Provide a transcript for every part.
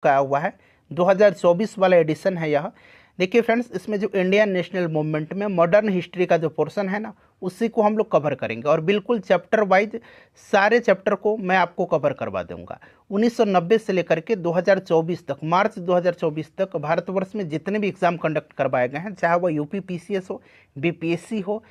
का हुआ है, 2024 वाला एडिशन है यह। देखिए फ्रेंड्स, इसमें जो इंडियन नेशनल मूवमेंट में मॉडर्न हिस्ट्री का जो पोर्शन है ना, उसी को हम लोग कवर करेंगे और बिल्कुल चैप्टर वाइज सारे चैप्टर को मैं आपको कवर करवा दूंगा। 1990 से लेकर के 2024 तक, मार्च 2024 तक भारतवर्ष में जितने भी एग्जाम कंडक्ट करवाए गए हैं, चाहे वह यूपी पीसीएस हो, बीपीएससी हो,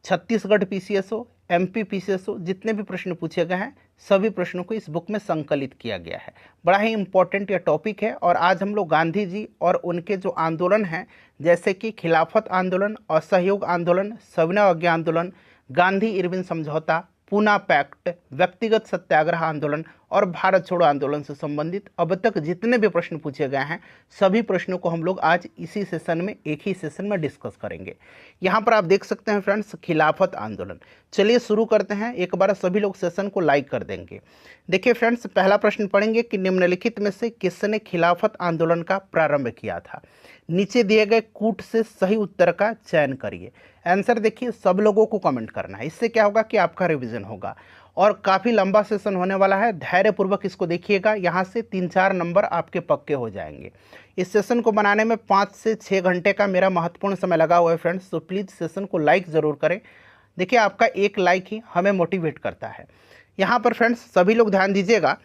छत्तीसगढ़ पीसीएस हो, एमपी पीसीएस हो, जितने भी प्रश्न पूछे गए हैं सभी प्रश्नों को इस बुक में संकलित किया गया है। बड़ा ही इंपॉर्टेंट यह टॉपिक है और आज हम लोग गांधी जी और उनके जो आंदोलन हैं, जैसे कि खिलाफत आंदोलन, असहयोग आंदोलन, सविनय अवज्ञा आंदोलन, गांधी इरविन समझौता, पूना पैक्ट, व्यक्तिगत सत्याग्रह आंदोलन और भारत छोड़ो आंदोलन से संबंधित अब तक जितने भी प्रश्न पूछे गए हैं, सभी प्रश्नों को हम लोग आज इसी सेशन में, एक ही सेशन में डिस्कस करेंगे। यहाँ पर आप देख सकते हैं फ्रेंड्स, खिलाफत आंदोलन। चलिए शुरू करते हैं। एक बार सभी लोग सेशन को लाइक कर देंगे। देखिए फ्रेंड्स, पहला प्रश्न पढ़ेंगे कि निम्नलिखित में से किसने खिलाफत आंदोलन का प्रारंभ किया था। नीचे दिए गए कूट से सही उत्तर का चयन करिए। आंसर देखिए, सब लोगों को कमेंट करना है। इससे क्या होगा कि आपका रिवीजन होगा और काफ़ी लंबा सेशन होने वाला है। धैर्यपूर्वक इसको देखिएगा, यहाँ से 3-4 नंबर आपके पक्के हो जाएंगे। इस सेशन को बनाने में 5 से 6 घंटे का मेरा महत्वपूर्ण समय लगा हुआ है फ्रेंड्स, तो प्लीज़ सेशन को लाइक ज़रूर करें। देखिए, आपका एक लाइक ही हमें मोटिवेट करता है। यहाँ पर फ्रेंड्स सभी लोग ध्यान दीजिएगा।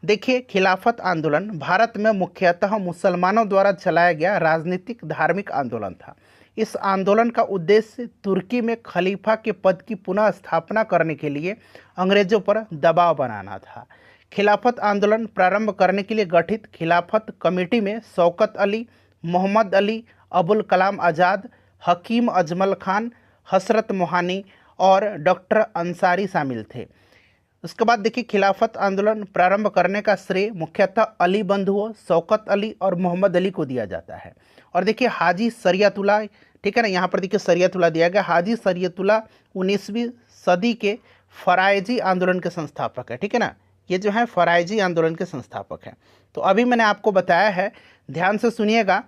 देखिए, खिलाफत आंदोलन भारत में मुख्यतः मुसलमानों द्वारा चलाया गया राजनीतिक धार्मिक आंदोलन था। इस आंदोलन का उद्देश्य तुर्की में खलीफा के पद की पुनः स्थापना करने के लिए अंग्रेजों पर दबाव बनाना था। खिलाफत आंदोलन प्रारंभ करने के लिए गठित खिलाफत कमेटी में शौकत अली, मोहम्मद अली, अबुल कलाम आज़ाद, हकीम अजमल खान, हसरत मोहानी और डॉक्टर अंसारी शामिल थे। उसके बाद देखिए, खिलाफत आंदोलन प्रारंभ करने का श्रेय मुख्यतः अली बंधुओं शौकत अली और मोहम्मद अली को दिया जाता है। और देखिए, हाजी शरियतुल्लाह, ठीक है ना, यहाँ पर देखिए शरियतुल्लाह दिया गया। हाजी शरियतुल्लाह 19वीं सदी के फरायजी आंदोलन के संस्थापक है, ठीक है ना, ये जो है फरायजी आंदोलन के संस्थापक हैं। तो अभी मैंने आपको बताया है, ध्यान से सुनिएगा।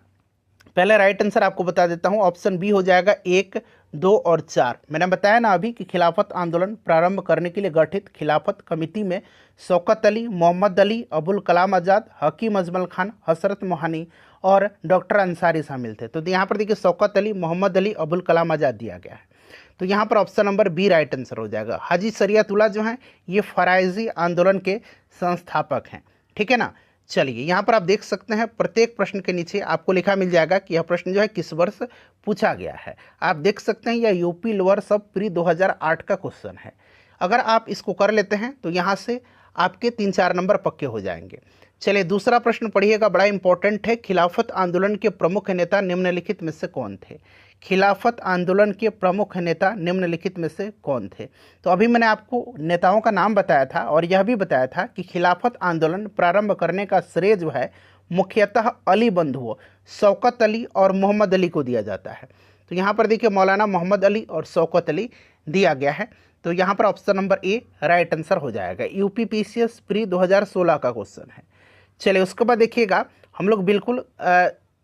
पहले राइट आंसर आपको बता देता हूँ, ऑप्शन बी हो जाएगा 1, 2 और 4। मैंने बताया ना अभी कि खिलाफत आंदोलन प्रारंभ करने के लिए गठित खिलाफत कमेटी में शौकत अली, मोहम्मद अली, अबुल कलाम आज़ाद, हकीम अजमल खान, हसरत मोहानी और डॉक्टर अंसारी शामिल थे। तो यहाँ पर देखिए शौकत अली, मोहम्मद अली, अबुल कलाम आज़ाद दिया गया है। तो यहाँ पर option number B right answer हो जाएगा। हाजी शरियतुल्लाह जो हैं ये फरायजी आंदोलन के संस्थापक हैं, ठीक है ना। चलिए, यहाँ पर आप देख सकते हैं प्रत्येक प्रश्न के नीचे आपको लिखा मिल जाएगा कि यह प्रश्न जो है किस वर्ष पूछा गया है। आप देख सकते हैं यह यूपी लोअर सब प्री 2008 का क्वेश्चन है। अगर आप इसको कर लेते हैं तो यहाँ से आपके 3-4 नंबर पक्के हो जाएंगे। चलिए, दूसरा प्रश्न पढ़िएगा, बड़ा इंपॉर्टेंट है। खिलाफत आंदोलन के प्रमुख नेता निम्नलिखित में से कौन थे। खिलाफत आंदोलन के प्रमुख नेता निम्नलिखित में से कौन थे। तो अभी मैंने आपको नेताओं का नाम बताया था और यह भी बताया था कि खिलाफत आंदोलन प्रारंभ करने का श्रेय जो है मुख्यतः अली बंधुओं शौकत अली और मोहम्मद अली को दिया जाता है। तो यहाँ पर देखिए मौलाना मोहम्मद अली और शौकत अली दिया गया है। तो यहाँ पर option number A right answer हो जाएगा। यूपी पीसीएस प्री 2016 का क्वेश्चन है। चलिए, उसके बाद देखिएगा, हम लोग बिल्कुल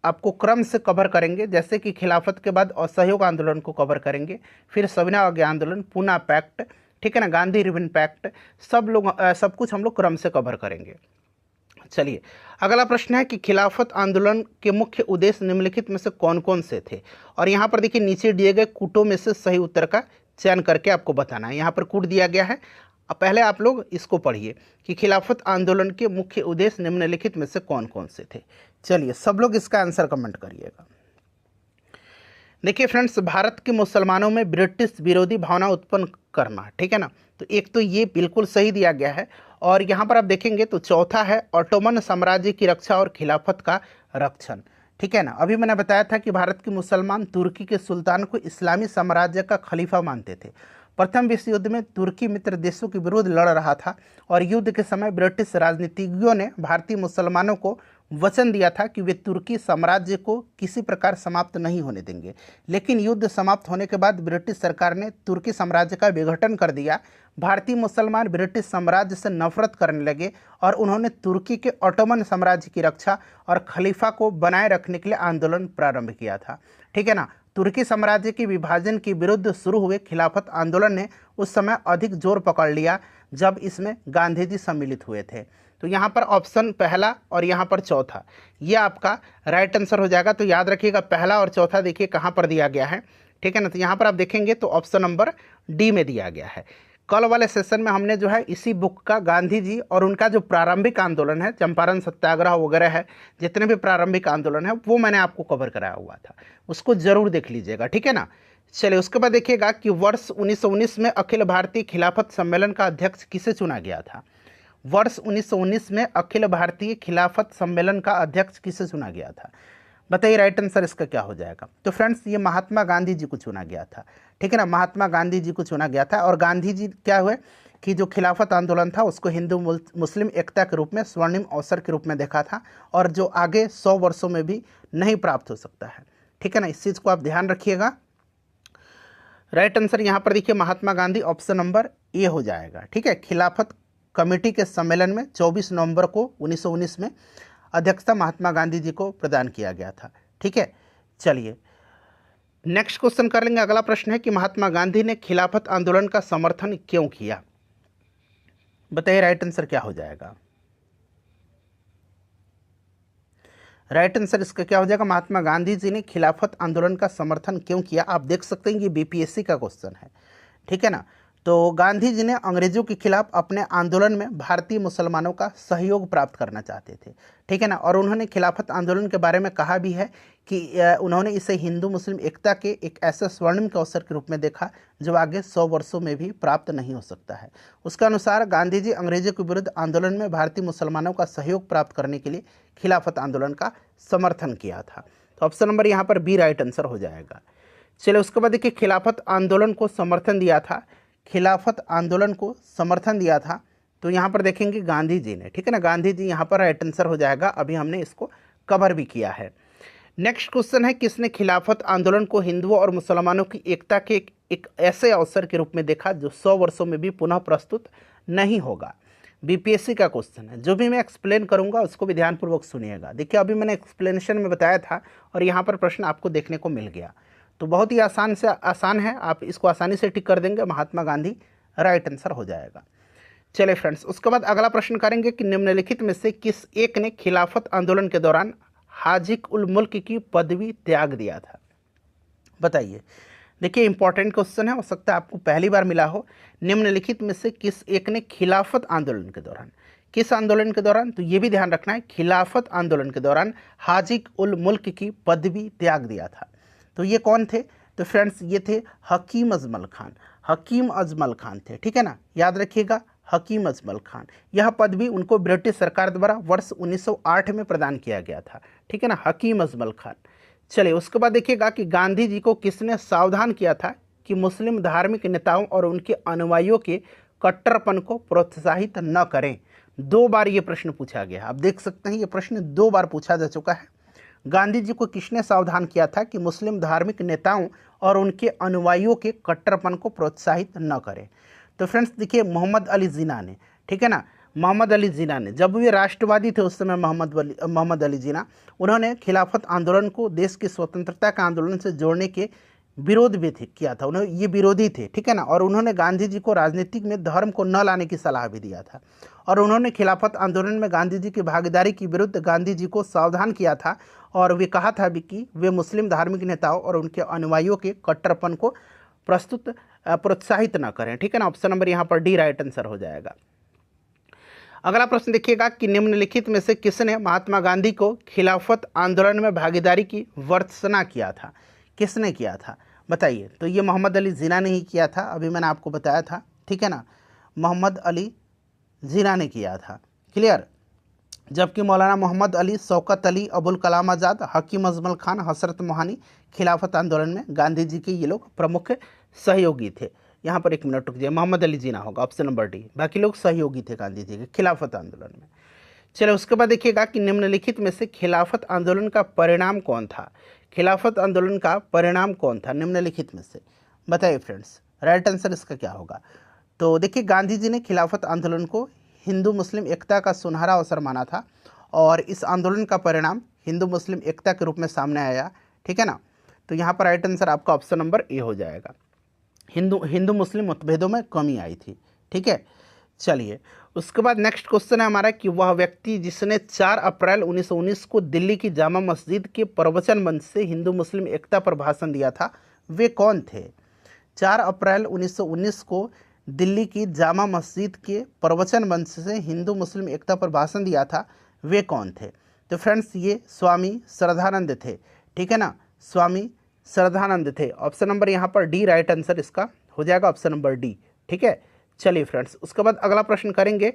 आपको क्रम से कवर करेंगे, जैसे कि खिलाफत के बाद असहयोग आंदोलन को कवर करेंगे, फिर सविनय अवज्ञा आंदोलन, पूना पैक्ट, ठीक है ना, गांधी इरविन पैक्ट, सब कुछ हम लोग क्रम से कवर करेंगे। चलिए, अगला प्रश्न है कि खिलाफत आंदोलन के मुख्य उद्देश्य निम्नलिखित में से कौन कौन से थे। और यहाँ पर देखिए नीचे दिए गए कूटों में से सही उत्तर का चयन करके आपको बताना है। यहाँ पर कूट दिया गया है, अब पहले आप लोग इसको पढ़िए कि खिलाफत आंदोलन के मुख्य उद्देश्य निम्नलिखित में से कौन कौन से थे। चलिए, सब लोग इसका आंसर कमेंट करिएगा। देखिए फ्रेंड्स, भारत के मुसलमानों में ब्रिटिश विरोधी भावना उत्पन्न करना, ठीक है ना, तो एक तो ये बिल्कुल सही दिया गया है। और यहाँ पर आप देखेंगे तो चौथा है ऑटोमन साम्राज्य की रक्षा और खिलाफत का रक्षण, ठीक है ना। अभी मैंने बताया था कि भारत के मुसलमान तुर्की के सुल्तान को इस्लामी साम्राज्य का खलीफा मानते थे। प्रथम विश्व युद्ध में तुर्की मित्र देशों के विरुद्ध लड़ रहा था और युद्ध के समय ब्रिटिश राजनीतिज्ञों ने भारतीय मुसलमानों को वचन दिया था कि वे तुर्की साम्राज्य को किसी प्रकार समाप्त नहीं होने देंगे। लेकिन युद्ध समाप्त होने के बाद ब्रिटिश सरकार ने तुर्की साम्राज्य का विघटन कर दिया। भारतीय मुसलमान ब्रिटिश साम्राज्य से नफरत करने लगे और उन्होंने तुर्की के ऑटोमन साम्राज्य की रक्षा और खलीफा को बनाए रखने के लिए आंदोलन प्रारंभ किया था, ठीक है ना। तुर्की साम्राज्य के विभाजन के विरुद्ध शुरू हुए खिलाफत आंदोलन ने उस समय अधिक जोर पकड़ लिया जब इसमें गांधी जी सम्मिलित हुए थे। तो यहाँ पर ऑप्शन पहला और यहाँ पर चौथा ये आपका राइट आंसर हो जाएगा। तो याद रखिएगा पहला और चौथा देखिए कहाँ पर दिया गया है, ठीक है ना। तो यहाँ पर आप देखेंगे तो ऑप्शन नंबर डी में दिया गया है। कल वाले सेशन में हमने जो है इसी बुक का गांधी जी और उनका जो प्रारंभिक आंदोलन है, चंपारण सत्याग्रह वगैरह है, जितने भी प्रारंभिक आंदोलन है वो मैंने आपको कवर कराया हुआ था, उसको जरूर देख लीजिएगा, ठीक है ना। चलिए उसके बाद देखिएगा कि वर्ष 1919 में अखिल भारतीय खिलाफत सम्मेलन का अध्यक्ष किसे चुना गया था। वर्ष 1919 में अखिल भारतीय खिलाफत सम्मेलन का अध्यक्ष किसे चुना गया था, बताइए राइट आंसर इसका क्या हो जाएगा। तो फ्रेंड्स ये महात्मा गांधी जी को चुना गया था, ठीक है ना, महात्मा गांधी जी को चुना गया था। और गांधी जी क्या हुए कि जो खिलाफत आंदोलन था उसको हिंदू मुस्लिम एकता के रूप में, स्वर्णिम अवसर के रूप में देखा था, और जो आगे 100 वर्षों में भी नहीं प्राप्त हो सकता है, ठीक है ना। इस चीज़ को आप ध्यान रखिएगा। राइट आंसर यहाँ पर देखिए Mahatma Gandhi, option number A हो जाएगा, ठीक है। खिलाफत कमेटी के सम्मेलन में 24 नवंबर को 1919 में अध्यक्षता महात्मा गांधी जी को प्रदान किया गया था, ठीक है। चलिए नेक्स्ट क्वेश्चन कर लेंगे। अगला प्रश्न है कि महात्मा गांधी ने खिलाफत आंदोलन का समर्थन क्यों किया, बताइए राइट आंसर क्या हो जाएगा। राइट आंसर इसका क्या हो जाएगा, महात्मा गांधी जी ने खिलाफत आंदोलन का समर्थन क्यों किया। आप देख सकते हैं कि बीपीएससी का क्वेश्चन है, ठीक है ना। तो गांधी जी ने अंग्रेजों के खिलाफ अपने आंदोलन में भारतीय मुसलमानों का सहयोग प्राप्त करना चाहते थे, ठीक है ना। और उन्होंने खिलाफत आंदोलन के बारे में कहा भी है कि उन्होंने इसे हिंदू मुस्लिम एकता के एक ऐसे स्वर्णिम के अवसर के रूप में देखा जो आगे 100 वर्षों में भी प्राप्त नहीं हो सकता है। उसके अनुसार गांधी जी अंग्रेजों के विरुद्ध आंदोलन में भारतीय मुसलमानों का सहयोग प्राप्त करने के लिए खिलाफत आंदोलन का समर्थन किया था। तो ऑप्शन नंबर यहाँ पर बी राइट आंसर हो जाएगा। चलिए उसके बाद देखिए खिलाफत आंदोलन को समर्थन दिया था, खिलाफत आंदोलन को समर्थन दिया था, तो यहाँ पर देखेंगे गांधी जी ने, ठीक है ना। गांधी जी यहाँ पर राइट आंसर हो जाएगा, अभी हमने इसको कवर भी किया है। नेक्स्ट क्वेश्चन है किसने खिलाफत आंदोलन को हिंदुओं और मुसलमानों की एकता के एक ऐसे अवसर के रूप में देखा जो 100 वर्षों में भी पुनः प्रस्तुत नहीं होगा। बीपीएससी का क्वेश्चन है, जो भी मैं एक्सप्लेन करूंगा उसको भी ध्यानपूर्वक सुनिएगा। देखिए अभी मैंने एक्सप्लेनेशन में बताया था और यहाँ पर प्रश्न आपको देखने को मिल गया, तो बहुत ही आसान से आसान है, आप इसको आसानी से टिक कर देंगे, महात्मा गांधी राइट आंसर हो जाएगा। चलिए फ्रेंड्स उसके बाद अगला प्रश्न करेंगे कि निम्नलिखित में से किस एक ने खिलाफत आंदोलन के दौरान हाजिक उल मुल्क की पदवी त्याग दिया था, बताइए। देखिए इंपॉर्टेंट क्वेश्चन है, हो सकता है आपको पहली बार मिला हो। निम्नलिखित में से किस एक ने खिलाफत आंदोलन के दौरान, किस आंदोलन के दौरान, तो ये भी ध्यान रखना है, खिलाफत आंदोलन के दौरान हाजिक उल मुल्क की पदवी त्याग दिया था। तो ये कौन थे, तो फ्रेंड्स ये थे हकीम अजमल खान, हकीम अजमल खान थे, ठीक है ना, याद रखिएगा हकीम अजमल खान। यह पदवी उनको ब्रिटिश सरकार द्वारा वर्ष 1908 में प्रदान किया गया था, ठीक है ना, हकीम अजमल खान। चलिए उसके बाद देखिएगा कि गांधी जी को किसने सावधान किया था कि मुस्लिम धार्मिक नेताओं और उनके अनुयायियों के कट्टरपन को प्रोत्साहित न करें। 2 बार ये प्रश्न पूछा गया, आप देख सकते हैं ये प्रश्न 2 बार पूछा जा चुका है। गांधी जी को किसने सावधान किया था कि मुस्लिम धार्मिक नेताओं और उनके अनुयायियों के कट्टरपन को प्रोत्साहित न करें। तो फ्रेंड्स देखिए मोहम्मद अली जिन्ना ने, ठीक है ना, मोहम्मद अली जिन्ना ने, जब वे राष्ट्रवादी थे उस समय मोहम्मद अली जिन्ना, उन्होंने खिलाफत आंदोलन को देश की स्वतंत्रता के आंदोलन से जोड़ने के विरोध भी किया था, उन्होंने ये विरोधी थे, ठीक है ना। और उन्होंने गांधी जी को राजनीतिक में धर्म को न लाने की सलाह भी दिया था। और उन्होंने खिलाफत आंदोलन में गांधी जी की भागीदारी के विरुद्ध गांधी जी को सावधान किया था और वे कहा था भी कि वे मुस्लिम धार्मिक नेताओं और उनके अनुयायियों के कट्टरपन को प्रोत्साहित न करें, ठीक है ना। ऑप्शन नंबर यहाँ पर डी राइट आंसर हो जाएगा। अगला प्रश्न देखिएगा कि निम्नलिखित में से किसने महात्मा गांधी को खिलाफत आंदोलन में भागीदारी की वर्त्सना किया था, किसने किया था, बताइए। तो ये मोहम्मद अली जिन्ना ने ही किया था, अभी मैंने आपको बताया था, ठीक है ना, मोहम्मद अली जिन्ना ने किया था, क्लियर। जबकि मौलाना मोहम्मद अली, शौकत अली, अबुल कलाम आज़ाद, हकीम अजमल खान, हसरत मोहानी खिलाफत आंदोलन में गांधी जी के ये लोग प्रमुख सहयोगी थे। यहाँ पर 1 मिनट रुक जाइए, मोहम्मद अली जिन्ना होगा ऑप्शन नंबर डी, बाकी लोग सहयोगी थे गांधी जी के खिलाफत आंदोलन में। चलिए उसके बाद देखिएगा कि निम्नलिखित में से खिलाफत आंदोलन का परिणाम कौन था, खिलाफत आंदोलन का परिणाम कौन था निम्नलिखित में से, बताइए फ्रेंड्स। राइट आंसर इसका क्या होगा, तो देखिए गांधी जी ने खिलाफत आंदोलन को हिंदू मुस्लिम एकता का सुनहरा अवसर माना था और इस आंदोलन का परिणाम हिंदू मुस्लिम एकता के रूप में सामने आया, ठीक है ना। तो यहाँ पर राइट आंसर आपका ऑप्शन नंबर ए हो जाएगा, हिंदू मुस्लिम मतभेदों में कमी आई थी, ठीक है। चलिए उसके बाद नेक्स्ट क्वेश्चन है हमारा कि वह व्यक्ति जिसने 4 अप्रैल 1919 को दिल्ली की जामा मस्जिद के प्रवचन मंच से हिंदू मुस्लिम एकता पर भाषण दिया था, वे कौन थे? 4 अप्रैल 1919 को दिल्ली की जामा मस्जिद के प्रवचन मंच से हिंदू मुस्लिम एकता पर भाषण दिया था, वे कौन थे? तो फ्रेंड्स ये स्वामी श्रद्धानंद थे, ठीक है ना, स्वामी श्रद्धानंद थे। ऑप्शन नंबर यहाँ पर डी राइट आंसर इसका हो जाएगा, ऑप्शन नंबर डी, ठीक है। चलिए फ्रेंड्स, उसके बाद अगला प्रश्न करेंगे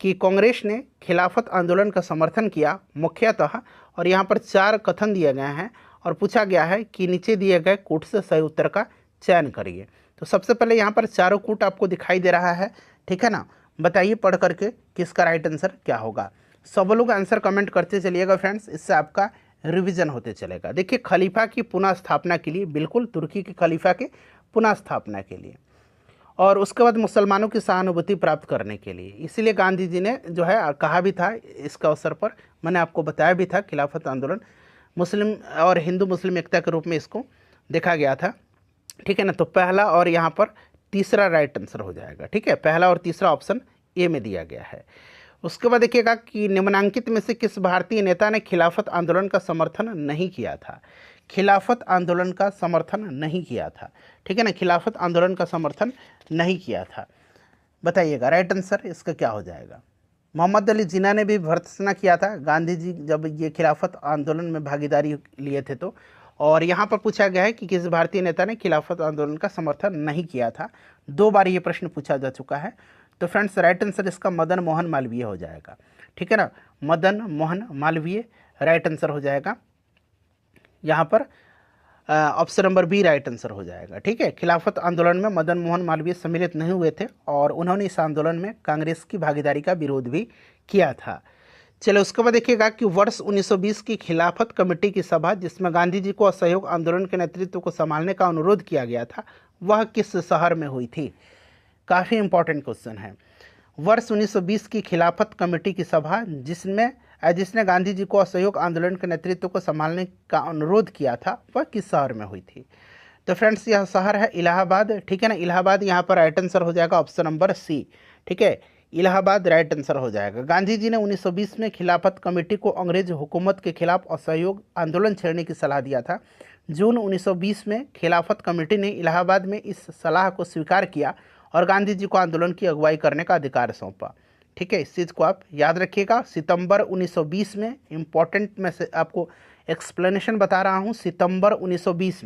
कि कांग्रेस ने खिलाफत आंदोलन का समर्थन किया मुख्यतः, और यहाँ पर 4 कथन दिए गए हैं और पूछा गया है कि नीचे दिए गए कूट से सही उत्तर का चयन करिए। तो सबसे पहले यहाँ पर चारों कूट आपको दिखाई दे रहा है, ठीक है ना, बताइए पढ़ करके किसका राइट आंसर क्या होगा। सब लोग आंसर कमेंट करते चलिएगा फ्रेंड्स, इससे आपका रिवीजन होते चलेगा। देखिए, खलीफा की पुनः स्थापना के लिए, बिल्कुल तुर्की के खलीफा के पुनः स्थापना के लिए, और उसके बाद मुसलमानों की सहानुभूति प्राप्त करने के लिए। इसीलिए गांधी जी ने जो है कहा भी था, इसका अवसर पर मैंने आपको बताया भी था, खिलाफत आंदोलन मुस्लिम और हिंदू मुस्लिम एकता के रूप में इसको देखा गया था, ठीक है ना। तो पहला और यहाँ पर तीसरा राइट आंसर हो जाएगा, ठीक है, पहला और तीसरा ऑप्शन ए में दिया गया है। उसके बाद देखिएगा कि निम्नलिखित में से किस भारतीय नेता ने खिलाफत आंदोलन का समर्थन नहीं किया था? खिलाफत आंदोलन का समर्थन नहीं किया था, ठीक है ना, खिलाफत आंदोलन का समर्थन नहीं किया था, बताइएगा राइट आंसर इसका क्या हो जाएगा। मोहम्मद अली जिन्ना ने भी भर्त्सना किया था गांधी जी जब ये खिलाफत आंदोलन में भागीदारी लिए थे तो। और यहाँ पर पूछा गया है कि किस भारतीय नेता ने खिलाफत आंदोलन का समर्थन नहीं किया था, 2 बार ये प्रश्न पूछा जा चुका है। तो फ्रेंड्स राइट आंसर इसका मदन मोहन मालवीय हो जाएगा, ठीक है ना, मदन मोहन मालवीय राइट आंसर हो जाएगा। यहाँ पर option number B right answer हो जाएगा, ठीक है। खिलाफत आंदोलन में मदन मोहन मालवीय सम्मिलित नहीं हुए थे और उन्होंने इस आंदोलन में कांग्रेस की भागीदारी का विरोध भी किया था। चलो उसके बाद देखिएगा कि वर्ष 1920 की खिलाफत कमेटी की सभा जिसमें गांधी जी को असहयोग आंदोलन के नेतृत्व को संभालने का अनुरोध किया गया था, वह किस शहर में हुई थी? काफ़ी इंपॉर्टेंट क्वेश्चन है। वर्ष 1920 की खिलाफत कमेटी की सभा जिसने गांधी जी को असहयोग आंदोलन के नेतृत्व को संभालने का अनुरोध किया था, वह किस शहर में हुई थी? तो फ्रेंड्स यह शहर है इलाहाबाद, ठीक है ना, इलाहाबाद यहाँ पर राइट आंसर हो जाएगा, ऑप्शन नंबर सी, ठीक है, इलाहाबाद राइट आंसर हो जाएगा। गांधी जी ने 1920 में खिलाफत कमेटी को अंग्रेज हुकूमत के खिलाफ असहयोग आंदोलन छेड़ने की सलाह दिया था। जून 1920 में खिलाफत कमेटी ने इलाहाबाद में इस सलाह को स्वीकार किया और गांधी जी को आंदोलन की अगुवाई करने का अधिकार सौंपा, ठीक है, इस चीज़ को आप याद रखिएगा। सितंबर 1920 में, इंपॉर्टेंट मैं से आपको एक्सप्लेनेशन बता रहा हूँ, सितंबर 1920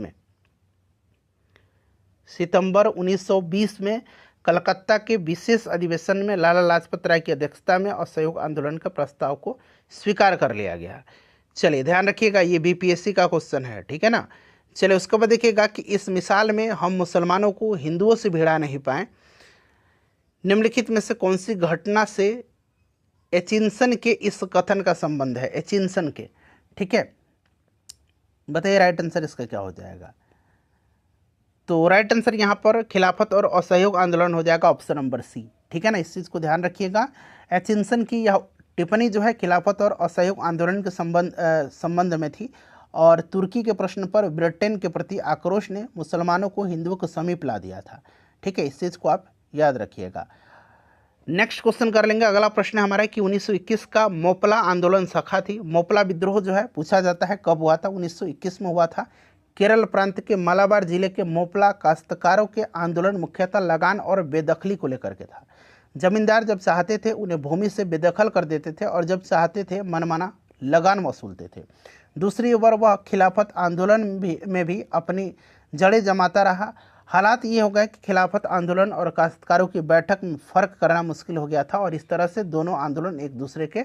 में कलकत्ता के विशेष अधिवेशन में लाला लाजपत राय की अध्यक्षता में असहयोग आंदोलन के प्रस्ताव को स्वीकार कर लिया गया। चलिए ध्यान रखिएगा, ये बीपीएससी का क्वेश्चन है, ठीक है ना। चलिए उसके बाद देखिएगा कि इस मिसाल में हम मुसलमानों को हिंदुओं से भिड़ा नहीं पाए, निम्नलिखित में से कौन सी घटना से एचिंसन के इस कथन का संबंध है? एचिंसन के, ठीक है, बताइए राइट आंसर इसका क्या हो जाएगा। तो राइट आंसर यहाँ पर खिलाफत और असहयोग आंदोलन हो जाएगा, ऑप्शन नंबर सी, ठीक है ना, इस चीज़ को ध्यान रखिएगा। एचिंसन की यह टिप्पणी जो है खिलाफत और असहयोग आंदोलन के संबंध में थी और तुर्की के प्रश्न पर ब्रिटेन के प्रति आक्रोश ने मुसलमानों को हिंदुओं के समीप ला दिया था, ठीक है, इस चीज़ को आप याद रखिएगा। नेक्स्ट क्वेश्चन कर लेंगे। अगला प्रश्न है हमारा कि 1921 का मोपला आंदोलन शाखा थी। मोपला विद्रोह जो है पूछा जाता है कब हुआ था? 1921 में हुआ था। केरल प्रांत के मालाबार जिले के मोपला काश्तकारों के आंदोलन मुख्यतः लगान और बेदखली को लेकर के था। जमींदार जब चाहते थे उन्हें भूमि से बेदखल कर देते थे और जब चाहते थे मनमाना लगान वसूलते थे। दूसरी ओर वह खिलाफत आंदोलन में भी अपनी जड़ें जमाता रहा। हालात ये हो गए कि खिलाफत आंदोलन और काश्तकारों की बैठक में फ़र्क करना मुश्किल हो गया था और इस तरह से दोनों आंदोलन एक दूसरे के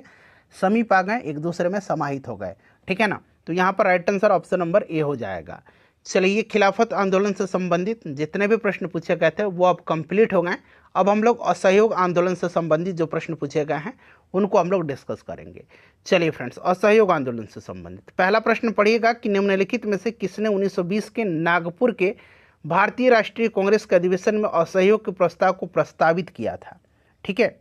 समीप आ गए, एक दूसरे में समाहित हो गए, ठीक है ना। तो यहाँ पर right answer option number A हो जाएगा। चलिए खिलाफत आंदोलन से संबंधित जितने भी प्रश्न पूछे गए थे वो अब कंप्लीट हो गए। अब हम लोग असहयोग आंदोलन से संबंधित जो प्रश्न पूछे गए हैं उनको हम लोग डिस्कस करेंगे। चलिए फ्रेंड्स, असहयोग आंदोलन से संबंधित पहला प्रश्न पढ़िएगा कि निम्नलिखित में से किसने 1920 के नागपुर के भारतीय राष्ट्रीय कांग्रेस के अधिवेशन में असहयोग के प्रस्ताव को प्रस्तावित किया था? ठीक है,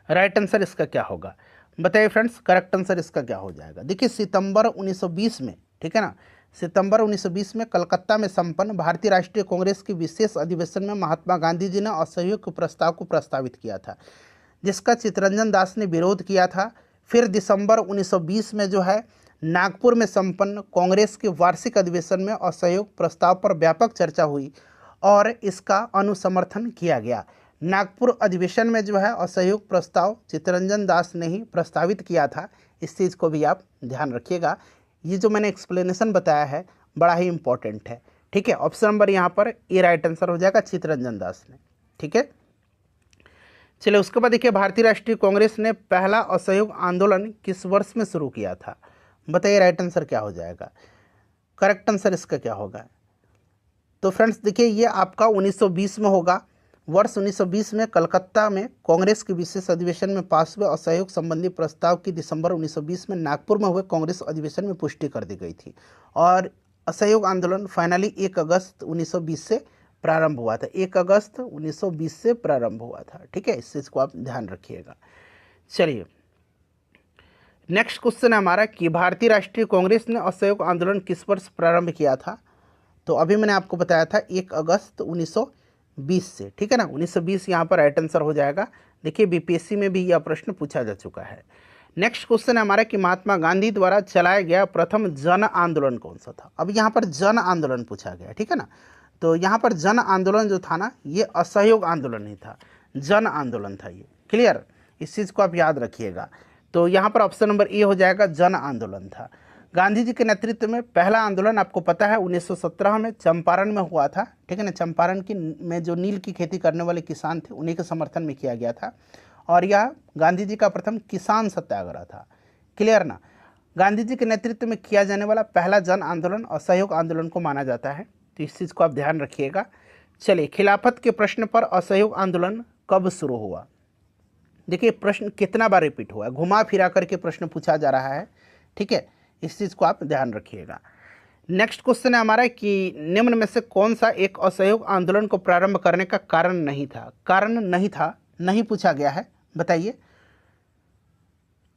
राइट आंसर इसका क्या होगा बताइए फ्रेंड्स, करेक्ट आंसर इसका क्या हो जाएगा। देखिए सितंबर 1920 में, ठीक है ना, सितंबर 1920 में कलकत्ता में संपन्न भारतीय राष्ट्रीय कांग्रेस के विशेष अधिवेशन में महात्मा गांधी जी ने असहयोग के प्रस्ताव को प्रस्तावित किया था। जिसका चित्तरंजन दास ने विरोध किया था। फिर दिसंबर 1920 में जो है नागपुर में संपन्न कांग्रेस के वार्षिक अधिवेशन में असहयोग प्रस्ताव पर व्यापक चर्चा हुई और इसका अनुसमर्थन किया गया। नागपुर अधिवेशन में जो है असहयोग प्रस्ताव चित्तरंजन दास ने ही प्रस्तावित किया था। इस चीज़ को भी आप ध्यान रखिएगा। ये जो मैंने एक्सप्लेनेशन बताया है बड़ा ही इंपॉर्टेंट है। ठीक है, ऑप्शन नंबर यहाँ पर ए राइट आंसर हो जाएगा, चित्तरंजन दास ने। ठीक है, चलिए उसके बाद देखिए भारतीय राष्ट्रीय कांग्रेस ने पहला असहयोग आंदोलन किस वर्ष में शुरू किया था? बताइए राइट आंसर क्या हो जाएगा, करेक्ट आंसर इसका क्या होगा? तो फ्रेंड्स देखिए ये आपका 1920 में होगा। वर्ष 1920 में कलकत्ता में कांग्रेस के विशेष अधिवेशन में पास हुए असहयोग संबंधी प्रस्ताव की दिसंबर 1920 में नागपुर में हुए कांग्रेस अधिवेशन में पुष्टि कर दी गई थी और असहयोग आंदोलन फाइनली 1 अगस्त 1920 से प्रारंभ हुआ था। 1 अगस्त 1920 से प्रारंभ हुआ था। ठीक है, इस चीज़ को आप ध्यान रखिएगा। चलिए नेक्स्ट क्वेश्चन है हमारा कि भारतीय राष्ट्रीय कांग्रेस ने असहयोग आंदोलन किस वर्ष प्रारंभ किया था? तो अभी मैंने आपको बताया था 1 अगस्त 1920 से। ठीक है ना, 1920 यहाँ पर राइट आंसर हो जाएगा। देखिए बीपीएससी में भी यह प्रश्न पूछा जा चुका है। नेक्स्ट क्वेश्चन है हमारा कि महात्मा गांधी द्वारा चलाया गया प्रथम जन आंदोलन कौन सा था? अब यहाँ पर जन आंदोलन पूछा गया। ठीक है ना, तो यहाँ पर जन आंदोलन जो था ना ये असहयोग आंदोलन नहीं था, जन आंदोलन था ये। क्लियर, इस चीज़ को आप याद रखिएगा। तो यहाँ पर ऑप्शन नंबर ए हो जाएगा, जन आंदोलन था। गांधी जी के नेतृत्व में पहला आंदोलन आपको पता है 1917 में चंपारण में हुआ था। ठीक है ना, चंपारण की में जो नील की खेती करने वाले किसान थे उन्हीं के समर्थन में किया गया था और यह गांधी जी का प्रथम किसान सत्याग्रह था। क्लियर ना, गांधी जी के नेतृत्व में किया जाने वाला पहला जन आंदोलन असहयोग आंदोलन को माना जाता है। तो इस चीज़ को आप ध्यान रखिएगा। चलिए खिलाफत के प्रश्न पर असहयोग आंदोलन कब शुरू हुआ? देखिए प्रश्न कितना बार रिपीट हुआ है, घुमा फिरा करके प्रश्न पूछा जा रहा है। ठीक है, इस चीज़ को आप ध्यान रखिएगा। नेक्स्ट क्वेश्चन है हमारा कि निम्न में से कौन सा एक असहयोग आंदोलन को प्रारंभ करने का कारण नहीं था? कारण नहीं था, नहीं पूछा गया है, बताइए।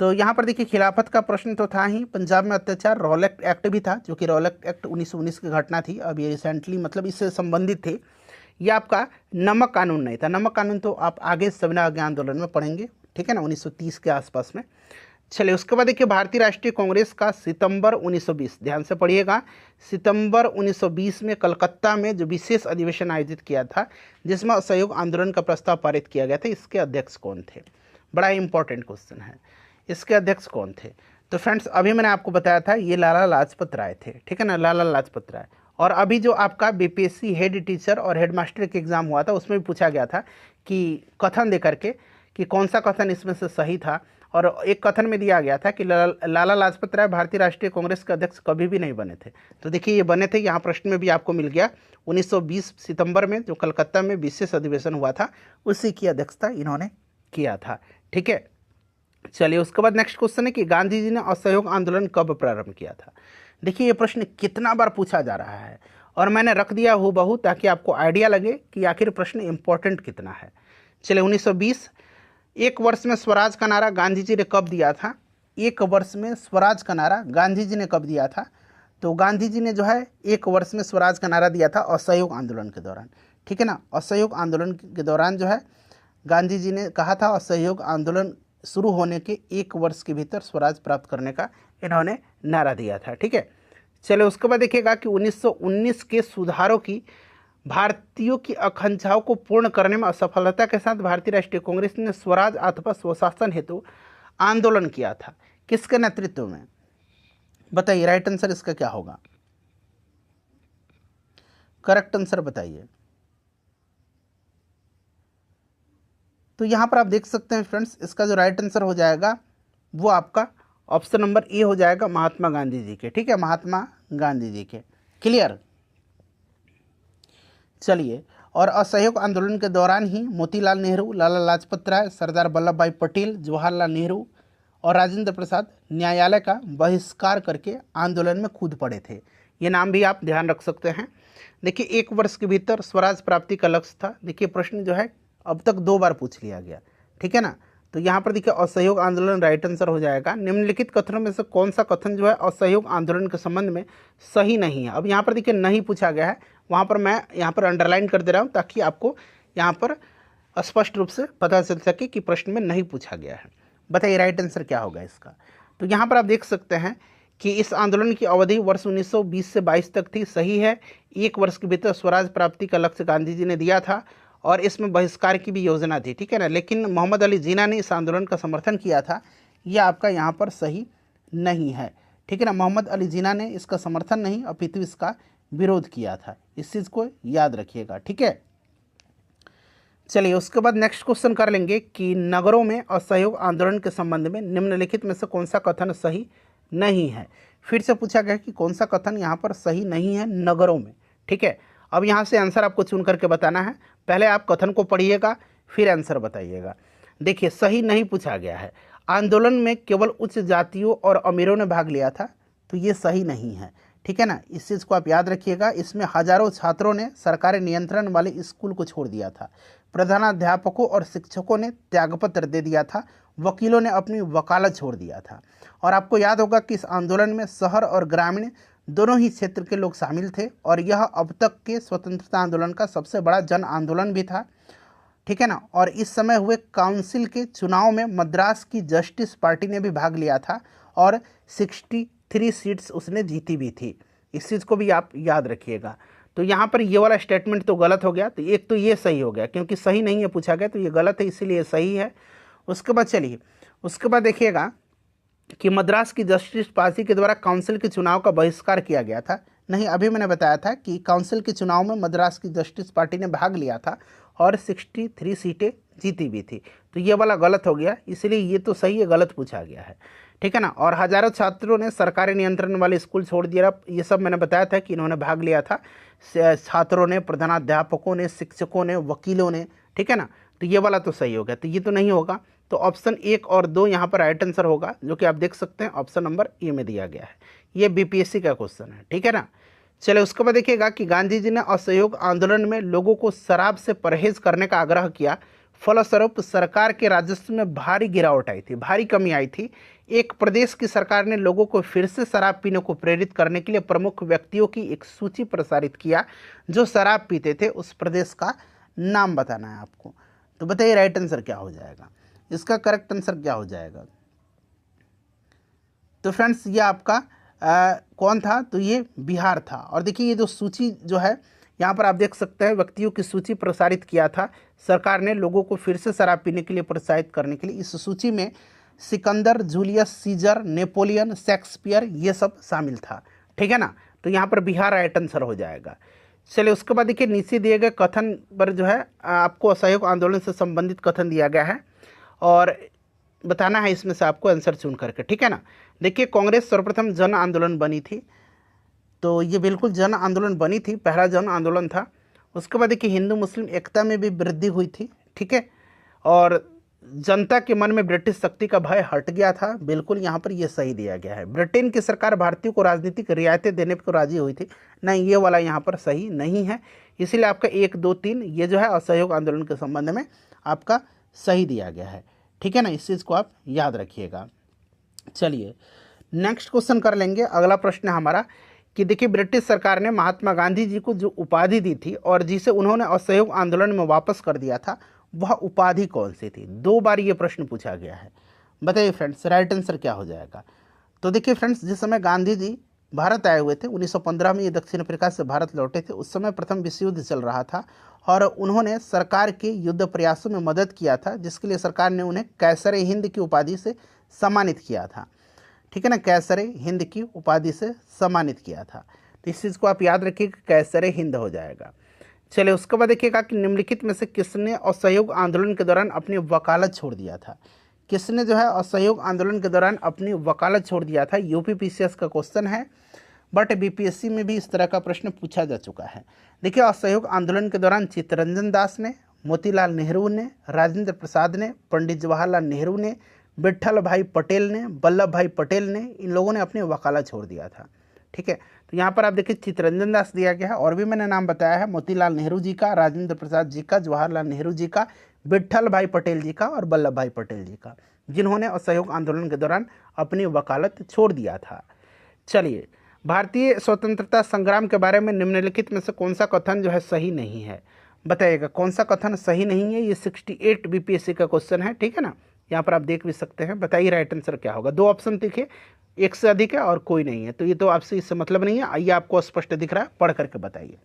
तो यहाँ पर देखिए खिलाफत का प्रश्न तो था ही, पंजाब में अत्याचार, रॉलेट एक्ट भी था जो कि रॉलेट एक्ट 1919 की घटना थी, अब ये रिसेंटली मतलब इससे संबंधित थे। ये आपका नमक कानून नहीं था, नमक कानून तो आप आगे सविनय अवज्ञा आंदोलन में पढ़ेंगे। ठीक है ना, 1930 के आसपास में। चलिए उसके बाद देखिए भारतीय राष्ट्रीय कांग्रेस का सितंबर 1920, ध्यान से पढ़िएगा, सितंबर 1920 में कलकत्ता में जो विशेष अधिवेशन आयोजित किया था जिसमें असहयोग आंदोलन का प्रस्ताव पारित किया गया था, इसके अध्यक्ष कौन थे? बड़ा इंपॉर्टेंट क्वेश्चन है, इसके अध्यक्ष कौन थे? तो फ्रेंड्स अभी मैंने आपको बताया था ये लाला लाजपत राय थे। ठीक है ना, लाला लाजपत राय। और अभी जो आपका बीपीएससी हेड टीचर और हेड मास्टर के एग्जाम हुआ था उसमें भी पूछा गया था कि कथन दे करके कि कौन सा कथन इसमें से सही था, और एक कथन में दिया गया था कि लाला लाजपत राय भारतीय राष्ट्रीय कांग्रेस के अध्यक्ष कभी भी नहीं बने थे। तो देखिए ये बने थे, यहाँ प्रश्न में भी आपको मिल गया। 1920 सितंबर में जो कलकत्ता में विशेष अधिवेशन हुआ था उसी की अध्यक्षता इन्होंने किया था। ठीक है, चलिए उसके बाद नेक्स्ट क्वेश्चन है कि गांधी जी ने असहयोग आंदोलन कब प्रारंभ किया था? देखिए ये प्रश्न कितना बार पूछा जा रहा है और मैंने रख दिया हूबहू ताकि आपको आइडिया लगे कि आखिर प्रश्न इंपॉर्टेंट कितना है। चलिए 1920, एक वर्ष में स्वराज का नारा गांधी जी ने कब दिया था? एक वर्ष में स्वराज का नारा गांधी जी ने कब दिया था? तो गांधी जी ने जो है एक वर्ष में स्वराज का नारा दिया था असहयोग आंदोलन के दौरान। ठीक है ना, असहयोग आंदोलन के दौरान जो है गांधी जी ने कहा था असहयोग आंदोलन शुरू होने के एक वर्ष के भीतर स्वराज प्राप्त करने का इन्होंने नारा दिया था। ठीक है, चलिए उसके बाद देखिएगा कि 1919 के सुधारों की भारतीयों की आकांक्षाओं को पूर्ण करने में असफलता के साथ भारतीय राष्ट्रीय कांग्रेस ने स्वराज अथवा स्वशासन हेतु आंदोलन किया था। किसके नेतृत्व में? बताइए राइट आंसर इसका क्या होगा, करेक्ट आंसर बताइए। तो यहाँ पर आप देख सकते हैं फ्रेंड्स, इसका जो राइट आंसर हो जाएगा वो आपका ऑप्शन नंबर ए हो जाएगा, महात्मा गांधी जी के। ठीक है, महात्मा गांधी जी के। क्लियर। चलिए, और असहयोग आंदोलन के दौरान ही मोतीलाल नेहरू, लाला लाजपत राय, सरदार वल्लभ भाई पटेल, जवाहरलाल नेहरू और राजेंद्र प्रसाद न्यायालय का बहिष्कार करके आंदोलन में कूद पड़े थे। ये नाम भी आप ध्यान रख सकते हैं। देखिए एक वर्ष के भीतर स्वराज प्राप्ति का लक्ष्य था। देखिए प्रश्न जो है अब तक 2 बार पूछ लिया गया। ठीक है ना, तो यहाँ पर देखिए असहयोग आंदोलन राइट आंसर हो जाएगा। निम्नलिखित कथनों में से कौन सा कथन जो है असहयोग आंदोलन के संबंध में सही नहीं है? अब यहाँ पर देखिए नहीं पूछा गया है, वहाँ पर मैं यहाँ पर अंडरलाइन कर दे रहा हूँ ताकि आपको यहाँ पर स्पष्ट रूप से पता चल सके कि प्रश्न में नहीं पूछा गया है। बताइए राइट आंसर क्या होगा इसका। तो यहाँ पर आप देख सकते हैं कि इस आंदोलन की अवधि वर्ष 1920 से 22 तक थी। सही है, 1 वर्ष के भीतर स्वराज प्राप्ति का लक्ष्य गांधी जी ने दिया था और इसमें बहिष्कार की भी योजना थी, ठीक है ना। लेकिन मोहम्मद अली जिन्ना ने इस आंदोलन का समर्थन किया था, यह आपका यहाँ पर सही नहीं है, ठीक है ना। मोहम्मद अली जिन्ना ने इसका समर्थन नहीं अपितु इसका विरोध किया था, इस चीज़ को याद रखिएगा, ठीक है। चलिए उसके बाद नेक्स्ट क्वेश्चन कर लेंगे कि नगरों में असहयोग आंदोलन के संबंध में निम्नलिखित में से कौन सा कथन सही नहीं है। फिर से पूछा गया कि कौन सा कथन यहाँ पर सही नहीं है नगरों में, ठीक है। अब यहाँ से आंसर आपको चुन करके बताना है। पहले आप कथन को पढ़िएगा फिर आंसर बताइएगा। देखिए सही नहीं पूछा गया है, आंदोलन में केवल उच्च जातियों और अमीरों ने भाग लिया था, तो ये सही नहीं है, ठीक है ना। इस चीज़ को आप याद रखिएगा। इसमें हजारों छात्रों ने सरकारी नियंत्रण वाले स्कूल को छोड़ दिया था, प्रधानाध्यापकों और शिक्षकों ने त्यागपत्र दे दिया था, वकीलों ने अपनी वकालत छोड़ दिया था। और आपको याद होगा कि इस आंदोलन में शहर और ग्रामीण दोनों ही क्षेत्र के लोग शामिल थे और यह अब तक के स्वतंत्रता आंदोलन का सबसे बड़ा जन आंदोलन भी था, ठीक है ना। और इस समय हुए काउंसिल के चुनाव में मद्रास की जस्टिस पार्टी ने भी भाग लिया था और 63 सीट्स उसने जीती भी थी। इस चीज़ को भी आप याद रखिएगा। तो यहाँ पर ये वाला स्टेटमेंट तो गलत हो गया, तो एक तो ये सही हो गया क्योंकि सही नहीं है पूछा गया, तो ये गलत है इसीलिए सही है। उसके बाद चलिए उसके बाद देखिएगा कि मद्रास की जस्टिस पार्टी के द्वारा काउंसिल के चुनाव का बहिष्कार किया गया था। नहीं, अभी मैंने बताया था कि काउंसिल के चुनाव में मद्रास की जस्टिस पार्टी ने भाग लिया था और 63 सीटें जीती भी थी, तो ये वाला गलत हो गया, इसलिए ये तो सही है, गलत पूछा गया है, ठीक है ना। और हजारों छात्रों ने सरकारी नियंत्रण वाले स्कूल छोड़ दिया, ये सब मैंने बताया था कि इन्होंने भाग लिया था, छात्रों ने, प्रधानाध्यापकों ने, शिक्षकों ने, वकीलों ने, ठीक है ना। तो ये वाला तो सही हो गया, तो ये तो नहीं होगा। तो ऑप्शन 1 और 2 यहाँ पर राइट आंसर होगा, जो कि आप देख सकते हैं ऑप्शन नंबर ए में दिया गया है। ये बीपीएससी का क्वेश्चन है, ठीक है ना। चले उसके बाद देखिएगा कि गांधी जी ने असहयोग आंदोलन में लोगों को शराब से परहेज करने का आग्रह किया, फलस्वरूप सरकार के राजस्व में भारी गिरावट आई थी, भारी कमी आई थी। एक प्रदेश की सरकार ने लोगों को फिर से शराब पीने को प्रेरित करने के लिए प्रमुख व्यक्तियों की एक सूची प्रसारित किया जो शराब पीते थे, उस प्रदेश का नाम बताना है आपको। तो बताइए राइट आंसर क्या हो जाएगा, इसका करेक्ट आंसर क्या हो जाएगा। तो फ्रेंड्स ये आपका कौन था, तो ये बिहार था। और देखिए ये जो सूची जो है यहाँ पर आप देख सकते हैं, व्यक्तियों की सूची प्रसारित किया था सरकार ने लोगों को फिर से शराब पीने के लिए प्रोत्साहित करने के लिए। इस सूची में Sikandar, Julius Caesar, Napoleon, Shakespeare ये सब शामिल था, ठीक है ना। तो यहाँ पर बिहार राइट आंसर हो जाएगा। चलिए उसके बाद देखिए नीचे दिए गए कथन पर जो है आपको असहयोग आंदोलन से संबंधित कथन दिया गया है और बताना है इसमें से आपको आंसर चुन करके, ठीक है ना। देखिए कांग्रेस सर्वप्रथम जन आंदोलन बनी थी, तो ये बिल्कुल जन आंदोलन बनी थी, पहला जन आंदोलन था। उसके बाद देखिए हिंदू मुस्लिम एकता में भी वृद्धि हुई थी, ठीक है। और जनता के मन में ब्रिटिश शक्ति का भय हट गया था, बिल्कुल यहाँ पर ये सही दिया गया है। ब्रिटेन की सरकार भारतीयों को राजनीतिक रियायतें देने पर राजी हुई थी, नहीं ये वाला यहाँ पर सही नहीं है, इसीलिए आपका 1, 2, 3 ये जो है असहयोग आंदोलन के संबंध में आपका सही दिया गया है, ठीक है ना। इस चीज़ को आप याद रखिएगा। चलिए नेक्स्ट क्वेश्चन कर लेंगे। अगला प्रश्न है हमारा कि देखिए ब्रिटिश सरकार ने महात्मा गांधी जी को जो उपाधि दी थी और जिसे उन्होंने असहयोग आंदोलन में वापस कर दिया था, वह उपाधि कौन सी थी। 2 बार ये प्रश्न पूछा गया है, बताइए फ्रेंड्स राइट आंसर क्या हो जाएगा। तो देखिए फ्रेंड्स जिस समय गांधी जी भारत आए हुए थे 1915 में, ये दक्षिण अफ्रीका से भारत लौटे थे, उस समय प्रथम विश्व युद्ध चल रहा था और उन्होंने सरकार के युद्ध प्रयासों में मदद किया था, जिसके लिए सरकार ने उन्हें कैसर हिंद की उपाधि से सम्मानित किया था, ठीक है ना। कैसर हिंद की उपाधि से सम्मानित किया था, तो इस चीज़ को आप याद रखिए, कैसर हिंद हो जाएगा। चलिए उसके बाद देखिएगा कि निम्नलिखित में से किसने असहयोग आंदोलन के दौरान अपनी वकालत छोड़ दिया था। किसने जो है असहयोग आंदोलन के दौरान अपनी वकालत छोड़ दिया था। यूपीपीसीएस का क्वेश्चन है, बट बीपीएससी में भी इस तरह का प्रश्न पूछा जा चुका है। देखिए असहयोग आंदोलन के दौरान चित्तरंजन दास ने, मोतीलाल नेहरू ने, राजेंद्र प्रसाद ने, पंडित जवाहरलाल नेहरू ने, विट्ठल भाई पटेल ने, वल्लभ भाई पटेल ने, इन लोगों ने अपनी वकालत छोड़ दिया था, ठीक है। तो यहाँ पर आप देखिए चित्तरंजन दास दिया गया है, और भी मैंने नाम बताया है मोतीलाल नेहरू जी का, राजेंद्र प्रसाद जी का, जवाहरलाल नेहरू जी का, विट्ठल भाई पटेल जी का और वल्लभ भाई पटेल जी का, जिन्होंने असहयोग आंदोलन के दौरान अपनी वकालत छोड़ दिया था। चलिए भारतीय स्वतंत्रता संग्राम के बारे में निम्नलिखित में से कौन सा कथन जो है सही नहीं है। बताइएगा कौन सा कथन सही नहीं है। ये 68 बीपीएससी का क्वेश्चन है, ठीक है ना, यहाँ पर आप देख भी सकते हैं। बताइए राइट आंसर क्या होगा। दो ऑप्शन दिखे, एक से अधिक है और कोई नहीं है, तो ये तो आपसे इससे मतलब नहीं है। आइए आपको स्पष्ट दिख रहा है, पढ़ करके बताइए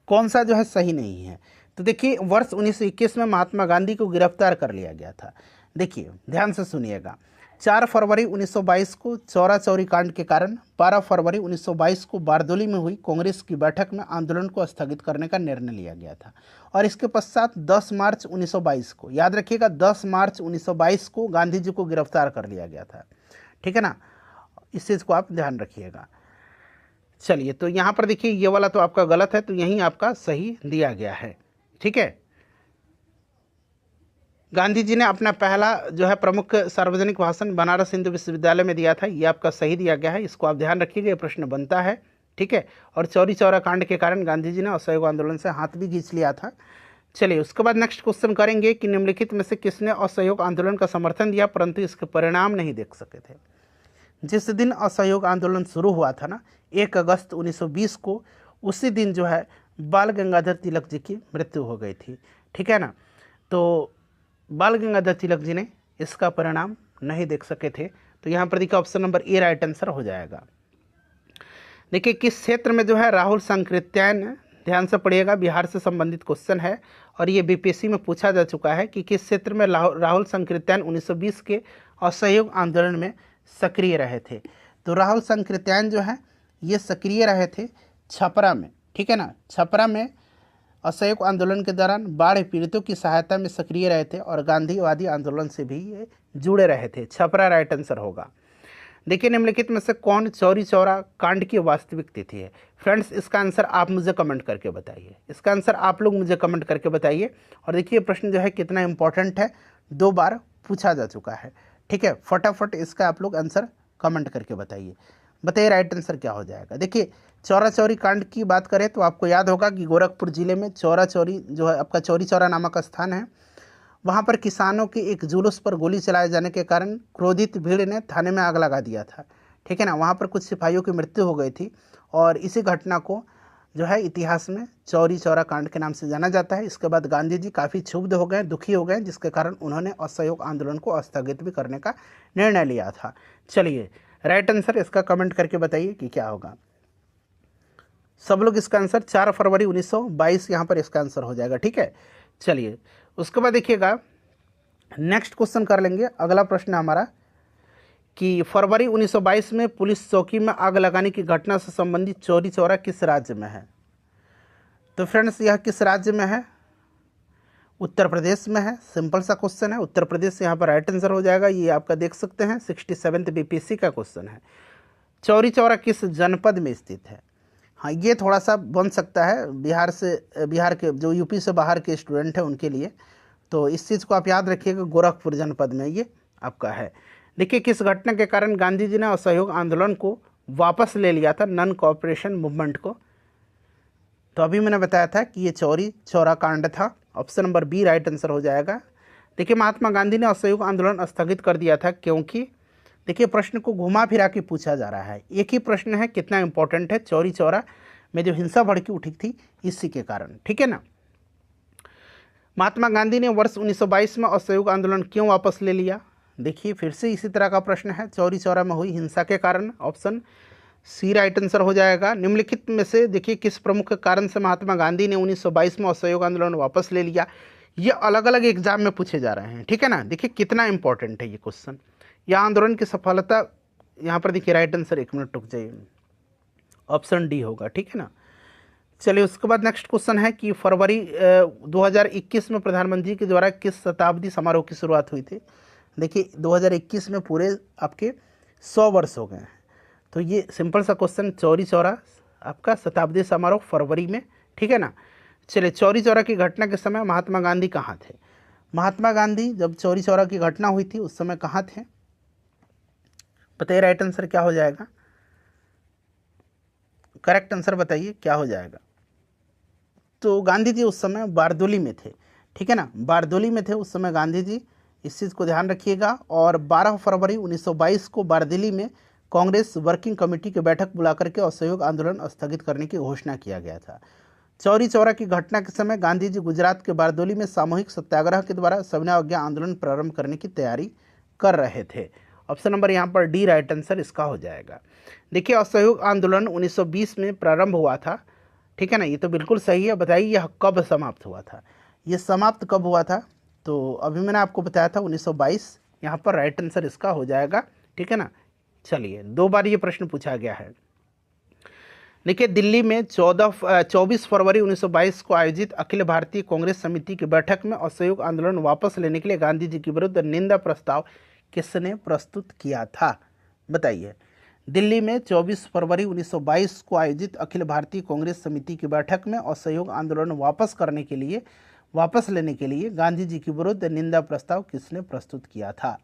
कौन सा जो है सही नहीं है। तो देखिए वर्ष 1921 में महात्मा गांधी को गिरफ्तार कर लिया गया था। देखिए ध्यान से सुनिएगा, 4 फरवरी 1922 को चौरा चौरी कांड के कारण 12 फरवरी 1922 को बारदोली में हुई कांग्रेस की बैठक में आंदोलन को स्थगित करने का निर्णय लिया गया था। और इसके पश्चात 10 मार्च 1922 को, याद रखिएगा 10 मार्च 1922 को गांधी जी को गिरफ्तार कर लिया गया था, ठीक है ना, इस चीज़ को आप ध्यान रखिएगा। चलिए तो यहाँ पर देखिए ये वाला तो आपका गलत है, तो यहीं आपका सही दिया गया है, ठीक है। गांधी जी ने अपना पहला जो है प्रमुख सार्वजनिक भाषण बनारस हिंदू विश्वविद्यालय में दिया था, ये आपका सही दिया गया है, इसको आप ध्यान रखिएगा, ये प्रश्न बनता है, ठीक है। और चौरी चौरा कांड के कारण गांधी जी ने असहयोग आंदोलन से हाथ भी खींच लिया था। चलिए उसके बाद नेक्स्ट क्वेश्चन करेंगे कि निम्नलिखित में से किसने असहयोग आंदोलन का समर्थन दिया परंतु इसके परिणाम नहीं देख सके थे। जिस दिन असहयोग आंदोलन शुरू हुआ था ना, 1 अगस्त 1920 को, उसी दिन जो है बाल गंगाधर तिलक जी की मृत्यु हो गई थी, ठीक है ना। तो बाल गंगाधर तिलक जी ने इसका परिणाम नहीं देख सके थे, तो यहाँ पर देखिए option number A right answer हो जाएगा। देखिए किस क्षेत्र में जो है राहुल सांकृत्यायन, ध्यान से पढ़िएगा, बिहार से संबंधित क्वेश्चन है और ये बीपीएससी में पूछा जा चुका है कि किस क्षेत्र में राहुल सांकृत्यायन 1920 के असहयोग आंदोलन में सक्रिय रहे थे। तो राहुल सांकृत्यायन जो है ये सक्रिय रहे थे छपरा में, ठीक है ना, छपरा में असहयोग आंदोलन के दौरान बाढ़ पीड़ितों की सहायता में सक्रिय रहे थे और गांधीवादी आंदोलन से भी ये जुड़े रहे थे। छपरा राइट आंसर होगा। देखिए निम्नलिखित में से कौन चौरी चौरा कांड की वास्तविक तिथि है। फ्रेंड्स इसका आंसर आप मुझे कमेंट करके बताइए, इसका आंसर आप लोग मुझे कमेंट करके बताइए। और देखिए प्रश्न जो है कितना इंपॉर्टेंट है, 2 बार पूछा जा चुका है, ठीक है। फटाफट इसका आप लोग आंसर कमेंट करके बताइए राइट आंसर क्या हो जाएगा। देखिए चौरा चौरी कांड की बात करें तो आपको याद होगा कि गोरखपुर जिले में चौरा चौरी जो है आपका चौरी चौरा नामक स्थान है, वहाँ पर किसानों के एक जुलूस पर गोली चलाए जाने के कारण क्रोधित भीड़ ने थाने में आग लगा दिया था, ठीक है ना। वहाँ पर कुछ सिपाहियों की मृत्यु हो गई थी और इसी घटना को जो है इतिहास में चौरी चौरा कांड के नाम से जाना जाता है। इसके बाद गांधी जी काफ़ी क्षुब्ध हो गए, दुखी हो गए, जिसके कारण उन्होंने असहयोग आंदोलन को स्थगित भी करने का निर्णय लिया था। चलिए राइट आंसर इसका कमेंट करके बताइए कि क्या होगा। सब लोग इसका आंसर 4 फरवरी 1922 यहाँ पर इसका आंसर हो जाएगा, ठीक है। चलिए उसके बाद देखिएगा नेक्स्ट क्वेश्चन कर लेंगे। अगला प्रश्न हमारा कि फरवरी 1922 में पुलिस चौकी में आग लगाने की घटना से संबंधित चौरी चौरा किस राज्य में है। तो फ्रेंड्स यह किस राज्य में है, उत्तर प्रदेश में है। सिंपल सा क्वेश्चन है, उत्तर प्रदेश से यहाँ पर राइट आंसर हो जाएगा। ये आपका देख सकते हैं 67th बीपीएससी का क्वेश्चन है। चौरी चौरा किस जनपद में स्थित है। हाँ ये थोड़ा सा बन सकता है बिहार के जो यूपी से बाहर के स्टूडेंट हैं उनके लिए, तो इस चीज़ को आप याद रखिएगा, गोरखपुर जनपद में ये आपका है। देखिए किस घटना के कारण गांधी जी ने असहयोग आंदोलन को वापस ले लिया था, नॉन कोऑपरेशन मूवमेंट को। तो अभी मैंने बताया था कि ये चौरी चौरा कांड था, option number B right answer हो जाएगा। देखिए महात्मा गांधी ने असहयोग आंदोलन स्थगित कर दिया था क्योंकि, देखिए प्रश्न को घुमा फिरा के पूछा जा रहा है, एक ही प्रश्न है, कितना इंपॉर्टेंट है, चौरी चौरा में जो हिंसा भड़की उठी थी इसी के कारण, ठीक है ना। महात्मा गांधी ने वर्ष 1922 में असहयोग आंदोलन क्यों वापस ले लिया। देखिए फिर से इसी तरह का प्रश्न है, चौरी चौरा में हुई हिंसा के कारण, ऑप्शन सी राइट आंसर हो जाएगा। निम्नलिखित में से देखिए किस प्रमुख कारण से महात्मा गांधी ने 1922 में असहयोग आंदोलन वापस ले लिया। ये अलग अलग एग्जाम में पूछे जा रहे हैं, ठीक है ना। देखिए कितना इंपॉर्टेंट है ये क्वेश्चन। यह आंदोलन की सफलता, यहाँ पर देखिए राइट आंसर, 1 मिनट रुक जाइए, ऑप्शन डी होगा, ठीक है ना। चलिए उसके बाद नेक्स्ट क्वेश्चन है कि फरवरी 2021 में प्रधानमंत्री के द्वारा किस शताब्दी समारोह की शुरुआत हुई थी। देखिए 2021 में पूरे आपके 100 वर्ष हो गए हैं, तो ये सिंपल सा क्वेश्चन, चौरी चौरा आपका शताब्दी समारोह फरवरी में, ठीक है ना। चलिए चौरी चौरा की घटना के समय महात्मा गांधी कहाँ थे। महात्मा गांधी जब चौरी चौरा की घटना हुई थी उस समय कहाँ थे, बताइए राइट आंसर क्या हो जाएगा, करेक्ट आंसर बताइए क्या हो जाएगा। तो गांधी जी उस समय बारदोली में थे, ठीक है ना, बारदोली में थे उस समय गांधी जी, इस चीज़ को ध्यान रखिएगा। और 12 फरवरी 1922 को बारदोली में कांग्रेस वर्किंग कमेटी की बैठक बुलाकर के असहयोग आंदोलन स्थगित करने की घोषणा किया गया था। चौरी चौरा की घटना के समय गांधी जी गुजरात के बारदोली में सामूहिक सत्याग्रह के द्वारा सविनय अवज्ञा आंदोलन प्रारंभ करने की तैयारी कर रहे थे। ऑप्शन नंबर यहाँ पर डी राइट आंसर इसका हो जाएगा। देखिए, असहयोग आंदोलन 1920 में प्रारंभ हुआ था, ठीक है ना, ये तो बिल्कुल सही है। बताइए यह कब समाप्त हुआ था, ये समाप्त कब हुआ था? तो अभी मैंने आपको बताया था 1922, यहाँ पर राइट आंसर इसका हो जाएगा, ठीक है ना। चलिए, 2 बार ये प्रश्न पूछा गया है। देखिए, दिल्ली में 24 फरवरी 1922 को आयोजित अखिल भारतीय कांग्रेस समिति की बैठक में असहयोग आंदोलन वापस लेने के लिए गांधी जी के विरुद्ध निंदा प्रस्ताव किसने प्रस्तुत किया था? बताइए। दिल्ली में 24 फरवरी 1922 को आयोजित अखिल भारतीय कांग्रेस समिति की बैठक में असहयोग आंदोलन वापस लेने के लिए गांधी जी के विरुद्ध निंदा प्रस्ताव किसने प्रस्तुत किया था?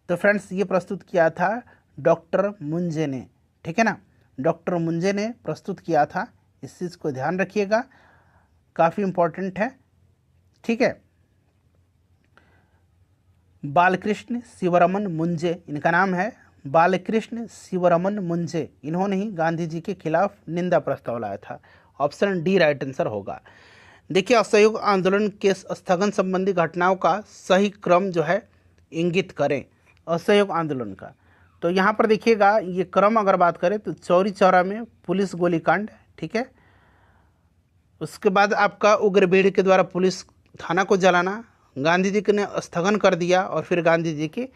तो फ्रेंड्स, ये प्रस्तुत किया था डॉक्टर मुंजे ने, ठीक है ना, डॉक्टर मुंजे ने प्रस्तुत किया था। इस चीज़ को ध्यान रखिएगा, काफ़ी इंपॉर्टेंट है, ठीक है। बालकृष्ण शिवरमन मुंजे इनका नाम है, बालकृष्ण शिवरमन मुंजे, इन्होंने ही गांधी जी के खिलाफ निंदा प्रस्ताव लाया था। ऑप्शन डी राइट आंसर होगा। देखिए, असहयोग आंदोलन के स्थगन संबंधी घटनाओं का सही क्रम जो है इंगित करें असहयोग आंदोलन का। तो यहाँ पर देखिएगा, ये क्रम अगर बात करें तो चौरी चौरा में पुलिस गोलीकांड, ठीक है, उसके बाद आपका उग्र भीड़ के द्वारा पुलिस थाना को जलाना, गांधी जी ने स्थगन कर दिया और फिर गांधी जी की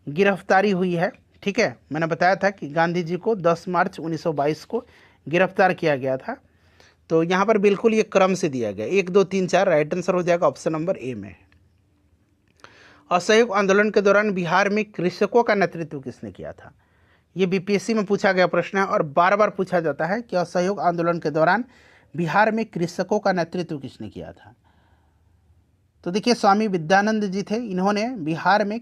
गिरफ्तारी हुई है, ठीक है। मैंने बताया था कि गांधी जी को 10 मार्च 1922 को गिरफ्तार किया गया था। तो यहाँ पर बिल्कुल ये क्रम से दिया गया, 1 2 3 4 राइट आंसर हो जाएगा ऑप्शन नंबर ए में। असहयोग आंदोलन के दौरान बिहार में कृषकों का नेतृत्व किसने किया था? ये बीपीएससी में पूछा गया प्रश्न है और बार बार पूछा जाता है कि असहयोग आंदोलन के दौरान बिहार में कृषकों का नेतृत्व किसने किया था? तो देखिए, स्वामी विद्यानंद जी थे, इन्होंने बिहार में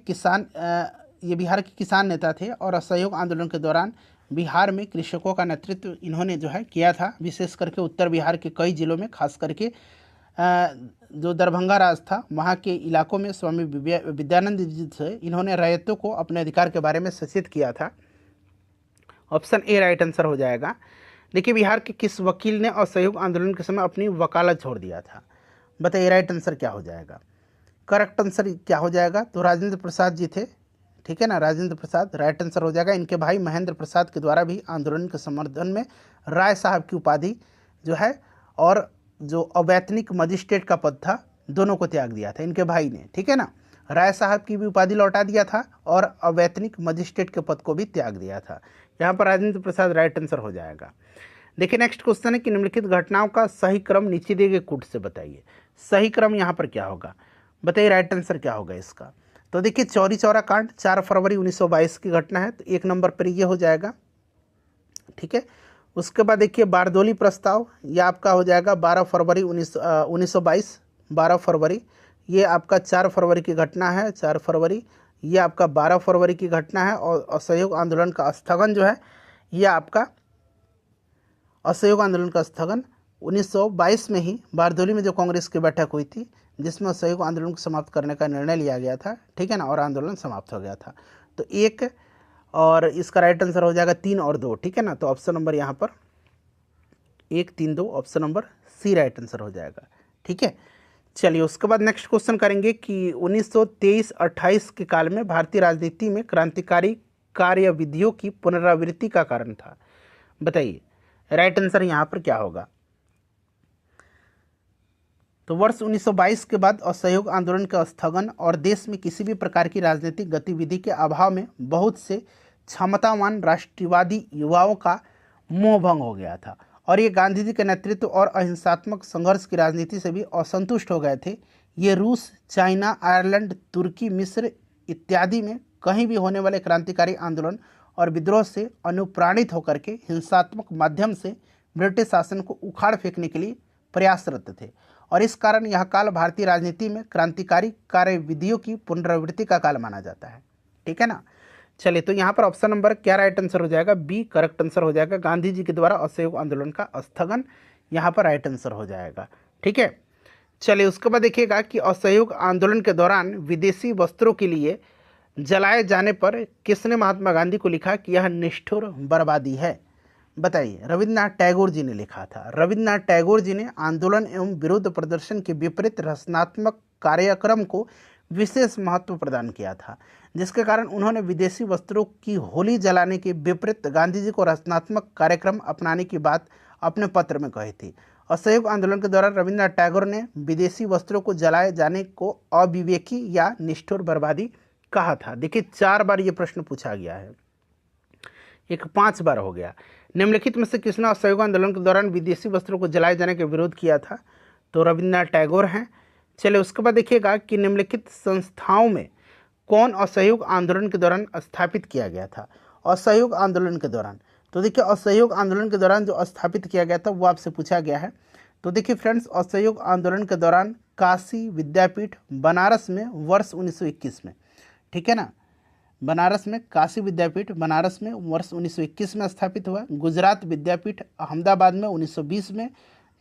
ये बिहार के किसान नेता थे और असहयोग आंदोलन के दौरान बिहार में कृषकों का नेतृत्व इन्होंने जो है किया था, विशेष करके उत्तर बिहार के कई जिलों में, खास करके जो दरभंगा राज था वहाँ के इलाकों में स्वामी विद्यानंद जी थे, इन्होंने रैयतों को अपने अधिकार के बारे में सचेत किया था। ऑप्शन ए राइट आंसर हो जाएगा। देखिए, बिहार के किस वकील ने असहयोग आंदोलन के समय अपनी वकालत छोड़ दिया था? बताइए राइट आंसर क्या हो जाएगा, करेक्ट आंसर क्या हो जाएगा? तो राजेंद्र प्रसाद जी थे, ठीक है ना, राजेंद्र प्रसाद राइट आंसर हो जाएगा। इनके भाई महेंद्र प्रसाद के द्वारा भी आंदोलन के समर्थन में राय साहब की उपाधि जो है और जो अवैतनिक मजिस्ट्रेट का पद था, दोनों को त्याग दिया था इनके भाई ने, ठीक है ना। राय साहब की भी उपाधि लौटा दिया था और अवैतनिक मजिस्ट्रेट के पद को भी त्याग दिया था। यहाँ पर राजेंद्र प्रसाद राइट आंसर हो जाएगा। देखिए, नेक्स्ट क्वेश्चन है कि निम्नलिखित घटनाओं का सही क्रम नीचे दिए गए कूट से बताइए। सही क्रम यहाँ पर क्या होगा? बताइए राइट आंसर क्या होगा इसका? तो देखिए, चौरी चौरा कांड 4 फरवरी 1922 की घटना है, तो 1 नंबर पर ये हो जाएगा, ठीक है। उसके बाद देखिए, बारदोली प्रस्ताव, यह आपका हो जाएगा 12 फरवरी 1922, 12 फरवरी, ये आपका 4 फरवरी की घटना है, 4 फरवरी, ये आपका 12 फरवरी की घटना है। और असहयोग आंदोलन का स्थगन जो है, ये आपका असहयोग आंदोलन का स्थगन 1922 में ही बारदोली में जो कांग्रेस की बैठक हुई थी, जिसमें असहयोग आंदोलन को समाप्त करने का निर्णय लिया गया था, ठीक है ना, और आंदोलन समाप्त हो गया था। तो 1 और इसका राइट आंसर हो जाएगा 3 और 2, ठीक है ना। तो ऑप्शन नंबर यहाँ पर 1 3 2 option number C right answer हो जाएगा, ठीक है। चलिए, उसके बाद नेक्स्ट क्वेश्चन करेंगे कि 1923-28 के काल में भारतीय राजनीति में क्रांतिकारी कार्यविधियों की पुनरावृत्ति का कारण था। बताइए राइट आंसर यहाँ पर क्या होगा? तो वर्ष 1922 के बाद असहयोग आंदोलन का स्थगन और देश में किसी भी प्रकार की राजनीतिक गतिविधि के अभाव में बहुत से क्षमतावान राष्ट्रवादी युवाओं का मोह भंग हो गया था और ये गांधी जी के नेतृत्व और अहिंसात्मक संघर्ष की राजनीति से भी असंतुष्ट हो गए थे। ये रूस, चाइना, आयरलैंड, तुर्की, मिस्र इत्यादि में कहीं भी होने वाले क्रांतिकारी आंदोलन और विद्रोह से अनुप्राणित होकर के हिंसात्मक माध्यम से ब्रिटिश शासन को उखाड़ फेंकने के लिए प्रयासरत थे और इस कारण यह काल भारतीय राजनीति में क्रांतिकारी कार्यविधियों की पुनरावृत्ति का काल माना जाता है, ठीक है ना। चलिए, तो यहाँ पर ऑप्शन नंबर क्या राइट आंसर हो जाएगा? बी करेक्ट आंसर हो जाएगा। गांधी जी के द्वारा असहयोग आंदोलन का स्थगन यहाँ पर राइट आंसर हो जाएगा, ठीक है। चलिए, उसके बाद देखिएगा कि असहयोग आंदोलन के दौरान विदेशी वस्त्रों के लिए जलाए जाने पर किसने महात्मा गांधी को लिखा कि यह निष्ठुर बर्बादी है? बताइए, रविन्द्रनाथ टैगोर जी ने लिखा था। रविन्द्रनाथ टैगोर जी ने आंदोलन एवं विरोध प्रदर्शन के विपरीत रचनात्मक कार्यक्रम को विशेष महत्व प्रदान किया था, जिसके कारण उन्होंने विदेशी वस्त्रों की होली जलाने के विपरीत गांधी जी को रचनात्मक कार्यक्रम अपनाने की बात अपने पत्र में कही थी। असहयोग आंदोलन के दौरान रविन्द्रनाथ टैगोर ने विदेशी वस्त्रों को जलाए जाने को अविवेकी या निष्ठुर बर्बादी कहा था। देखिए 4 बार ये प्रश्न पूछा गया है, एक 5 बार हो गया। निम्नलिखित में से किसने असहयोग आंदोलन के दौरान विदेशी वस्त्रों को जलाए जाने का विरोध किया था? तो रविन्द्रनाथ टैगोर हैं। चलिए उसके बाद देखिएगा कि निम्नलिखित संस्थाओं में कौन असहयोग आंदोलन के दौरान स्थापित किया गया था? असहयोग आंदोलन के दौरान, तो देखिए असहयोग आंदोलन के दौरान जो स्थापित किया गया था वो आपसे पूछा गया है। तो देखिए फ्रेंड्स, असहयोग आंदोलन के दौरान काशी विद्यापीठ बनारस में वर्ष 1921 में, ठीक है ना, बनारस में काशी विद्यापीठ बनारस में वर्ष 1921 में स्थापित हुआ। गुजरात विद्यापीठ अहमदाबाद में 1920 में,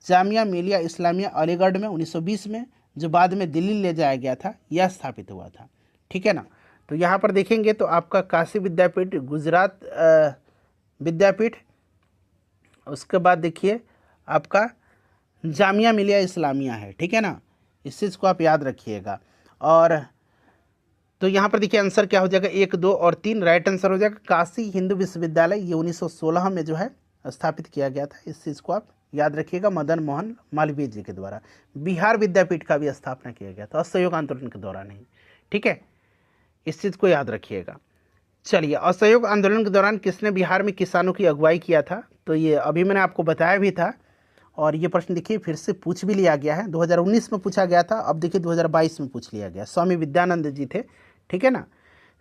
जामिया मिलिया इस्लामिया अलीगढ़ में 1920 में, जो बाद में दिल्ली ले जाया गया था, यह स्थापित हुआ था, ठीक है ना। तो यहाँ पर देखेंगे तो आपका काशी विद्यापीठ, गुजरात विद्यापीठ, उसके बाद देखिए आपका जामिया मिलिया इस्लामिया है, ठीक है ना, इस चीज़ को आप याद रखिएगा। और तो यहाँ पर देखिए आंसर क्या हो जाएगा, 1, 2 और 3 राइट आंसर हो जाएगा। काशी हिंदू विश्वविद्यालय ये 1916 में जो है स्थापित किया गया था, इस चीज़ को आप याद रखिएगा, मदन मोहन मालवीय जी के द्वारा। बिहार विद्यापीठ का भी स्थापना किया गया था असहयोग आंदोलन के दौरान ही, ठीक है, इस चीज़ को याद रखिएगा। चलिए, असहयोग आंदोलन के दौरान किसने बिहार में किसानों की अगुवाई किया था? तो ये अभी मैंने आपको बताया भी था, और ये प्रश्न देखिए फिर से पूछ भी लिया गया है। 2019 में पूछा गया था, अब देखिए 2022 में पूछ लिया गया। स्वामी विद्यानंद जी थे, ठीक है ना।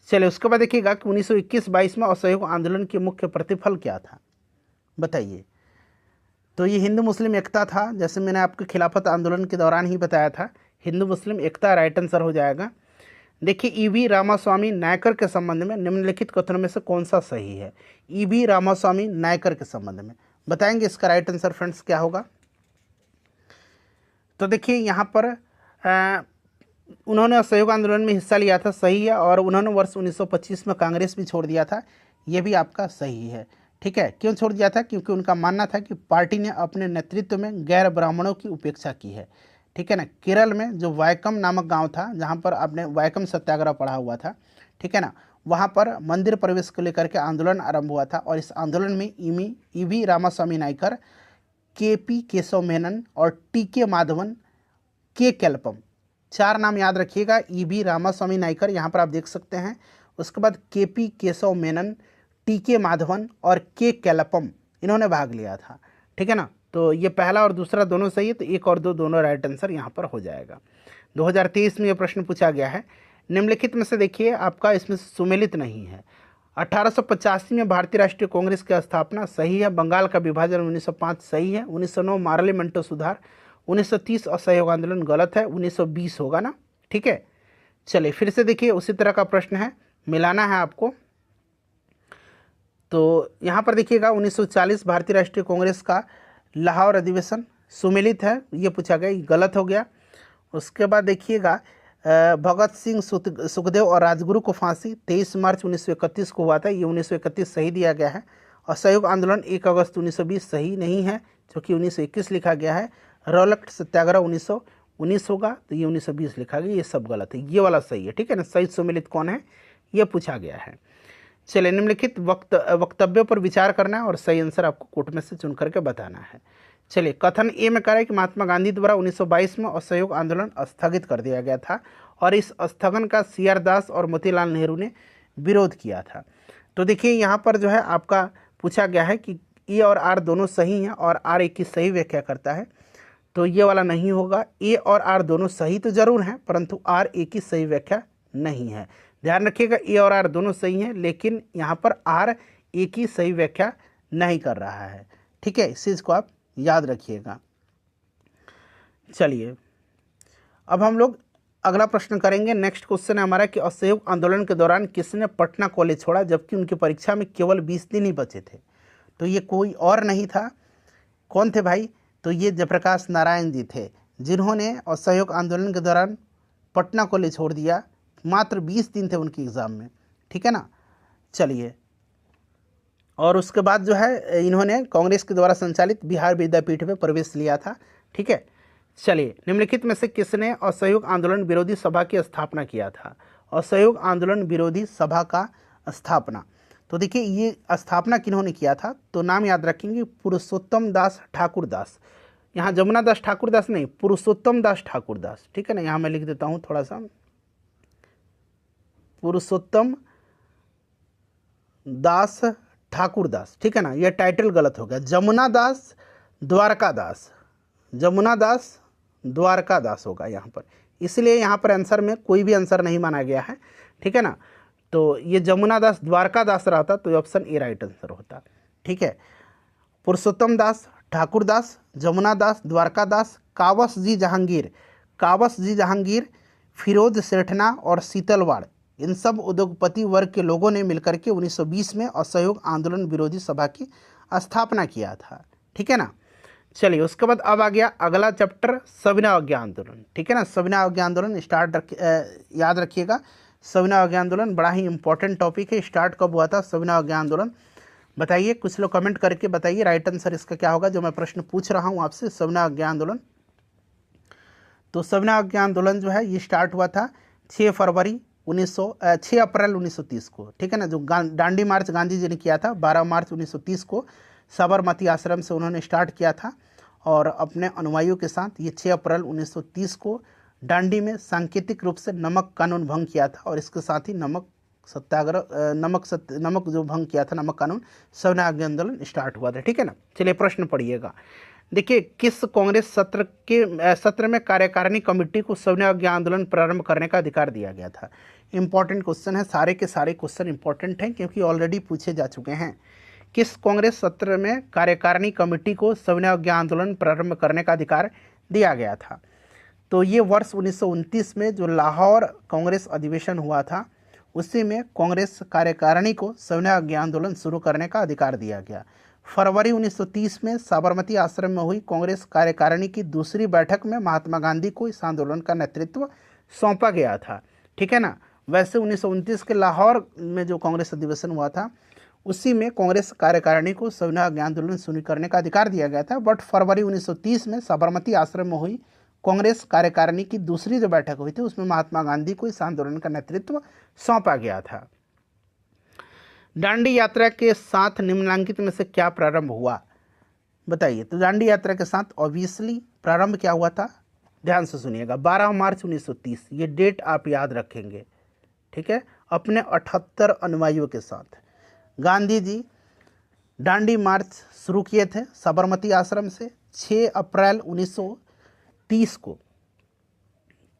चलिए उसके बाद देखिएगा कि 1921-22 में असहयोग आंदोलन के मुख्य प्रतिफल क्या था, बताइए। तो ये हिंदू मुस्लिम एकता था, जैसे मैंने आपको खिलाफत आंदोलन के दौरान ही बताया था, हिंदू मुस्लिम एकता राइट आंसर हो जाएगा। देखिए ईवी रामास्वामी नायकर के संबंध में निम्नलिखित कथनों में से कौन सा सही है? ईवी रामास्वामी नायकर के संबंध में बताएंगे, इसका राइट आंसर फ्रेंड्स क्या होगा? तो देखिए यहाँ पर उन्होंने असहयोग आंदोलन में हिस्सा लिया था, सही है, और उन्होंने वर्ष 1925 में कांग्रेस भी छोड़ दिया था, ये भी आपका सही है, ठीक है। क्यों छोड़ दिया था? क्योंकि उनका मानना था कि पार्टी ने अपने नेतृत्व में गैर ब्राह्मणों की उपेक्षा की है, ठीक है ना। केरल में जो वायकम नामक गांव था, जहां पर आपने वायकम सत्याग्रह पढ़ा हुआ था, ठीक है ना, वहां पर मंदिर प्रवेश को लेकर के आंदोलन आरंभ हुआ था, और इस आंदोलन में ईवी रामास्वामी नायकर, केपी केशव मेनन और टीके माधवन, के केल्पम, 4 नाम याद रखिएगा। ईवी रामास्वामी नायकर यहाँ पर आप देख सकते हैं, उसके बाद केपी केशव मेनन, टीके माधवन और के केल्पम, इन्होंने भाग लिया था, ठीक है ना। तो ये पहला और दूसरा दोनों सही है, तो 1 और 2 दोनों राइट आंसर यहाँ पर हो जाएगा। 2023 में ये प्रश्न पूछा गया है। निम्नलिखित में से देखिए आपका इसमें सुमेलित नहीं है। 1885 में भारतीय राष्ट्रीय कांग्रेस की स्थापना, सही है। बंगाल का विभाजन 1905 सही है। 1909 मार्लिमेंटो सुधार। 1930 असहयोग आंदोलन गलत है। 1920 होगा ना, ठीक है। चलिए फिर से देखिए उसी तरह का प्रश्न है, मिलाना है आपको। तो यहाँ पर देखिएगा 1940 भारतीय राष्ट्रीय कांग्रेस का लाहौर अधिवेशन सुमेलित है, ये पूछा गया, गलत हो गया। उसके बाद देखिएगा भगत सिंह, सुखदेव और राजगुरु को फांसी 23 मार्च 1931 को हुआ था, ये 1931 सही दिया गया है। असहयोग आंदोलन 1 अगस्त 1920 सही नहीं है, जो कि 1921 लिखा गया है। रॉलेट सत्याग्रह 1919 होगा, तो ये 1920 लिखा गया, ये सब गलत है, ये वाला सही है, ठीक है ना। सही सुमेलित कौन है, ये पूछा गया है। चलिए निम्नलिखित वक्तव्यों पर विचार करना है और सही आंसर आपको कोट में से चुन करके बताना है। चलिए कथन ए में करें कि महात्मा गांधी द्वारा 1922 में असहयोग आंदोलन स्थगित कर दिया गया था और इस स्थगन का CR दास और मोतीलाल नेहरू ने विरोध किया था। तो देखिए यहाँ पर जो है आपका पूछा गया है कि ए और आर दोनों सही हैं और आर एक की सही व्याख्या करता है, तो ये वाला नहीं होगा। ए और आर दोनों सही तो जरूर हैं, परंतु आर ए की सही व्याख्या नहीं है। ध्यान रखिएगा ए और आर दोनों सही हैं, लेकिन यहाँ पर आर ए की सही व्याख्या नहीं कर रहा है, ठीक है। इस चीज़ को आप याद रखिएगा। चलिए अब हम लोग अगला प्रश्न करेंगे। नेक्स्ट क्वेश्चन है हमारा कि असहयोग आंदोलन के दौरान किसने पटना कॉलेज छोड़ा जबकि उनकी परीक्षा में केवल 20 दिन ही बचे थे? तो ये कोई और नहीं था। कौन थे भाई? तो ये जयप्रकाश नारायण जी थे, जिन्होंने असहयोग आंदोलन के दौरान पटना कॉलेज छोड़ दिया। मात्र 20 दिन थे उनकी एग्ज़ाम में, ठीक है ना। चलिए और उसके बाद जो है इन्होंने कांग्रेस के द्वारा संचालित बिहार विद्यापीठ में प्रवेश लिया था। ठीक है, चलिए निम्नलिखित में से किसने असहयोग आंदोलन विरोधी सभा की स्थापना किया था? असहयोग आंदोलन विरोधी सभा का स्थापना, तो देखिए ये स्थापना किन्होंने किया था, तो नाम याद रखेंगे पुरुषोत्तम दास ठाकुर दास। यहाँ जमुना दास ठाकुर दास नहीं, पुरुषोत्तम दास ठाकुर दास। ठीक है ना, यहाँ मैं लिख देता हूँ थोड़ा सा, पुरुषोत्तम दास ठाकुर दास। ठीक है ना, ये टाइटल गलत हो गया, जमुना दास द्वारका दास, जमुना दास द्वारका दास होगा यहाँ पर, इसलिए यहाँ पर आंसर में कोई भी आंसर नहीं माना गया है। ठीक है ना, तो ये जमुना दास द्वारका दास रहता तो ऑप्शन ए राइट आंसर होता। ठीक है, पुरुषोत्तम दास ठाकुर दास, जमुना दास द्वारका दास, कावस जी जहांगीर, कावस जी जहांगीर, फिरोज सेठना और शीतलवाड़, इन सब उद्योगपति वर्ग के लोगों ने मिलकर के 1920 में असहयोग आंदोलन विरोधी सभा की स्थापना किया था। ठीक है ना, चलिए उसके बाद अब आ गया अगला चैप्टर, सविनय अवज्ञा आंदोलन। ठीक है ना, सविनय अवज्ञा आंदोलन याद रखिएगा, सविनय अवज्ञा आंदोलन बड़ा ही इंपॉर्टेंट टॉपिक है। स्टार्ट कब हुआ था सविनय अवज्ञा आंदोलन, बताइए, कुछ लोग कमेंट करके बताइए राइट आंसर इसका क्या होगा जो मैं प्रश्न पूछ रहा हूँ आपसे, सविनय अवज्ञा आंदोलन। तो सविनय अवज्ञा आंदोलन जो है ये स्टार्ट हुआ था 6 अप्रैल 1930 को। ठीक है ना, जो दांडी मार्च गांधी जी ने किया था 12 मार्च 1930 को साबरमती आश्रम से उन्होंने स्टार्ट किया था, और अपने अनुयायियों के साथ ये 6 अप्रैल 1930 को दांडी में सांकेतिक रूप से नमक कानून भंग किया था, और इसके साथ ही नमक सत्याग्रह नमक जो भंग किया था, नमक कानून, सविनय अवज्ञा आंदोलन स्टार्ट हुआ था। ठीक है ना, चलिए प्रश्न पढ़िएगा। देखिए, किस कांग्रेस सत्र में कार्यकारिणी कमेटी को सविनय अवज्ञा आंदोलन प्रारंभ करने का अधिकार दिया गया था? इंपॉर्टेंट क्वेश्चन है, सारे के सारे क्वेश्चन इंपॉर्टेंट हैं क्योंकि ऑलरेडी पूछे जा चुके हैं। किस कांग्रेस सत्र में कार्यकारिणी कमेटी को सविनय अवज्ञा आंदोलन प्रारंभ करने का अधिकार दिया गया था? तो ये वर्ष 1929 में जो लाहौर कांग्रेस अधिवेशन हुआ था, उसी में कांग्रेस कार्यकारिणी को सविनय अवज्ञा आंदोलन शुरू करने का अधिकार दिया गया। फरवरी 1930 में साबरमती आश्रम में हुई कांग्रेस कार्यकारिणी की दूसरी बैठक में महात्मा गांधी को इस आंदोलन का नेतृत्व सौंपा गया था। ठीक है ना, वैसे 1929 के लाहौर में जो कांग्रेस अधिवेशन हुआ था, उसी में कांग्रेस कार्यकारिणी को सविनय अवज्ञा आंदोलन शुरू करने का अधिकार दिया गया था। बट फरवरी 1930 में साबरमती आश्रम में हुई कांग्रेस कार्यकारिणी की दूसरी जो बैठक हुई थी, उसमें महात्मा गांधी को इस आंदोलन का नेतृत्व सौंपा गया था। दांडी यात्रा के साथ निम्नलिखित में से क्या प्रारंभ हुआ, बताइए? तो दांडी यात्रा के साथ ऑब्वियसली प्रारंभ क्या हुआ था, ध्यान से सुनिएगा, 12 मार्च 1930, ये डेट आप याद रखेंगे। ठीक है, अपने 78 अनुयायियों के साथ गांधी जी दांडी मार्च शुरू किए थे साबरमती आश्रम से 6 अप्रैल 1930 को।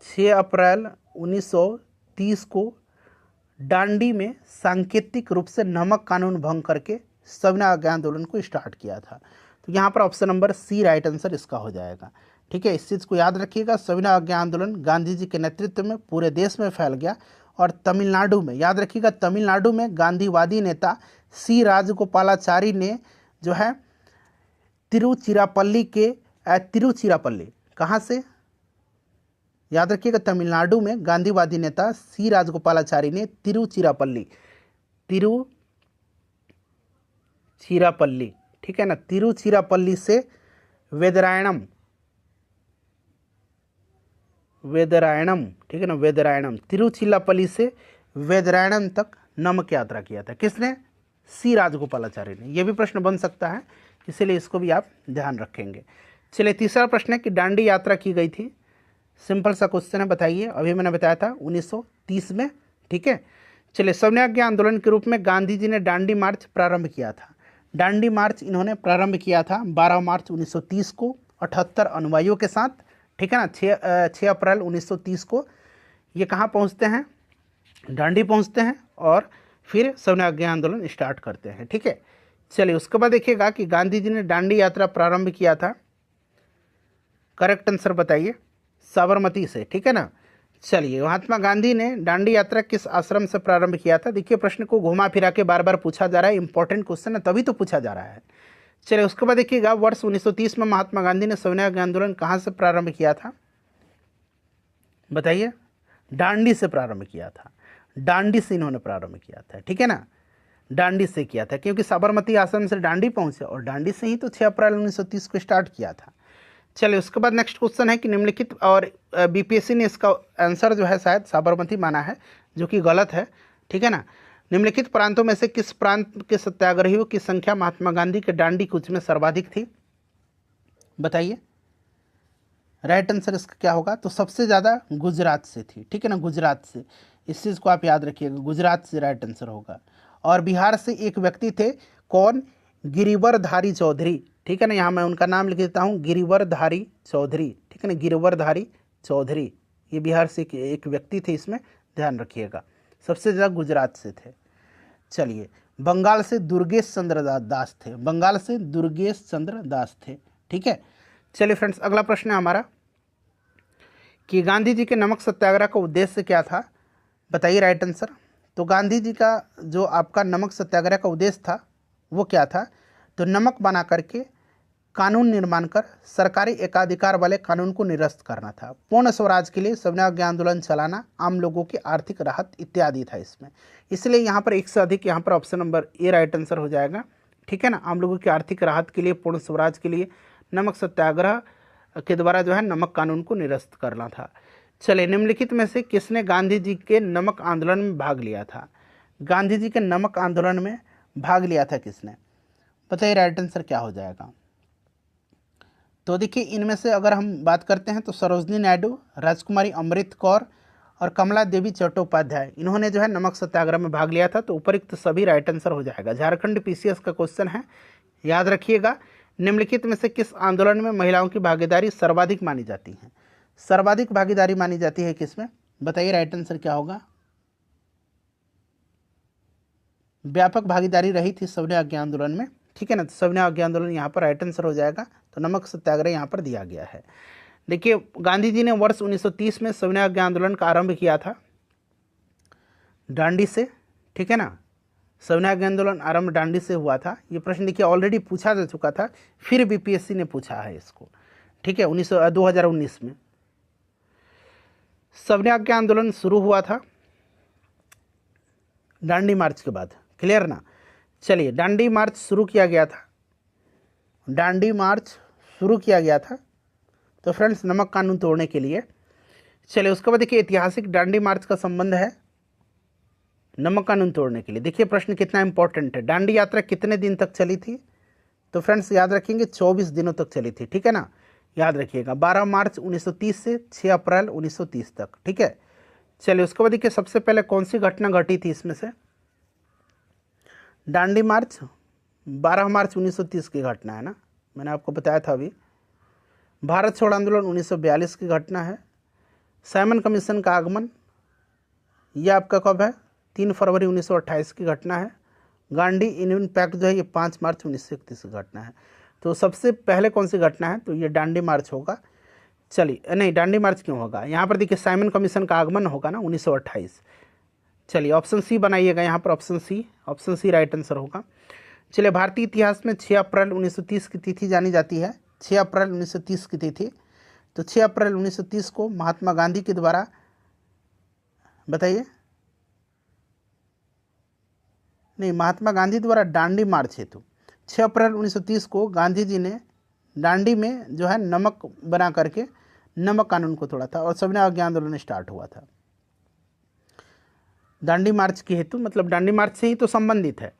6 अप्रैल 1930 को दांडी में सांकेतिक रूप से नमक कानून भंग करके सविनय अवज्ञा आंदोलन को स्टार्ट किया था। तो यहाँ पर option number C right answer इसका हो जाएगा। ठीक है, इस चीज़ को याद रखिएगा, सविनय अवज्ञा आंदोलन गांधी जी के नेतृत्व में पूरे देश में फैल गया, और तमिलनाडु में, याद रखिएगा, तमिलनाडु में गांधीवादी नेता सी राजगोपालाचारी ने जो है तिरुचिरापल्ली कहाँ से, याद रखिएगा, तमिलनाडु में गांधीवादी नेता सी राजगोपालाचारी ने तिरुचिरापल्ली, ठीक है ना, तिरुचिरापल्ली से वेदरायणम, ठीक है ना, वेदरायणम, तिरुचिरापल्ली से वेदरायणम तक नमक यात्रा किया था। किसने? सी राजगोपालाचारी ने। यह भी प्रश्न बन सकता है, इसीलिए इसको भी आप ध्यान रखेंगे। चलिए तीसरा प्रश्न है कि दांडी यात्रा की गई थी, सिंपल सा क्वेश्चन है, बताइए। अभी मैंने बताया था 1930 में। ठीक है, चलिए सविनय अवज्ञा आंदोलन के रूप में गांधी जी ने दांडी मार्च प्रारंभ किया था। दांडी मार्च इन्होंने प्रारंभ किया था 12 मार्च 1930 को 78 अनुयायियों के साथ। ठीक है ना, 6 अप्रैल 1930 को ये कहाँ पहुँचते हैं, दांडी पहुँचते हैं, और फिर सविनय अवज्ञा आंदोलन स्टार्ट करते हैं। ठीक है, चलिए उसके बाद देखिएगा कि गांधी जी ने दांडी यात्रा प्रारंभ किया था, करेक्ट आंसर बताइए, साबरमती से। ठीक है ना, चलिए महात्मा गांधी ने दांडी यात्रा किस आश्रम से प्रारंभ किया था? देखिए प्रश्न को घुमा फिरा के बार बार पूछा जा रहा है, इंपॉर्टेंट क्वेश्चन है तभी तो पूछा जा रहा है। चलिए उसके बाद देखिएगा, वर्ष 1930 में महात्मा गांधी ने सविनय अवज्ञा आंदोलन कहाँ से प्रारंभ किया था, बताइए? दांडी से प्रारंभ किया था, दांडी से इन्होंने प्रारंभ किया था। ठीक है ना, डांडी से किया था, क्योंकि साबरमती आश्रम से डांडी पहुंचे और डांडी से ही तो 6 अप्रैल 1930 को स्टार्ट किया था। चलिए उसके बाद नेक्स्ट क्वेश्चन है कि निम्नलिखित, और बीपीएससी ने इसका आंसर जो है शायद साबरमती माना है, जो कि गलत है, ठीक है ना। निम्नलिखित प्रांतों में से किस प्रांत के सत्याग्रहियों की संख्या महात्मा गांधी के डांडी कूच में सर्वाधिक थी, बताइए। राइट आंसर इसका क्या होगा, तो सबसे ज़्यादा गुजरात से थी, ठीक है ना, गुजरात से, इस चीज़ को आप याद रखिएगा, गुजरात से राइट आंसर होगा। और बिहार से एक व्यक्ति थे, कौन, गिरिवरधारी चौधरी, ठीक है ना, यहाँ मैं उनका नाम लिख देता हूँ, गिरिवरधारी चौधरी, ठीक है ना, गिरिवरधारी चौधरी, ये बिहार से एक व्यक्ति थे, इसमें ध्यान रखिएगा, सबसे ज़्यादा गुजरात से थे। चलिए बंगाल से दुर्गेश चंद्र दास थे, बंगाल से दुर्गेश चंद्र दास थे, ठीक है। चलिए फ्रेंड्स, अगला प्रश्न है हमारा कि गांधी जी के नमक सत्याग्रह का उद्देश्य क्या था, बताइए राइट आंसर। तो गांधी जी का जो आपका नमक सत्याग्रह का उद्देश्य था वो क्या था, तो नमक बना करके कानून निर्माण कर सरकारी एकाधिकार वाले कानून को निरस्त करना था, पूर्ण स्वराज के लिए सविनय अवज्ञा आंदोलन चलाना, आम लोगों की आर्थिक राहत इत्यादि था इसमें। इसलिए यहाँ पर एक से अधिक, यहाँ पर option number A right answer हो जाएगा, ठीक है ना। आम लोगों की आर्थिक राहत के लिए, पूर्ण स्वराज के लिए नमक सत्याग्रह के द्वारा जो है नमक कानून को निरस्त करना था। चलिए निम्नलिखित में से किसने गांधी जी के नमक आंदोलन में भाग लिया था, गांधी जी के नमक आंदोलन में भाग लिया था किसने, बताइए राइट आंसर क्या हो जाएगा। तो देखिए इनमें से अगर हम बात करते हैं तो सरोजनी नायडू, राजकुमारी अमृत कौर और कमला देवी चट्टोपाध्याय, इन्होंने जो है नमक सत्याग्रह में भाग लिया था। तो उपरोक्त सभी राइट आंसर हो जाएगा। झारखंड पीसीएस का क्वेश्चन है, याद रखिएगा। निम्नलिखित में से किस आंदोलन में महिलाओं की भागीदारी सर्वाधिक मानी जाती है, सर्वाधिक भागीदारी मानी जाती है किसमें, बताइए राइट आंसर क्या होगा। व्यापक भागीदारी रही थी सविनय अवज्ञा आंदोलन में, ठीक है ना। तो सविनय अवज्ञा आंदोलन यहाँ पर राइट आंसर हो जाएगा। तो नमक सत्याग्रह यहाँ पर दिया गया है। देखिए गांधी जी ने वर्ष 1930 में सविनय अवज्ञा आंदोलन का आरंभ किया था डांडी से, ठीक है ना। सविनय अवज्ञा आंदोलन आरंभ डांडी से हुआ था। ये प्रश्न देखिए ऑलरेडी पूछा जा चुका था, फिर बीपीएससी ने पूछा है इसको, ठीक है। 2019 में सविनय अवज्ञा आंदोलन शुरू हुआ था डांडी मार्च के बाद, क्लियर ना। चलिए डांडी मार्च शुरू किया गया था, डांडी मार्च शुरू किया गया था तो फ्रेंड्स नमक कानून तोड़ने के लिए। चलिए उसके बाद देखिए ऐतिहासिक डांडी मार्च का संबंध है नमक कानून तोड़ने के लिए। देखिए प्रश्न कितना इंपॉर्टेंट है। डांडी यात्रा कितने दिन तक चली थी, तो फ्रेंड्स याद रखेंगे 24 दिनों तक चली थी, ठीक है ना, याद रखिएगा। 12 मार्च 1930 से 6 अप्रैल 1930 तक, ठीक है। चलिए उसके बाद देखिए सबसे पहले कौन सी घटना घटी थी इसमें से, डांडी मार्च 12 मार्च 1930 की घटना है ना, मैंने आपको बताया था अभी। भारत छोड़ आंदोलन 1942 की घटना है। साइमन कमीशन का आगमन यह आपका कब है, 3 फरवरी 1928 की घटना है। गांधी यूनियन पैक्ट जो है ये 5 मार्च 1931 की घटना है। तो सबसे पहले कौन सी घटना है, तो ये डांडी मार्च होगा। चलिए नहीं, डांडी मार्च क्यों होगा, यहाँ पर देखिए साइमन कमीशन का आगमन होगा ना 1928। चलिए ऑप्शन सी बनाइएगा यहाँ पर, ऑप्शन सी राइट आंसर होगा। चलिए भारतीय इतिहास में 6 अप्रैल 1930 की तिथि जानी जाती है, 6 अप्रैल 1930 की तिथि। तो 6 अप्रैल 1930 को महात्मा गांधी के द्वारा, बताइए, नहीं, महात्मा गांधी द्वारा डांडी मार्च हेतु 6 अप्रैल 1930 को गांधी जी ने डांडी में जो है नमक बना करके नमक कानून को तोड़ा था और सविनय अवज्ञा आंदोलन स्टार्ट हुआ था डांडी मार्च के हेतु, मतलब डांडी मार्च से ही तो संबंधित है,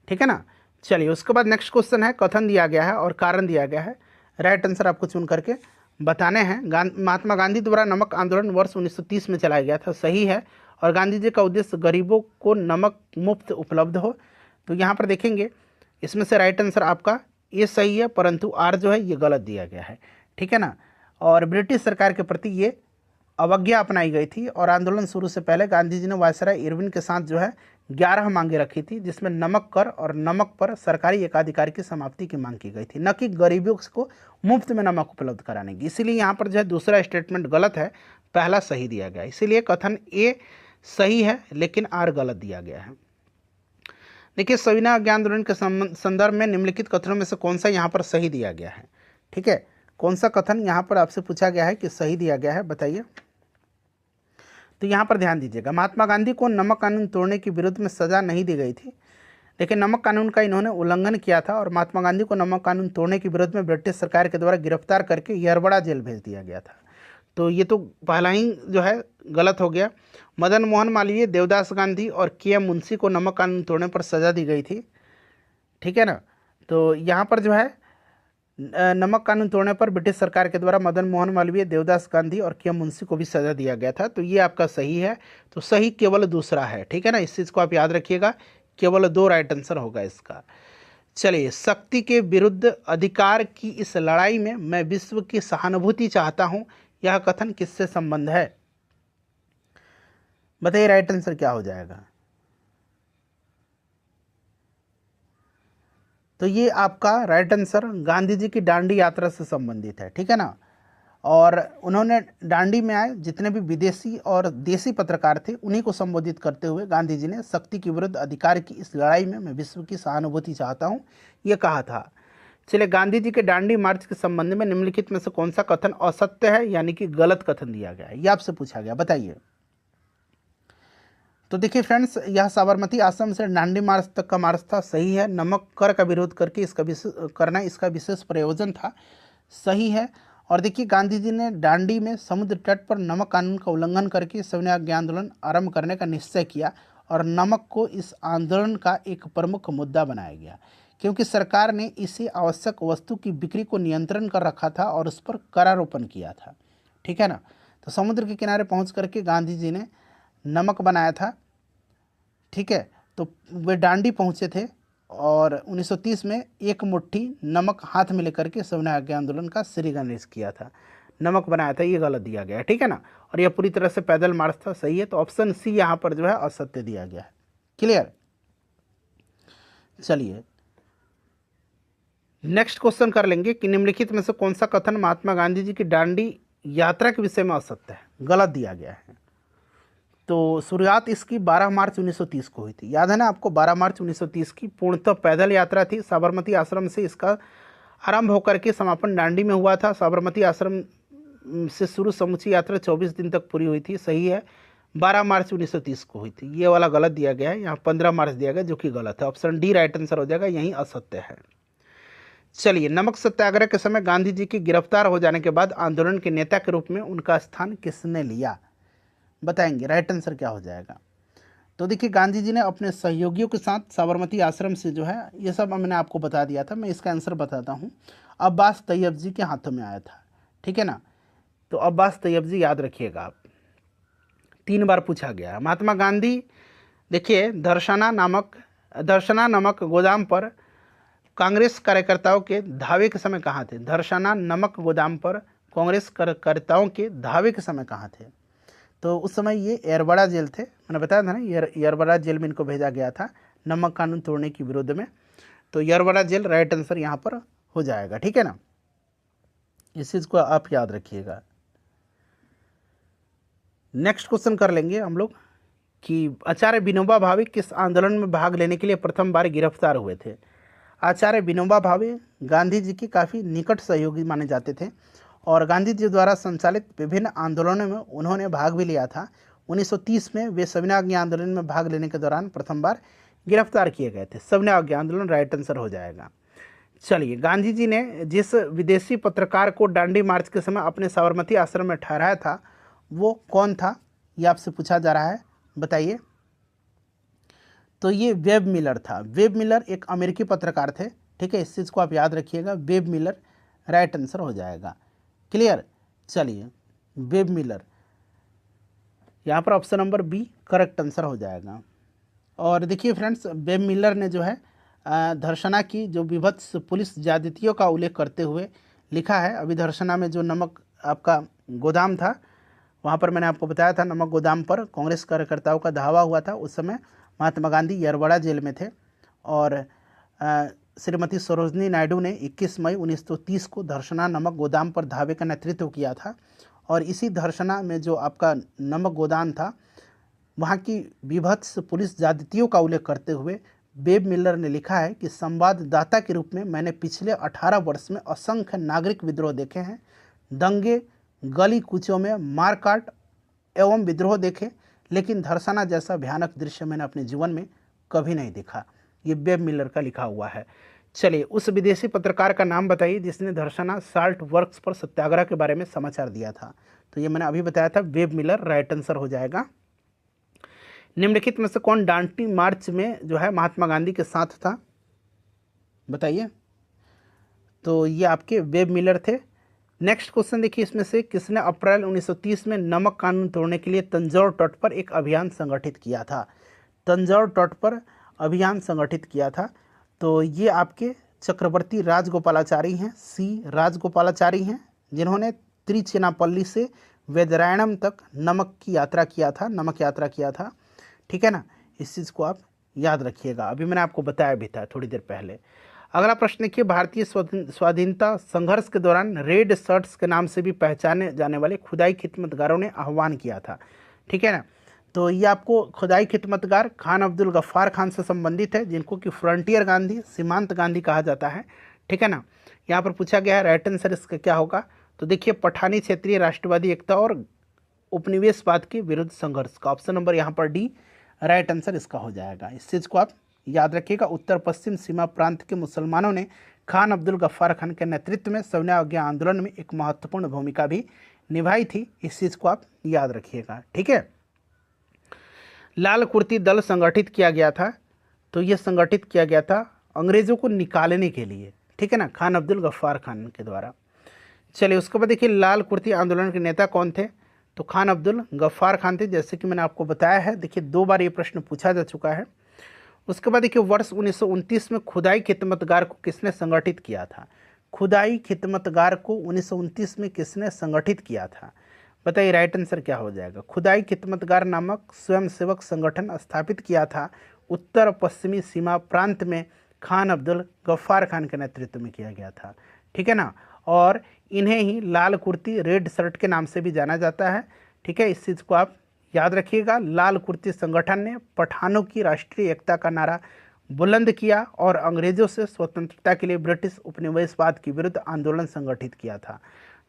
ठीक है ना। चलिए उसके बाद नेक्स्ट क्वेश्चन है, कथन दिया गया है और कारण दिया गया है। राइट आंसर आपको चुन करके बताने हैं। महात्मा गांधी द्वारा नमक आंदोलन वर्ष 1930 में चलाया गया था, सही है। और गांधी जी का उद्देश्य गरीबों को नमक मुफ्त उपलब्ध हो। तो यहाँ पर देखेंगे इसमें से राइट आंसर आपका ये सही है, परंतु आर जो है ये गलत दिया गया है, ठीक है ना। और ब्रिटिश सरकार के प्रति ये अवज्ञा अपनाई गई थी और आंदोलन शुरू से पहले गांधी जी ने वायसराय इरविन के साथ जो है 11 मांगे रखी थी, जिसमें नमक कर और नमक पर सरकारी एकाधिकार की समाप्ति की मांग की गई थी, न कि गरीबों को मुफ्त में नमक उपलब्ध कराने की। इसीलिए यहाँ पर जो है दूसरा स्टेटमेंट गलत है, पहला सही दिया गया। इसीलिए कथन ए सही है लेकिन आर गलत दिया गया है। देखिए सविनय अवज्ञा आंदोलन के संदर्भ में निम्नलिखित कथनों में से कौन सा यहाँ पर सही दिया गया है, ठीक है। कौन सा कथन यहाँ पर आपसे पूछा गया है कि सही दिया गया है, बताइए। तो यहाँ पर ध्यान दीजिएगा, महात्मा गांधी को नमक कानून तोड़ने के विरुद्ध में सजा नहीं दी गई थी। लेकिन नमक कानून का इन्होंने उल्लंघन किया था और महात्मा गांधी को नमक कानून तोड़ने के विरोध में ब्रिटिश सरकार के द्वारा गिरफ्तार करके यरबड़ा जेल भेज दिया गया था। तो ये तो पहला ही जो है गलत हो गया। मदन मोहन मालवीय, देवदास गांधी और के एम मुंशी को नमक कानून तोड़ने पर सज़ा दी गई थी, ठीक है ना। तो यहाँ पर जो है नमक कानून तोड़ने पर ब्रिटिश सरकार के द्वारा मदन मोहन मालवीय, देवदास गांधी और के एम मुंशी को भी सज़ा दिया गया था। तो ये आपका सही है। तो सही केवल दूसरा है, ठीक है ना। इस चीज़ को आप याद रखिएगा, केवल 2 राइट आंसर होगा इसका। चलिए, शक्ति के विरुद्ध अधिकार की इस लड़ाई में मैं विश्व की सहानुभूति चाहता हूं, यह कथन किससे संबंध है? बताइए राइट आंसर क्या हो जाएगा। तो ये आपका राइट आंसर गांधी जी की दांडी यात्रा से संबंधित है, ठीक है ना। और उन्होंने दांडी में आए जितने भी विदेशी और देसी पत्रकार थे उन्हीं को संबोधित करते हुए गांधी जी ने शक्ति के विरुद्ध अधिकार की इस लड़ाई में मैं विश्व की सहानुभूति चाहता हूं, ये कहा था। चलिए, गांधी जी के दांडी मार्च के संबंध में निम्नलिखित में से कौन सा कथन असत्य है, यानी कि गलत कथन दिया गया है, ये आपसे पूछा गया, बताइए। तो देखिए फ्रेंड्स, यह साबरमती आश्रम से दांडी मार्च तक का मार्च था, सही है। नमक कर का विरोध करके इसका विशेष प्रयोजन था, सही है। और देखिए, गांधी जी ने दांडी में समुद्र तट पर नमक कानून का उल्लंघन करके सविनय अवज्ञा आंदोलन आरंभ करने का निश्चय किया और नमक को इस आंदोलन का एक प्रमुख मुद्दा बनाया गया, क्योंकि सरकार ने इसे आवश्यक वस्तु की बिक्री को नियंत्रण कर रखा था और उस पर करारोपण किया था, ठीक है ना। तो समुद्र के किनारे पहुंच करके गांधी जी ने नमक बनाया था, ठीक है। तो वे दांडी पहुंचे थे और 1930 में एक मुट्ठी नमक हाथ में लेकर के सविनय अवज्ञा आंदोलन का श्रीगणेश किया था, नमक बनाया था, ये गलत दिया गया है, ठीक है ना। और यह पूरी तरह से पैदल मार्च था, सही है। तो ऑप्शन सी यहाँ पर जो है असत्य दिया गया है, क्लियर। चलिए, नेक्स्ट क्वेश्चन कर लेंगे कि निम्नलिखित में से कौन सा कथन महात्मा गांधी जी की दांडी यात्रा के विषय में असत्य है, गलत दिया गया है। तो शुरुआत इसकी 12 मार्च 1930 को हुई थी, याद है ना आपको। 12 मार्च 1930 की पूर्णतः पैदल यात्रा थी। साबरमती आश्रम से इसका आरंभ होकर के समापन दांडी में हुआ था। साबरमती आश्रम से शुरू समूची यात्रा 24 दिन तक पूरी हुई थी, सही है। 12 मार्च 1930 को हुई थी, ये वाला गलत दिया गया है। यहाँ 15 मार्च दिया गया, जो कि गलत है। ऑप्शन डी राइट आंसर हो जाएगा, यही असत्य है। चलिए, नमक सत्याग्रह के समय गांधी जी के गिरफ्तार हो जाने के बाद आंदोलन के नेता के रूप में उनका स्थान किसने लिया, बताएंगे। राइट आंसर क्या हो जाएगा। तो देखिए, गांधी जी ने अपने सहयोगियों के साथ साबरमती आश्रम से जो है, ये सब मैंने आपको बता दिया था, मैं इसका आंसर बताता हूँ। अब्बास तैयब जी के हाथों में आया था, ठीक है ना। तो अब्बास तैयब जी याद रखिएगा आप, 3 बार पूछा गया है। महात्मा गांधी देखिए दर्शना नमक गोदाम पर कांग्रेस कार्यकर्ताओं के धावे के समय कहाँ थे? दर्शना नमक गोदाम पर कांग्रेस कार्यकर्ताओं के धावे के समय कहाँ थे? तो उस समय ये यरबड़ा जेल थे, मैंने बताया था ना, यरबड़ा जेल में इनको भेजा गया था नमक कानून तोड़ने के विरोध में। तो यरबड़ा जेल राइट आंसर यहाँ पर हो जाएगा, ठीक है ना। इस चीज़ को आप याद रखिएगा। नेक्स्ट क्वेश्चन कर लेंगे हम लोग कि आचार्य विनोबा भावे किस आंदोलन में भाग लेने के लिए प्रथम बार गिरफ्तार हुए थे? आचार्य विनोबा भावे गांधी जी के काफ़ी निकट सहयोगी माने जाते थे और गांधी जी द्वारा संचालित विभिन्न आंदोलनों में उन्होंने भाग भी लिया था। 1930 में वे सविनय अवज्ञा आंदोलन में भाग लेने के दौरान प्रथम बार गिरफ्तार किए गए थे। सविनय अवज्ञा आंदोलन राइट आंसर हो जाएगा। चलिए, गांधी जी ने जिस विदेशी पत्रकार को दांडी मार्च के समय अपने साबरमती आश्रम में ठहराया था वो कौन था, ये आपसे पूछा जा रहा है, बताइए। तो ये वेब मिलर था। वेब मिलर एक अमेरिकी पत्रकार थे, ठीक है, इस चीज़ को आप याद रखिएगा। वेब मिलर राइट आंसर हो जाएगा, क्लियर। चलिए, वेब मिलर, यहाँ पर option number B correct answer हो जाएगा। और देखिए फ्रेंड्स, वेब मिलर ने जो है धर्षणा की जो विभत्स पुलिस ज्यादतियों का उल्लेख करते हुए लिखा है। अभी धर्षणा में जो नमक आपका गोदाम था, वहाँ पर मैंने आपको बताया था नमक गोदाम पर कांग्रेस कार्यकर्ताओं का धावा हुआ था। उस समय महात्मा गांधी यरबड़ा जेल में थे और श्रीमती सरोजनी नायडू ने 21 मई 1930 को धर्षणा नमक गोदाम पर धावे का नेतृत्व किया था। और इसी धर्षणा में जो आपका नमक गोदाम था, वहाँ की विभत्स पुलिस ज्यादतियों का उल्लेख करते हुए वेब मिलर ने लिखा है कि संवाददाता के रूप में मैंने पिछले 18 वर्ष में असंख्य नागरिक विद्रोह देखे हैं, दंगे, गली कूचों में मारकाट एवं विद्रोह देखे, लेकिन धर्षणा जैसा भयानक दृश्य मैंने अपने जीवन में कभी नहीं देखा। ये वेब मिलर का लिखा हुआ है। चलिए, उस विदेशी पत्रकार का नाम बताइए जिसने धर्षणा साल्ट वर्क्स पर सत्याग्रह के बारे में समाचार दिया था। तो ये मैंने अभी बताया था, वेब मिलर राइट आंसर हो जाएगा। निम्नलिखित में से कौन डांडी मार्च में जो है महात्मा गांधी के साथ था, बताइए। तो ये आपके वेब मिलर थे। नेक्स्ट क्वेश्चन देखिए, इसमें से किसने अप्रैल 1930 में नमक कानून तोड़ने के लिए तंजौर तट पर एक अभियान संगठित किया था। तंजौर तट पर अभियान संगठित किया था। तो ये आपके चक्रवर्ती राजगोपालाचारी हैं, सी राजगोपालाचारी हैं, जिन्होंने त्रिचिनापल्ली से वेदरायणम तक नमक यात्रा किया था। ठीक है ना, इस चीज़ को आप याद रखिएगा, अभी मैंने आपको बताया भी था थोड़ी देर पहले। अगला प्रश्न देखिए, भारतीय स्वाधीनता संघर्ष के दौरान रेड शर्ट्स के नाम से भी पहचाने जाने वाले खुदाई खिदमतगारों ने आह्वान किया था। ठीक है ना, तो ये आपको खुदाई खिदमतगार खान अब्दुल गफ्फार खान से संबंधित है, जिनको कि फ्रंटियर गांधी, सीमांत गांधी कहा जाता है। ठीक है ना, यहाँ पर पूछा गया है राइट आंसर इसका क्या होगा। तो देखिए, पठानी क्षेत्रीय राष्ट्रवादी एकता और उपनिवेशवाद के विरुद्ध संघर्ष का ऑप्शन नंबर यहाँ पर डी राइट आंसर इसका हो जाएगा। इस चीज़ को आप याद रखिएगा। उत्तर पश्चिम सीमा प्रांत के मुसलमानों ने खान अब्दुल गफ्फार खान के नेतृत्व में सविनय अवज्ञा आंदोलन में एक महत्वपूर्ण भूमिका भी निभाई थी। इस चीज़ को आप याद रखिएगा। ठीक है, लाल कुर्ती दल संगठित किया गया था। तो ये संगठित किया गया था अंग्रेज़ों को निकालने के लिए। ठीक है ना, खान अब्दुल गफ्फार खान के द्वारा। चलिए, उसके बाद देखिए, लाल कुर्ती आंदोलन के नेता कौन थे। तो खान अब्दुल गफ्फार खान थे, जैसे कि मैंने आपको बताया है। देखिए, 2 बार ये प्रश्न पूछा जा चुका है। उसके बाद देखिए, वर्ष 1929 में खुदाई खिदमतगार को किसने संगठित किया था। खुदाई खिदमतगार को 1929 में किसने संगठित किया था, बताइए राइट आंसर क्या हो जाएगा। खुदाई खिदमतगार नामक स्वयंसेवक संगठन स्थापित किया था उत्तर पश्चिमी सीमा प्रांत में खान अब्दुल गफ्फार खान के नेतृत्व में किया गया था। ठीक है ना, और इन्हें ही लाल कुर्ती रेड शर्ट के नाम से भी जाना जाता है। ठीक है, इस चीज़ को आप याद रखिएगा। लाल कुर्ती संगठन ने पठानों की राष्ट्रीय एकता का नारा बुलंद किया और अंग्रेजों से स्वतंत्रता के लिए ब्रिटिश उपनिवेशवाद के विरुद्ध आंदोलन संगठित किया था।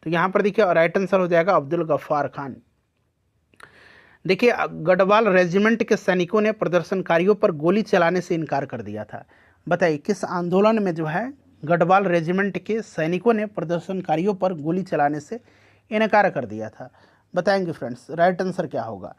तो यहाँ पर देखिए राइट आंसर हो जाएगा अब्दुल गफ्फार खान। देखिए, गढ़वाल रेजिमेंट के सैनिकों ने प्रदर्शनकारियों पर गोली चलाने से इनकार कर दिया था। बताइए, किस आंदोलन में जो है गढ़वाल रेजिमेंट के सैनिकों ने प्रदर्शनकारियों पर गोली चलाने से इनकार कर दिया था, बताएंगे फ्रेंड्स, राइट आंसर क्या होगा।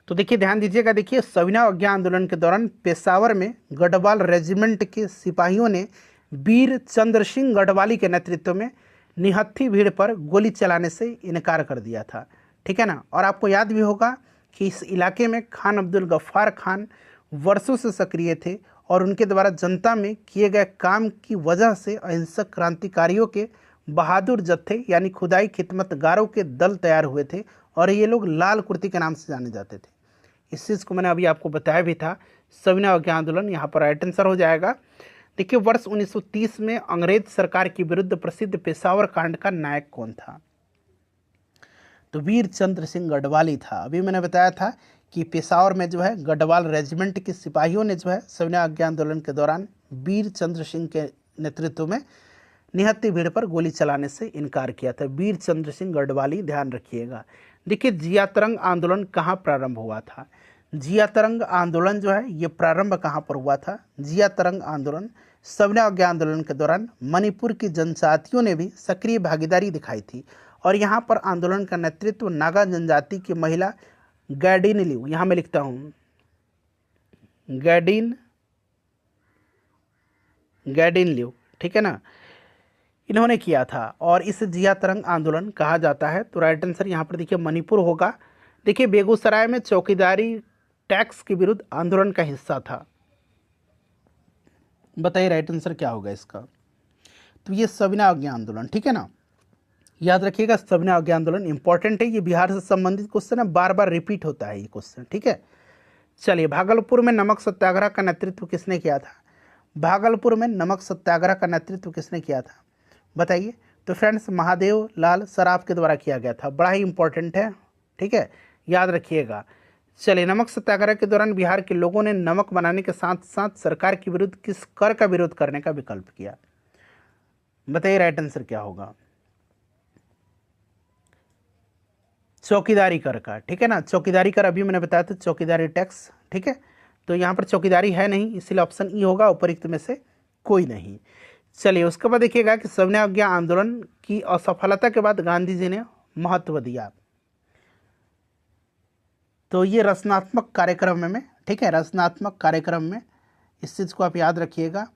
तो देखिए, ध्यान दीजिएगा। देखिए, सविनय अवज्ञा आंदोलन के दौरान पेशावर में गढ़वाल रेजिमेंट के सिपाहियों ने वीर चंद्र सिंह गढ़वाली के नेतृत्व में निहत्थी भीड़ पर गोली चलाने से इनकार कर दिया था। ठीक है ना, और आपको याद भी होगा कि इस इलाके में खान अब्दुल गफ्फार खान वर्षों से सक्रिय थे और उनके द्वारा जनता में किए गए काम की वजह से अहिंसक क्रांतिकारियों के बहादुर जत्थे यानी खुदाई खिदमतगारों के दल तैयार हुए थे और ये लोग लाल कुर्ती के नाम से जाने जाते थे। इस चीज़ को मैंने अभी आपको बताया भी था। सविनय अवज्ञा आंदोलन यहाँ पर राइट आंसर हो जाएगा। देखिए, वर्ष 1930 में अंग्रेज सरकार के विरुद्ध प्रसिद्ध पेशावर कांड का नायक कौन था। तो वीर चंद्र सिंह गढ़वाली था। अभी मैंने बताया था कि पेशावर में जो है गढ़वाल रेजिमेंट के सिपाहियों ने जो है सविनय अवज्ञा आंदोलन के दौरान वीर चंद्र सिंह के नेतृत्व में निहत्थी भीड़ पर गोली चलाने से इनकार किया था। वीर चंद्र सिंह गढ़वाली, ध्यान रखिएगा। देखिए, जिया तरंग आंदोलन कहाँ प्रारंभ हुआ था। जिया तरंग आंदोलन जो है ये प्रारंभ कहाँ पर हुआ था। जिया तरंग आंदोलन सविनय अवज्ञा आंदोलन के दौरान मणिपुर की जनजातियों ने भी सक्रिय भागीदारी दिखाई थी और यहाँ पर आंदोलन का नेतृत्व नागा जनजाति की महिला गैडिन लियू, यहाँ मैं लिखता हूँ गैडिन लियू, ठीक है ना, इन्होंने किया था और इस जिया तरंग आंदोलन कहा जाता है। तो राइट आंसर यहाँ पर देखिए मणिपुर होगा। देखिए, बेगूसराय में चौकीदारी टैक्स के विरुद्ध आंदोलन का हिस्सा था, बताइए राइट आंसर क्या होगा इसका। तो ये सविनय अवज्ञा आंदोलन, ठीक है ना, याद रखिएगा। सविनय अवज्ञा आंदोलन इंपॉर्टेंट है, ये बिहार से संबंधित क्वेश्चन है, बार बार रिपीट होता है ये क्वेश्चन, ठीक है। चलिए, भागलपुर में नमक सत्याग्रह का नेतृत्व किसने किया था। भागलपुर में नमक सत्याग्रह का नेतृत्व किसने किया था, बताइए। तो फ्रेंड्स, महादेव लाल सराफ के द्वारा किया गया था, बड़ा ही इंपॉर्टेंट है, ठीक है, याद रखिएगा। चलिए, नमक सत्याग्रह के दौरान बिहार के लोगों ने नमक बनाने के साथ साथ सरकार के विरुद्ध किस कर का विरोध करने का विकल्प किया, बताइए राइट आंसर क्या होगा। चौकीदारी कर का, ठीक है ना, चौकीदारी कर अभी मैंने बताया था, चौकीदारी टैक्स, ठीक है। तो यहाँ पर चौकीदारी है नहीं, इसलिए ऑप्शन ई होगा, उपरोक्त में से कोई नहीं। चलिए उसके बाद देखिएगा कि सविनय अवज्ञा आंदोलन की असफलता के बाद गांधी जी ने महत्व दिया। तो ये रचनात्मक कार्यक्रम में, ठीक है, रचनात्मक कार्यक्रम में, इस चीज़ को आप याद रखिएगा,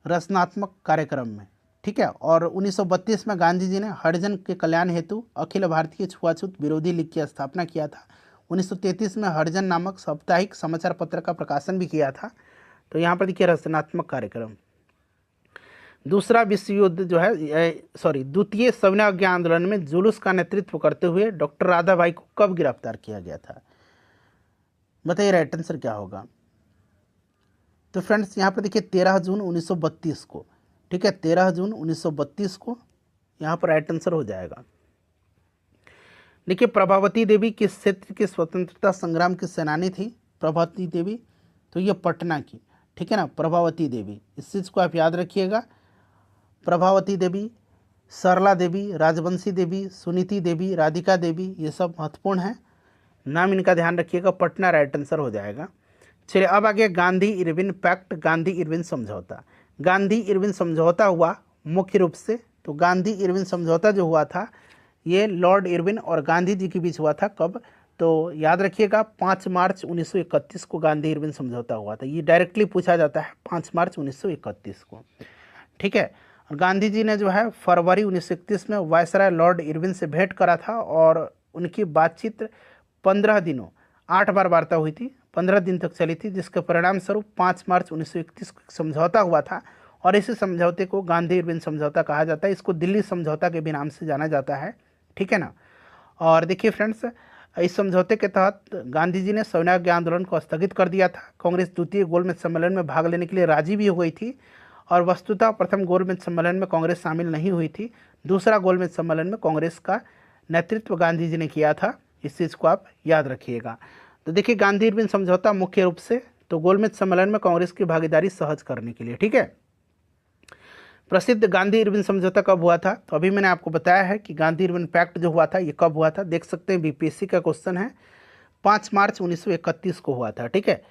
रचनात्मक कार्यक्रम में, ठीक है। और 1932 में गांधी जी ने हरिजन के कल्याण हेतु अखिल भारतीय छुआछूत विरोधी लीग की स्थापना किया था। 1933 में हरिजन नामक साप्ताहिक समाचार पत्र का प्रकाशन भी किया था। तो यहाँ पर देखिए रचनात्मक कार्यक्रम। दूसरा विश्व युद्ध जो है, द्वितीय सविनय अवज्ञा आंदोलन में जुलूस का नेतृत्व करते हुए डॉक्टर राधा बाई को कब गिरफ्तार किया गया था? बताइए राइट आंसर क्या होगा। तो फ्रेंड्स यहाँ पर देखिए 13 जून 1932 को, ठीक है, 13 जून 1932 को यहाँ पर राइट आंसर हो जाएगा। देखिए प्रभावती देवी किस क्षेत्र की स्वतंत्रता संग्राम की सेनानी थी? प्रभावती देवी, तो ये पटना की, ठीक है ना, प्रभावती देवी, इस चीज़ को आप याद रखिएगा। प्रभावती देवी, सरला देवी, राजवंशी देवी, सुनीति देवी, राधिका देवी, ये सब महत्वपूर्ण हैं, नाम इनका ध्यान रखिएगा। पटना राइट आंसर हो जाएगा। चलिए अब आगे Gandhi Irwin pact, Gandhi Irwin समझौता। गांधी इरविन समझौता हुआ मुख्य रूप से, तो गांधी इरविन समझौता जो हुआ था ये लॉर्ड इरविन और गांधी जी के बीच हुआ था। कब? तो याद रखिएगा 5 मार्च 1931 को गांधी इरविन समझौता हुआ था। ये डायरेक्टली पूछा जाता है 5 मार्च 1931 को, ठीक है। और गांधी जी ने जो है फरवरी 1931 में वायसराय लॉर्ड इरविन से भेंट करा था और उनकी बातचीत 15 दिनों 8 बार वार्ता हुई थी, 15 दिन तक चली थी, जिसके परिणाम स्वरूप 5 मार्च 1931 को समझौता हुआ था। और इसी समझौते को गांधी इरविन समझौता कहा जाता है। इसको दिल्ली समझौता के भी नाम से जाना जाता है, ठीक है ना। और देखिए फ्रेंड्स, इस समझौते के तहत गांधी जी ने सविनय अवज्ञा आंदोलन को स्थगित कर दिया था। कांग्रेस द्वितीय गोलमेज सम्मेलन में भाग लेने के लिए राजी भी हो गई थी और वस्तुतः प्रथम गोलमेज सम्मेलन में कांग्रेस शामिल नहीं हुई थी। दूसरा गोलमेज सम्मेलन में कांग्रेस का नेतृत्व गांधी जी ने किया था, इस चीज़ को आप याद रखिएगा। तो देखिए गांधी इरविन समझौता मुख्य रूप से तो गोलमेज सम्मेलन में कांग्रेस की भागीदारी सहज करने के लिए, ठीक है। प्रसिद्ध गांधी इरविन समझौता कब हुआ था? तो अभी मैंने आपको बताया है कि गांधी इरविन पैक्ट जो हुआ था ये कब हुआ था, देख सकते हैं बीपीएससी का क्वेश्चन है, 5 मार्च 1931 को हुआ था, ठीक है।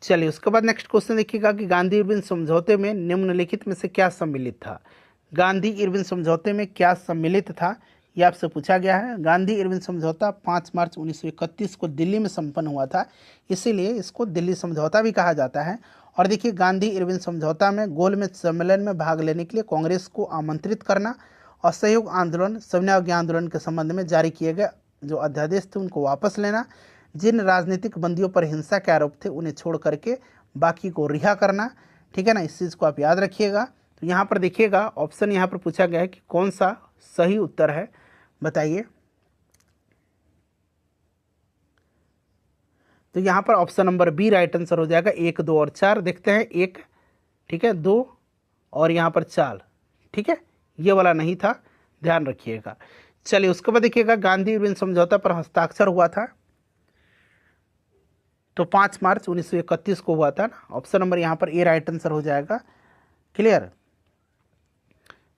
चलिए उसके बाद नेक्स्ट क्वेश्चन देखिएगा कि गांधी इरविन समझौते में निम्नलिखित में से क्या सम्मिलित था? गांधी इरविन समझौते में क्या सम्मिलित था, ये आपसे पूछा गया है। गांधी इरविन समझौता 5 मार्च 1931 को दिल्ली में संपन्न हुआ था, इसीलिए इसको दिल्ली समझौता भी कहा जाता है। और देखिए गांधी इरविन समझौता में गोलमेज सम्मेलन में भाग लेने के लिए कांग्रेस को आमंत्रित करना, असहयोग आंदोलन, सविनय अवज्ञा आंदोलन के संबंध में जारी किए गए जो अध्यादेश थे उनको वापस लेना, जिन राजनीतिक बंदियों पर हिंसा के आरोप थे उन्हें छोड़ करके बाकी को रिहा करना, ठीक है ना, इस चीज़ को आप याद रखिएगा। तो यहाँ पर देखिएगा ऑप्शन यहाँ पर पूछा गया है कि कौन सा सही उत्तर है, बताइए। तो यहाँ पर option number B right answer हो जाएगा। 1, 2 और 4 देखते हैं, 1, ठीक है, 2 और यहाँ पर 4, ठीक है, ये वाला नहीं था, ध्यान रखिएगा। चलिए उसके बाद देखिएगा गांधी इरविन समझौता पर हस्ताक्षर हुआ था तो 5 मार्च 1931 को हुआ था ना, ऑप्शन नंबर यहाँ पर ए राइट आंसर हो जाएगा, क्लियर।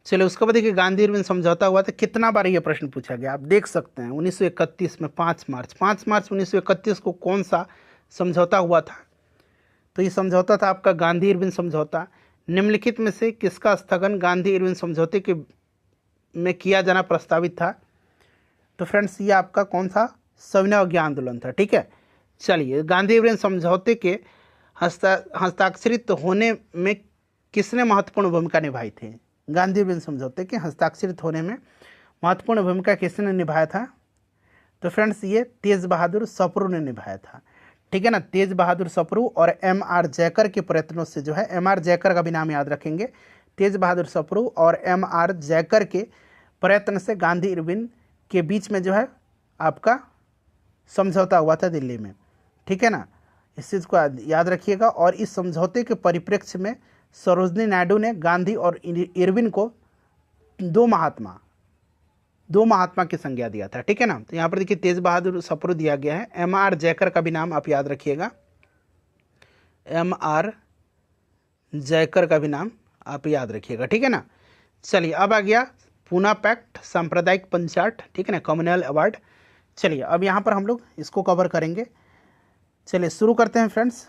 चलिए उसके बाद देखिए गांधी इरविन समझौता हुआ था, कितना बार ये प्रश्न पूछा गया आप देख सकते हैं। 1931 में 5 मार्च 1931 को कौन सा समझौता हुआ था? तो ये समझौता था आपका गांधी इरविन समझौता। निम्नलिखित में से किसका स्थगन गांधी इरविन समझौते के में किया जाना प्रस्तावित था? तो फ्रेंड्स ये आपका कौन सा सविनय अवज्ञा आंदोलन था, ठीक है। चलिए गांधी इरविन समझौते के हस्ताक्षरित होने में किसने महत्वपूर्ण भूमिका निभाई थी? गांधी इरविन समझौते के हस्ताक्षरित होने में महत्वपूर्ण भूमिका किसने निभाया था? तो फ्रेंड्स ये तेज बहादुर सप्रू ने निभाया था, ठीक है ना। तेज बहादुर सप्रू और M.R. जयकर के प्रयत्नों से जो है, M.R. जयकर का भी नाम याद रखेंगे, तेज बहादुर सप्रू और M.R. जयकर के प्रयत्न से गांधी इरविन के बीच में जो है आपका समझौता हुआ था दिल्ली में, ठीक है ना, इस चीज़ को याद रखिएगा। और इस समझौते के परिप्रेक्ष्य में सरोजनी नायडू ने गांधी और इरविन को दो महात्मा की संज्ञा दिया था, ठीक है ना। तो यहाँ पर देखिए तेज बहादुर सप्रू दिया गया है, M.R. जयकर का भी नाम आप याद रखिएगा, M.R. जयकर का भी नाम आप याद रखिएगा, ठीक है ना। चलिए अब आ गया पूना पैक्ट, सांप्रदायिक पंचायत, ठीक है ना, कम्युनल अवार्ड। चलिए अब यहाँ पर हम लोग इसको कवर करेंगे। चलिए शुरू करते हैं फ्रेंड्स।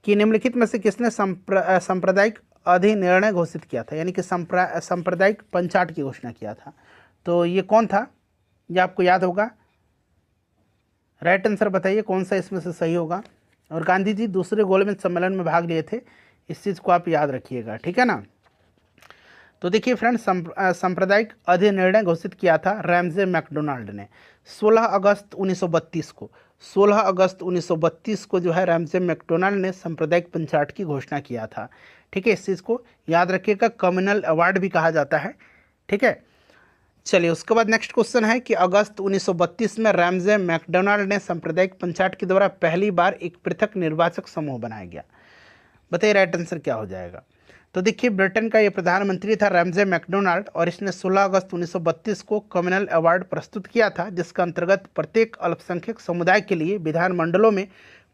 कि निम्नलिखित में से किसने सांप्रदायिक अधिनिर्णय घोषित किया था, यानी कि सांप्रदायिक पंचाट की घोषणा किया था। तो ये कौन था, ये आपको याद होगा। राइट आंसर बताइए कौन सा इसमें से सही होगा। और गांधी जी दूसरे गोलमेज सम्मेलन में भाग लिए थे, इस चीज़ को आप याद रखिएगा, ठीक है ना। तो देखिए फ्रेंड्स, सांप्रदायिक अधिनिर्णय घोषित किया था रैमजे मैकडोनाल्ड ने 16 अगस्त 1932 को। 16 अगस्त 1932 को जो है रैमजे मैकडोनाल्ड ने सांप्रदायिक पंचाट की घोषणा किया था, ठीक है। इस चीज़ को याद रखिएगा, कम्युनल अवार्ड भी कहा जाता है, ठीक है। चलिए उसके बाद नेक्स्ट क्वेश्चन है कि अगस्त 1932 में रैमजे मैकडोनाल्ड ने सांप्रदायिक पंचाट के द्वारा पहली बार एक पृथक निर्वाचक समूह बनाया गया। बताइए राइट आंसर क्या हो जाएगा। तो देखिए, ब्रिटेन का ये प्रधानमंत्री था रैमजे मैकडोनाल्ड, और इसने 16 अगस्त 1932 को कम्युनल अवार्ड प्रस्तुत किया था, जिसका अंतर्गत प्रत्येक अल्पसंख्यक समुदाय के लिए विधानमंडलों में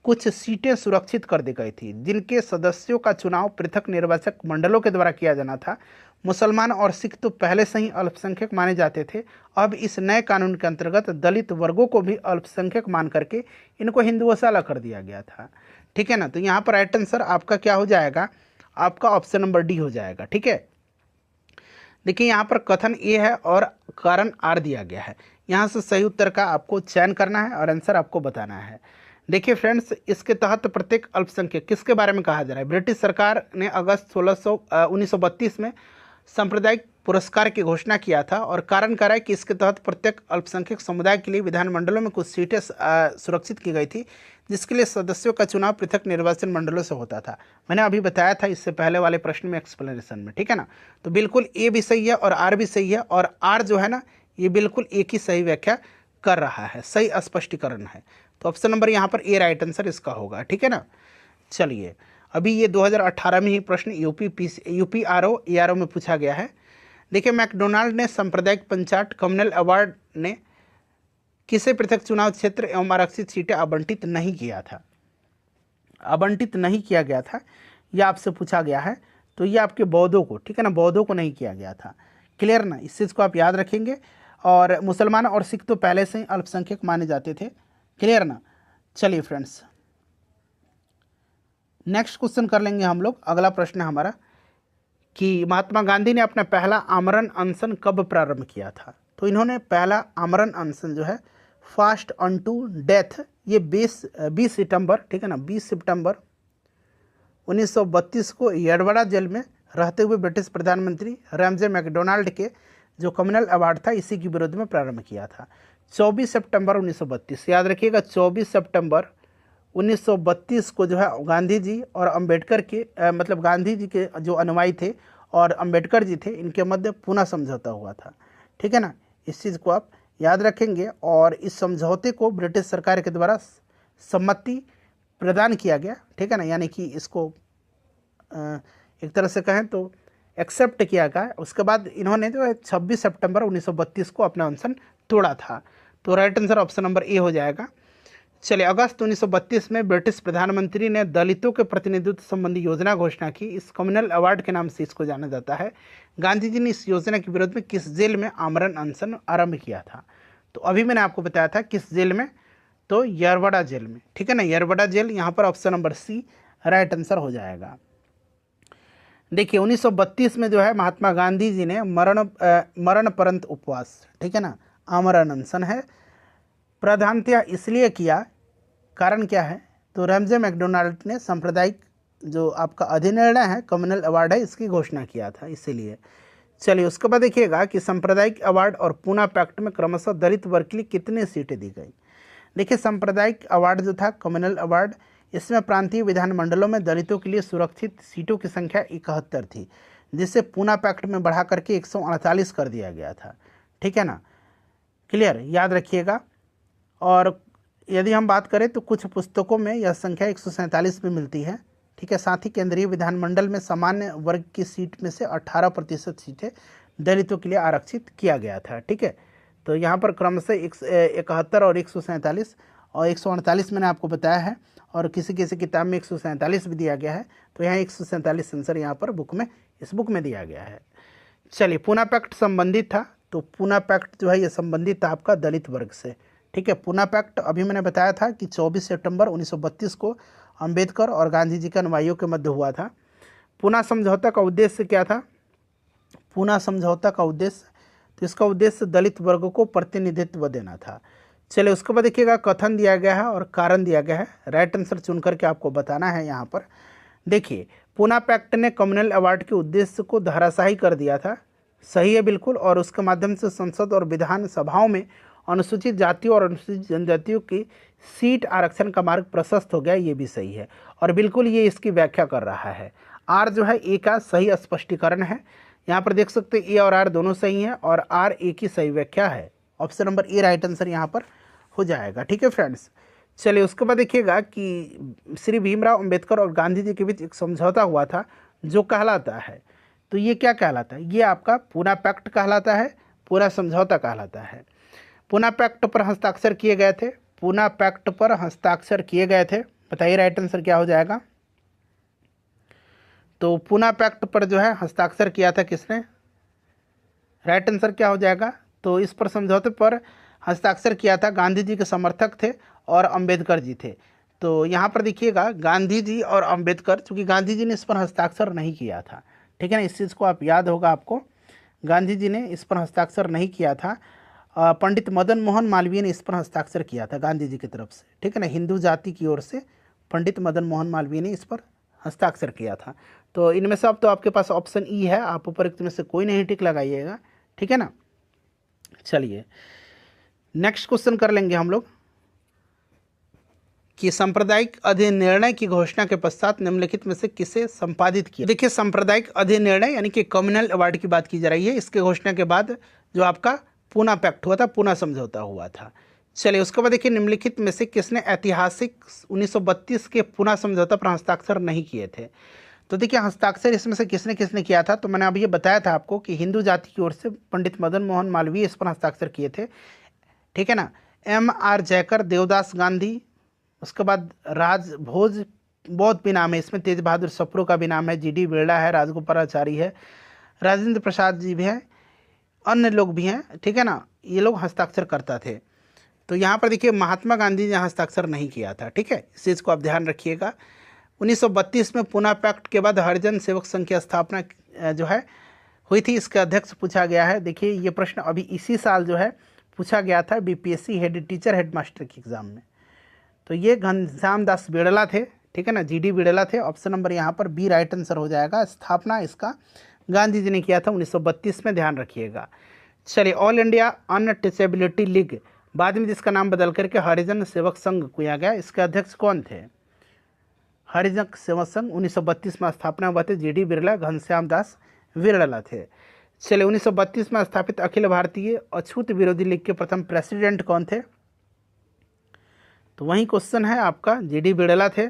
कुछ सीटें सुरक्षित कर दी गई थी, जिनके सदस्यों का चुनाव पृथक निर्वाचक मंडलों के द्वारा किया जाना था। मुसलमान और सिख तो पहले से ही अल्पसंख्यक माने जाते थे। अब इस नए कानून के अंतर्गत दलित वर्गों को भी अल्पसंख्यक मान करके इनको हिंदुओं से अलग कर दिया गया था, ठीक है ना। तो यहाँ पर राइट आंसर आपका क्या हो जाएगा, आपका ऑप्शन नंबर डी हो जाएगा, ठीक है। देखिए यहाँ पर कथन ए है और कारण आर दिया गया है। यहाँ से सही उत्तर का आपको चयन करना है और आंसर आपको बताना है। देखिए फ्रेंड्स, इसके तहत प्रत्येक अल्पसंख्यक किसके बारे में कहा जा रहा है। ब्रिटिश सरकार ने अगस्त 1932 में सांप्रदायिक पुरस्कार की घोषणा किया था, और कारण कह रहा है कि इसके तहत प्रत्येक अल्पसंख्यक समुदाय के लिए विधानमंडलों में कुछ सीटें सुरक्षित की गई थी, जिसके लिए सदस्यों का चुनाव पृथक निर्वाचन मंडलों से होता था। मैंने अभी बताया था इससे पहले वाले प्रश्न में, एक्सप्लेनेशन में, ठीक है ना। तो बिल्कुल ए भी सही है और आर भी सही है, और आर जो है ना ये बिल्कुल एक ही सही व्याख्या कर रहा है, सही स्पष्टीकरण है। तो ऑप्शन नंबर यहाँ पर ए राइट आंसर इसका होगा, ठीक है ना। चलिए, अभी ये 2018 में ही प्रश्न यूपी ARO में पूछा गया है। देखिए, मैकडोनाल्ड ने सांप्रदायिक पंचाट कम्युनल अवार्ड ने किसे पृथक चुनाव क्षेत्र एवं आरक्षित सीटें आवंटित नहीं किया था, आवंटित नहीं किया गया था, यह आपसे पूछा गया है। तो ये आपके बौद्धों को, ठीक है ना, बौद्धों को नहीं किया गया था। क्लियर ना, इस चीज़ को आप याद रखेंगे। और मुसलमान और सिख तो पहले से ही अल्पसंख्यक माने जाते थे। क्लियर ना। चलिए फ्रेंड्स, नेक्स्ट क्वेश्चन कर लेंगे हम लोग। अगला प्रश्न है हमारा कि महात्मा गांधी ने अपना पहला आमरण अनशन कब प्रारंभ किया था। तो इन्होंने पहला आमरण अनशन जो है फास्ट अनटू डेथ, ये 20 सितंबर, ठीक है ना, 20 सितंबर 1932 को येरवड़ा जेल में रहते हुए ब्रिटिश प्रधानमंत्री रैमजे मैकडोनाल्ड के जो कम्युनल अवार्ड था इसी के विरोध में प्रारंभ किया था। 24 सितंबर 1932, याद रखिएगा 24 सितंबर 1932 को जो है गांधी जी और अंबेडकर के मतलब गांधी जी के जो अनुयायी थे और अंबेडकर जी थे, इनके मध्य पुनः समझौता हुआ था, ठीक है ना। इस चीज़ को आप याद रखेंगे। और इस समझौते को ब्रिटिश सरकार के द्वारा सम्मति प्रदान किया गया, ठीक है ना, यानी कि इसको एक तरह से कहें तो एक्सेप्ट किया गया। उसके बाद इन्होंने जो है 26 सितंबर 1932 को अपना अनशन तोड़ा था। तो right answer option number A हो जाएगा। चलिए, अगस्त 1932 में ब्रिटिश प्रधानमंत्री ने दलितों के प्रतिनिधित्व संबंधी योजना घोषणा की। इस कम्युनल अवार्ड के नाम से इसको जाना जाता है। गांधी जी ने इस योजना के विरोध में किस जेल में आमरण अनशन आरंभ किया था। तो अभी मैंने आपको बताया था किस जेल में, तो येरवड़ा जेल में, ठीक है ना, येरवड़ा जेल। यहाँ पर option number C right answer हो जाएगा। देखिए 1932 में जो है महात्मा गांधी जी ने मरणोपरांत उपवास, ठीक है ना, आमरण अनशन है, प्रधानतया इसलिए किया, कारण क्या है, तो रैमजे मैकडोनाल्ड ने सांप्रदायिक जो आपका अधिनिर्णय है, कम्युनल अवार्ड है, इसकी घोषणा किया था इसीलिए। चलिए, उसके बाद देखिएगा कि सांप्रदायिक अवार्ड और पूना पैक्ट में क्रमशः दलित वर्ग के लिए कितने सीटें दी गई। देखिए, सांप्रदायिक अवार्ड जो था, कम्युनल अवार्ड, इसमें प्रांतीय विधानमंडलों में दलितों के लिए सुरक्षित सीटों की संख्या 71 थी, जिसे पूना पैक्ट में बढ़ा करके 148 कर दिया गया था, ठीक है ना। क्लियर, याद रखिएगा। और यदि हम बात करें तो कुछ पुस्तकों में यह संख्या 147 में मिलती है, ठीक है। साथ ही केंद्रीय विधानमंडल में सामान्य वर्ग की सीट में से 18% सीटें दलितों के लिए आरक्षित किया गया था, ठीक है। तो यहाँ पर क्रमशः 71 और 147 और 148 मैंने आपको बताया है, और किसी किसी किताब में 147 भी दिया गया है। तो यहाँ 147 आंसर यहाँ पर इस बुक में दिया गया है। चलिए, पूना पैक्ट संबंधित था, तो पूना पैक्ट जो है ये संबंधित था आपका दलित वर्ग से, ठीक है। पूना पैक्ट अभी मैंने बताया था कि 24 सितंबर 1932 को अंबेडकर और गांधी जी के अनुयायियों के मध्य हुआ था। पूना समझौता का उद्देश्य क्या था? पूना समझौता का उद्देश्य, तो इसका उद्देश्य दलित वर्ग को प्रतिनिधित्व देना था। चलिए उसके बाद देखिएगा कथन दिया गया है और कारण दिया गया है। राइट आंसर चुन करके आपको बताना है। यहाँ पर देखिए, पूना पैक्ट ने कम्युनल अवार्ड के उद्देश्य को धराशायी कर दिया था। सही है बिल्कुल। और उसके माध्यम से संसद और विधान सभाओं में अनुसूचित जातियों और अनुसूचित जनजातियों की सीट आरक्षण का मार्ग प्रशस्त हो गया, ये भी सही है। और बिल्कुल ये इसकी व्याख्या कर रहा है। आर जो है ए का सही स्पष्टीकरण है। यहाँ पर देख सकते हैं ए और आर दोनों सही हैं और आर ए की सही व्याख्या है। Option number A right answer यहाँ पर हो जाएगा। ठीक है फ्रेंड्स। चलिए उसके बाद देखिएगा कि श्री भीमराव अंबेडकर और गांधी जी के बीच एक समझौता हुआ था जो कहलाता है, तो ये क्या कहलाता है? ये आपका पूना पैक्ट कहलाता है, पूना समझौता कहलाता है। पूना पैक्ट पर हस्ताक्षर किए गए थे, पूना पैक्ट पर हस्ताक्षर किए गए थे। बताइए राइट आंसर क्या हो जाएगा? तो पूना पैक्ट पर जो है हस्ताक्षर किया था किसने? राइट आंसर क्या हो जाएगा? तो इस पर समझौते पर हस्ताक्षर किया था गांधी जी के समर्थक थे और अंबेडकर जी थे। तो यहाँ पर देखिएगा गांधी जी और अंबेडकर, चूँकि गांधी जी ने इस पर हस्ताक्षर नहीं किया था, ठीक है ना, इस चीज़ को आप याद होगा आपको। गांधी जी ने इस पर हस्ताक्षर नहीं किया था, पंडित मदन मोहन मालवीय ने इस पर हस्ताक्षर किया था गांधी जी की तरफ से, ठीक है ना, हिंदू जाति की ओर से पंडित मदन मोहन मालवीय ने इस पर हस्ताक्षर किया था। तो इनमें से अब तो आपके पास ऑप्शन ई है, आप उपर्युक्त में से कोई नहीं टिक लगाइएगा, ठीक है ना। चलिए नेक्स्ट क्वेश्चन कर लेंगे हम लोग कि सांप्रदायिक अधिनिर्णय की घोषणा के पश्चात निम्नलिखित में से किसे संपादित किया? देखिए सांप्रदायिक अधिनिर्णय यानी कि कम्युनल अवार्ड की बात की जा रही है। इसके घोषणा के बाद जो आपका पूना पैक्ट हुआ था, पूना समझौता हुआ था। चलिए उसके बाद देखिए निम्नलिखित में से किसने ऐतिहासिक 1932 के पूना समझौता पर हस्ताक्षर नहीं किए थे? तो देखिए हस्ताक्षर इसमें से किसने किसने किया था? तो मैंने अभी ये बताया था आपको कि हिंदू जाति की ओर से पंडित मदन मोहन मालवीय इस पर हस्ताक्षर किए थे, ठीक है ना। M.R. जयकर, देवदास गांधी, उसके बाद राजभोज, बहुत भी नाम है इसमें, तेज बहादुर सप्रू का भी नाम है, G.D. बिरला है, राजगोपालाचारी है, राजेंद्र प्रसाद जी भी हैं, अन्य लोग भी हैं, ठीक है ना, ये लोग हस्ताक्षर करता थे। तो यहाँ पर देखिए महात्मा गांधी ने हस्ताक्षर नहीं किया था, ठीक है, इस चीज़ को आप ध्यान रखिएगा। 1932 में पूना पैक्ट के बाद हरिजन सेवक संघ की स्थापना जो है हुई थी, इसका अध्यक्ष पूछा गया है। देखिए ये प्रश्न अभी इसी साल जो है पूछा गया था BPSC हेड मास्टर के एग्जाम में। तो ये घनश्याम दास बिड़ला थे, ठीक है ना, G.D. बिड़ला थे। ऑप्शन नंबर यहाँ पर बी राइट आंसर हो जाएगा। स्थापना इसका गांधी जी ने किया था 1932 में, ध्यान रखिएगा। चलिए ऑल इंडिया अनटचेबिलिटी लीग, बाद में जिसका नाम बदल करके हरिजन सेवक संघ किया गया, इसके अध्यक्ष कौन थे? हरिजन सेवक संघ 1932 में स्थापना हुआ थे, G.D. बिरला, घनश्याम दास बिड़ला थे। चलिए 1932 में स्थापित अखिल भारतीय अछूत विरोधी लीग के प्रथम प्रेसिडेंट कौन थे? तो वही क्वेश्चन है आपका, G.D. बिड़ला थे।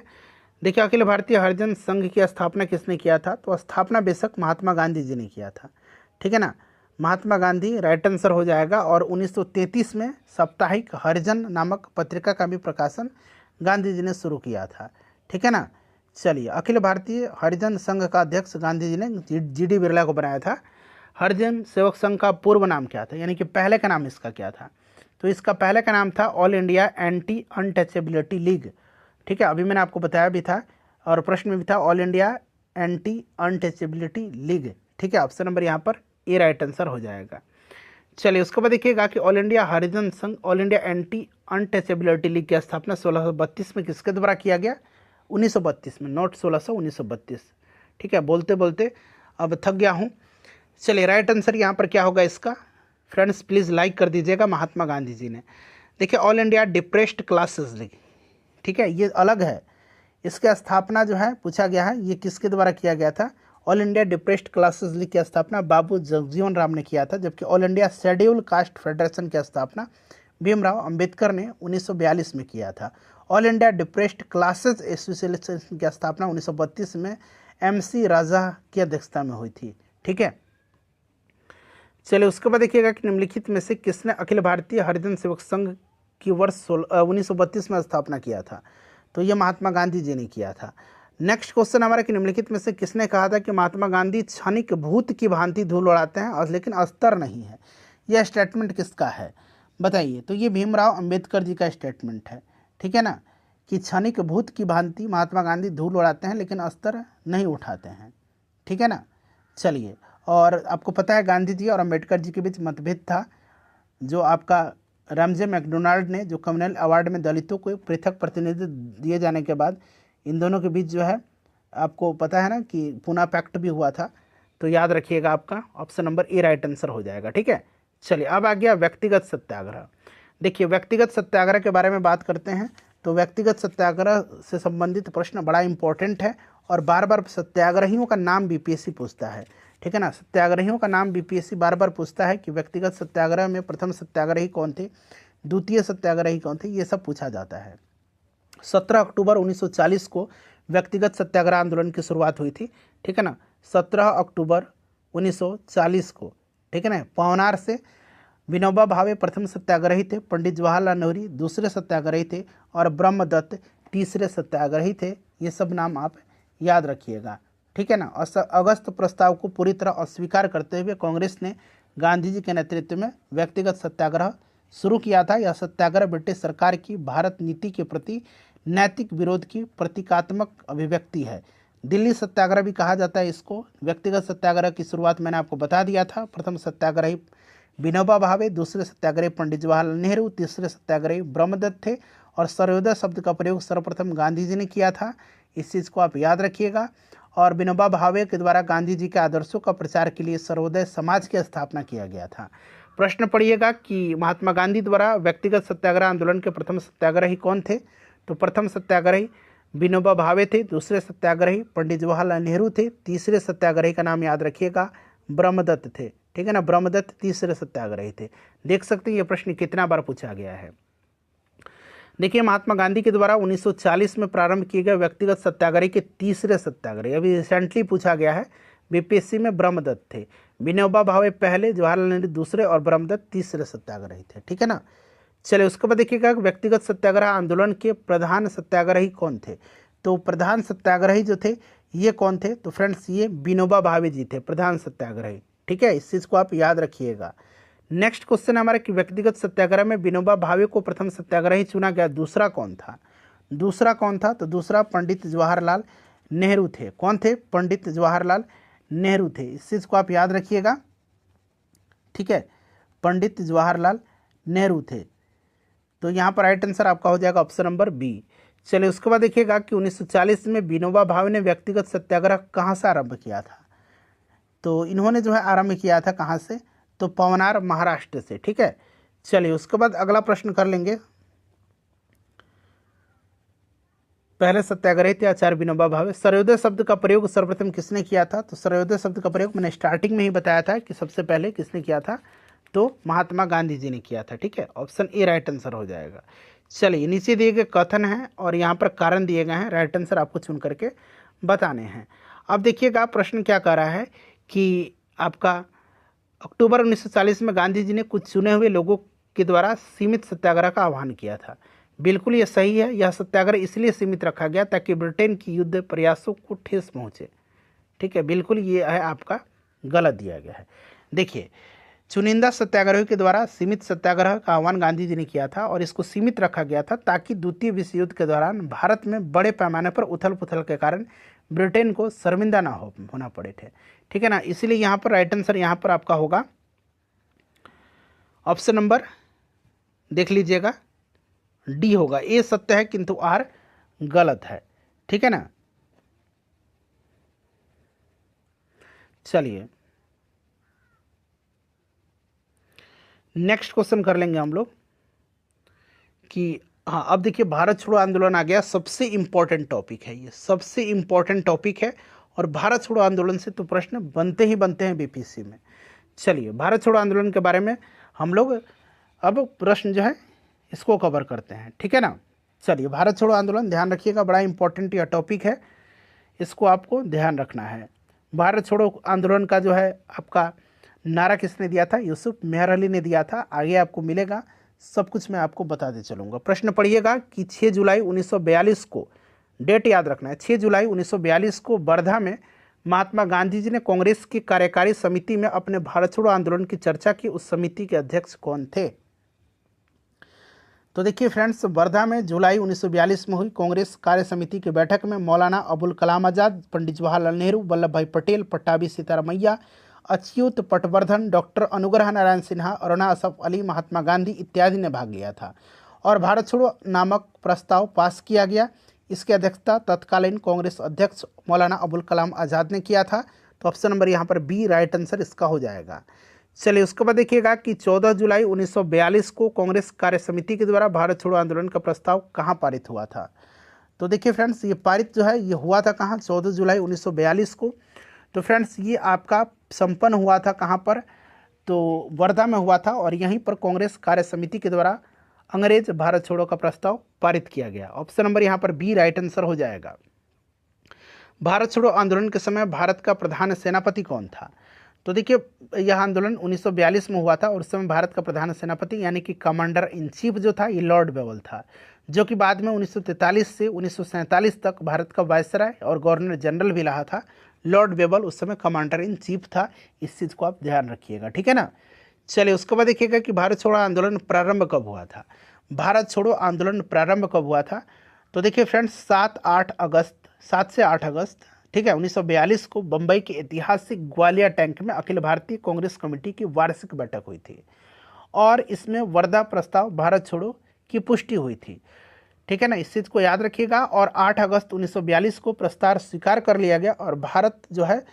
देखिए अखिल भारतीय हरिजन संघ की स्थापना किसने किया था? तो स्थापना बेशक महात्मा गांधी जी ने किया था, ठीक है ना, महात्मा गांधी राइट आंसर हो जाएगा। और 1933 में साप्ताहिक हरिजन नामक पत्रिका का भी प्रकाशन गांधी जी ने शुरू किया था, ठीक है ना। चलिए अखिल भारतीय हरिजन संघ का अध्यक्ष गांधी जी ने G.D. बिरला को बनाया था। हरिजन सेवक संघ का पूर्व नाम क्या था, यानी कि पहले का नाम इसका क्या था? तो इसका पहले का नाम था all India anti untouchability league, ठीक है, अभी मैंने आपको बताया भी था और प्रश्न में भी था, all India anti untouchability league, ठीक है। ऑप्शन नंबर यहाँ पर ए राइट आंसर हो जाएगा। चलिए उसके बाद देखिएगा कि ऑल इंडिया हरिजन संघ, all India anti untouchability league की स्थापना 1632 में किसके द्वारा किया गया? 1932 में, नॉट 1600, 1932, ठीक है। बोलते बोलते अब थक गया हूँ। चलिए राइट आंसर यहाँ पर क्या होगा इसका? फ्रेंड्स प्लीज़ लाइक कर दीजिएगा। महात्मा गांधी जी ने, देखिए all India depressed classes league, ठीक है, ये अलग है। इसकी स्थापना जो है पूछा गया है, ये किसके द्वारा किया गया था? All India depressed classes league की स्थापना बाबू जगजीवन राम ने किया था, जबकि all India schedule caste federation की स्थापना भीमराव अंबेडकर ने 1942 में किया था। All India depressed classes association की स्थापना 1932 में MC राजा की अध्यक्षता में हुई थी, ठीक है। चलिए उसके बाद देखिएगा कि निम्नलिखित में से किसने अखिल भारतीय हरिजन सेवक संघ की वर्ष 1932 में स्थापना किया था? तो ये महात्मा गांधी जी ने किया था। नेक्स्ट क्वेश्चन हमारा कि निम्नलिखित में से किसने कहा था कि महात्मा गांधी क्षणिक भूत की भांति धूल उड़ाते हैं और लेकिन अस्तर नहीं है? यह स्टेटमेंट किसका है बताइए? तो ये भीमराव अंबेडकर जी का स्टेटमेंट है, ठीक है ना। कि क्षणिक भूत की भांति महात्मा गांधी धूल उड़ाते हैं लेकिन अस्त्र नहीं उठाते हैं। ठीक है ना। चलिए, और आपको पता है गांधी जी और अम्बेडकर जी के बीच मतभेद था, जो आपका रामजे मैकडोनाल्ड ने जो कम्युनल अवार्ड में दलितों को पृथक प्रतिनिधित्व दिए जाने के बाद इन दोनों के बीच जो है आपको पता है ना कि पूना पैक्ट भी हुआ था। तो याद रखिएगा, आपका option number A right answer हो जाएगा। ठीक है। चलिए, अब आ गया व्यक्तिगत सत्याग्रह। देखिए, व्यक्तिगत सत्याग्रह के बारे में बात करते हैं। तो व्यक्तिगत सत्याग्रह से संबंधित प्रश्न बड़ा इंपॉर्टेंट है और बार बार सत्याग्रहियों का नाम बीपीएससी पूछता है। ठीक है ना। सत्याग्रहियों का नाम बीपीएससी बार बार पूछता है कि व्यक्तिगत सत्याग्रह में प्रथम सत्याग्रही कौन थे, द्वितीय सत्याग्रही कौन थे, ये सब पूछा जाता है। 17 अक्टूबर 1940 को व्यक्तिगत सत्याग्रह आंदोलन की शुरुआत हुई थी। ठीक है ना। 17 अक्टूबर 1940 को, ठीक है ना, पवनार से विनोबा भावे प्रथम सत्याग्रही थे, पंडित जवाहरलाल नेहरू दूसरे सत्याग्रही थे और ब्रह्मदत्त तीसरे सत्याग्रही थे। ये सब नाम आप याद रखिएगा। ठीक है ना। अगस्त प्रस्ताव को पूरी तरह अस्वीकार करते हुए कांग्रेस ने गांधी जी के नेतृत्व में व्यक्तिगत सत्याग्रह शुरू किया था। यह सत्याग्रह ब्रिटिश सरकार की भारत नीति के प्रति नैतिक विरोध की प्रतीकात्मक अभिव्यक्ति है। दिल्ली सत्याग्रह भी कहा जाता है इसको। व्यक्तिगत सत्याग्रह की शुरुआत मैंने आपको बता दिया था। प्रथम सत्याग्रही विनोबा भावे, दूसरे सत्याग्रही पंडित जवाहरलाल नेहरू, तीसरे सत्याग्रही ब्रह्मदत्त थे और सर्वोदय शब्द का प्रयोग सर्वप्रथम गांधी जी ने किया था। इस चीज़ को आप याद रखिएगा। और विनोबा भावे के द्वारा गांधी जी के आदर्शों का प्रचार के लिए सर्वोदय समाज की स्थापना किया गया था। प्रश्न पढ़िएगा कि महात्मा गांधी द्वारा व्यक्तिगत सत्याग्रह आंदोलन के प्रथम सत्याग्रही कौन थे। तो प्रथम सत्याग्रही विनोबा भावे थे, दूसरे सत्याग्रही पंडित जवाहरलाल नेहरू थे, तीसरे सत्याग्रही का नाम याद रखिएगा ब्रह्मदत्त थे। ठीक है ना। ब्रह्मदत्त तीसरे सत्याग्रही थे। देख सकते हैं ये प्रश्न कितना बार पूछा गया है। देखिए, महात्मा गांधी के द्वारा 1940 में प्रारंभ किए गए व्यक्तिगत सत्याग्रह के तीसरे सत्याग्रही अभी रिसेंटली पूछा गया है। बीपीएससी में ब्रह्मदत्त थे, विनोबा भावे पहले, जवाहरलाल नेहरू दूसरे और ब्रह्मदत्त तीसरे सत्याग्रही थे। ठीक है ना। चलिए, उसके बाद देखिएगा व्यक्तिगत सत्याग्रह आंदोलन के प्रधान सत्याग्रही कौन थे। तो प्रधान सत्याग्रही जो थे ये कौन थे। तो फ्रेंड्स, ये विनोबा भावे जी थे प्रधान सत्याग्रही। ठीक है, इस चीज़ को आप याद रखिएगा। नेक्स्ट क्वेश्चन हमारा कि व्यक्तिगत सत्याग्रह में विनोबा भावे को प्रथम सत्याग्रही चुना गया, दूसरा कौन था। दूसरा कौन था। तो दूसरा पंडित जवाहरलाल नेहरू थे। कौन थे। पंडित जवाहरलाल नेहरू थे। इस चीज़ को आप याद रखिएगा। ठीक है, पंडित जवाहरलाल नेहरू थे। तो यहाँ पर राइट आंसर आपका हो जाएगा ऑप्शन नंबर बी। चलिए, उसके बाद देखिएगा कि 1940 में विनोबा भावे ने व्यक्तिगत सत्याग्रह कहाँ से आरंभ किया था। तो इन्होंने जो है आरंभ किया था कहाँ से। तो पवनार, महाराष्ट्र से। ठीक है। चलिए, उसके बाद अगला प्रश्न कर लेंगे। पहले सत्याग्रही थे आचार्य विनोबा भावे। सर्वोदय शब्द का प्रयोग सर्वप्रथम किसने किया था। तो सर्वोदय शब्द का प्रयोग मैंने स्टार्टिंग में ही बताया था कि सबसे पहले किसने किया था। तो महात्मा गांधी जी ने किया था। ठीक है, ऑप्शन ए राइट आंसर हो जाएगा। चलिए, नीचे दिए गए कथन हैं और यहाँ पर कारण दिए गए हैं, राइट आंसर आपको चुन करके बताने हैं। अब देखिएगा प्रश्न क्या कह रहा है कि आपका अक्टूबर 1940 में गांधी जी ने कुछ चुने हुए लोगों के द्वारा सीमित सत्याग्रह का आह्वान किया था। बिल्कुल ये सही है। यह सत्याग्रह इसलिए सीमित रखा गया ताकि ब्रिटेन की युद्ध प्रयासों को ठेस पहुँचे। ठीक है, बिल्कुल ये है आपका गलत दिया गया है। देखिए, चुनिंदा सत्याग्रहियों के द्वारा सीमित सत्याग्रह का आह्वान गांधी जी ने किया था और इसको सीमित रखा गया था ताकि द्वितीय विश्व युद्ध के दौरान भारत में बड़े पैमाने पर उथल पुथल के कारण ब्रिटेन को शर्मिंदा ना होना पड़े थे। ठीक है ना। इसलिए यहाँ पर राइट आंसर यहाँ पर आपका होगा ऑप्शन नंबर, देख लीजिएगा, डी होगा। ए सत्य है किंतु आर गलत है। ठीक है ना। चलिए, नेक्स्ट क्वेश्चन कर लेंगे हम लोग कि हाँ, अब देखिए भारत छोड़ो आंदोलन आ गया। सबसे इम्पोर्टेंट टॉपिक है ये, सबसे इम्पोर्टेंट टॉपिक है और भारत छोड़ो आंदोलन से तो प्रश्न बनते ही बनते हैं बीपीएससी में। चलिए, भारत छोड़ो आंदोलन के बारे में हम लोग अब प्रश्न जो है इसको कवर करते हैं। ठीक है ना। चलिए, भारत छोड़ो आंदोलन ध्यान रखिएगा, बड़ा इंपॉर्टेंट यह टॉपिक है, इसको आपको ध्यान रखना है। भारत छोड़ो आंदोलन का जो है आपका नारा किसने दिया था। यूसुफ मेहर अली ने दिया था। आगे आपको मिलेगा, सब कुछ मैं आपको बताते चलूँगा। प्रश्न पढ़िएगा कि 6 जुलाई 1942 को, डेट याद रखना है, 6 जुलाई 1942 को वर्धा में महात्मा गांधी जी ने कांग्रेस की कार्यकारी समिति में अपने भारत छोड़ो आंदोलन की चर्चा की। उस समिति के अध्यक्ष कौन थे। तो देखिए फ्रेंड्स, वर्धा में जुलाई 1942 में हुई कांग्रेस कार्य समिति की बैठक में मौलाना अबुल कलाम आज़ाद, पंडित जवाहरलाल नेहरू, वल्लभ भाई पटेल, पट्टाभी सीतारामैया, अच्युत पटवर्धन, डॉक्टर अनुग्रह नारायण सिन्हा, अरुणा असफ अली, महात्मा गांधी इत्यादि ने भाग लिया था और भारत छोड़ो नामक प्रस्ताव पास किया गया। इसकी अध्यक्षता तत्कालीन कांग्रेस अध्यक्ष मौलाना अबुल कलाम आज़ाद ने किया था। तो ऑप्शन नंबर यहाँ पर बी राइट आंसर इसका हो जाएगा। चलिए उसके बाद देखिएगा कि 14 जुलाई 1942 को कांग्रेस कार्य समिति के द्वारा भारत छोड़ो आंदोलन का प्रस्ताव कहाँ पारित हुआ था। तो देखिए फ्रेंड्स, ये पारित जो है ये हुआ था कहाँ, 14 जुलाई 1942 को। तो फ्रेंड्स ये आपका संपन्न हुआ था कहाँ पर, तो वर्धा में हुआ था और यहीं पर कांग्रेस कार्य समिति के द्वारा अंग्रेज भारत छोड़ो का प्रस्ताव पारित किया गया। ऑप्शन नंबर यहाँ पर बी राइट आंसर हो जाएगा। भारत छोड़ो आंदोलन के समय भारत का प्रधान सेनापति कौन था। तो देखिए यह आंदोलन 1942 में हुआ था और उस समय भारत का प्रधान सेनापति यानी कि कमांडर इन चीफ जो था ये लॉर्ड बेवल था, जो कि बाद में 1943 से 1947 तक भारत का वायसराय और गवर्नर जनरल भी रहा था। लॉर्ड बेवल उस समय कमांडर इन चीफ था, इस चीज़ को आप ध्यान रखिएगा, ठीक है ना। चलिए उसके बाद देखिएगा कि भारत छोड़ो आंदोलन प्रारंभ कब हुआ था। भारत छोड़ो आंदोलन प्रारंभ कब हुआ था। तो देखिए फ्रेंड्स 7 से 8 अगस्त, ठीक है, 1942 को बम्बई के ऐतिहासिक ग्वालियर टैंक में अखिल भारतीय कांग्रेस कमेटी की वार्षिक बैठक हुई थी और इसमें वर्धा प्रस्ताव भारत छोड़ो की पुष्टि हुई थी, ठीक है ना, इस चीज़ को याद रखिएगा। और 8 अगस्त 1942 को प्रस्ताव स्वीकार कर लिया गया और भारत जो है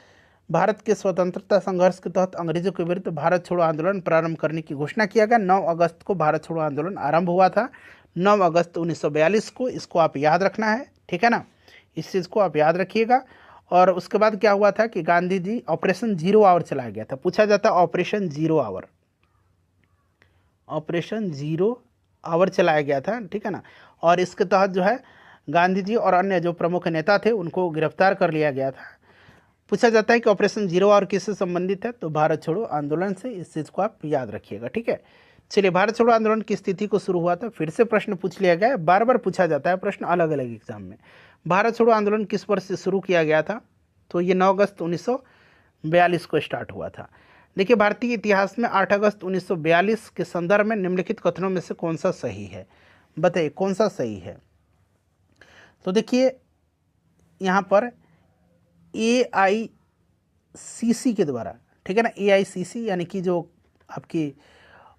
भारत के स्वतंत्रता संघर्ष के तहत अंग्रेजों के विरुद्ध भारत छोड़ो आंदोलन प्रारंभ करने की घोषणा किया गया। 9 अगस्त को भारत छोड़ो आंदोलन आरंभ हुआ था, 9 अगस्त 1942 को, इसको आप याद रखना है, ठीक है ना, इस चीज़ को आप याद रखिएगा। और उसके बाद क्या हुआ था कि गांधी जी ऑपरेशन 0 आवर चलाया गया था, पूछा जाता है ऑपरेशन 0 आवर, ऑपरेशन 0 आवर चलाया गया था, ठीक है ना। और इसके तहत जो है गांधी जी और अन्य जो प्रमुख नेता थे उनको गिरफ्तार कर लिया गया था। पूछा जाता है कि ऑपरेशन 0 आवर किससे संबंधित है, तो भारत छोड़ो आंदोलन से, इस चीज़ को आप याद रखिएगा, ठीक है। चलिए भारत छोड़ो आंदोलन की स्थिति को शुरू हुआ था, फिर से प्रश्न पूछ लिया गया है, बार बार पूछा जाता है प्रश्न अलग अलग एग्जाम में। भारत छोड़ो आंदोलन किस वर्ष से शुरू किया गया था, तो ये 9 अगस्त 1942 को स्टार्ट हुआ था। देखिए भारतीय इतिहास में 8 अगस्त 1942 के संदर्भ में निम्नलिखित कथनों में से कौन सा सही है, बताइए कौन सा सही है। तो देखिए यहाँ पर AICC के द्वारा, ठीक है ना, AICC यानी कि जो आपकी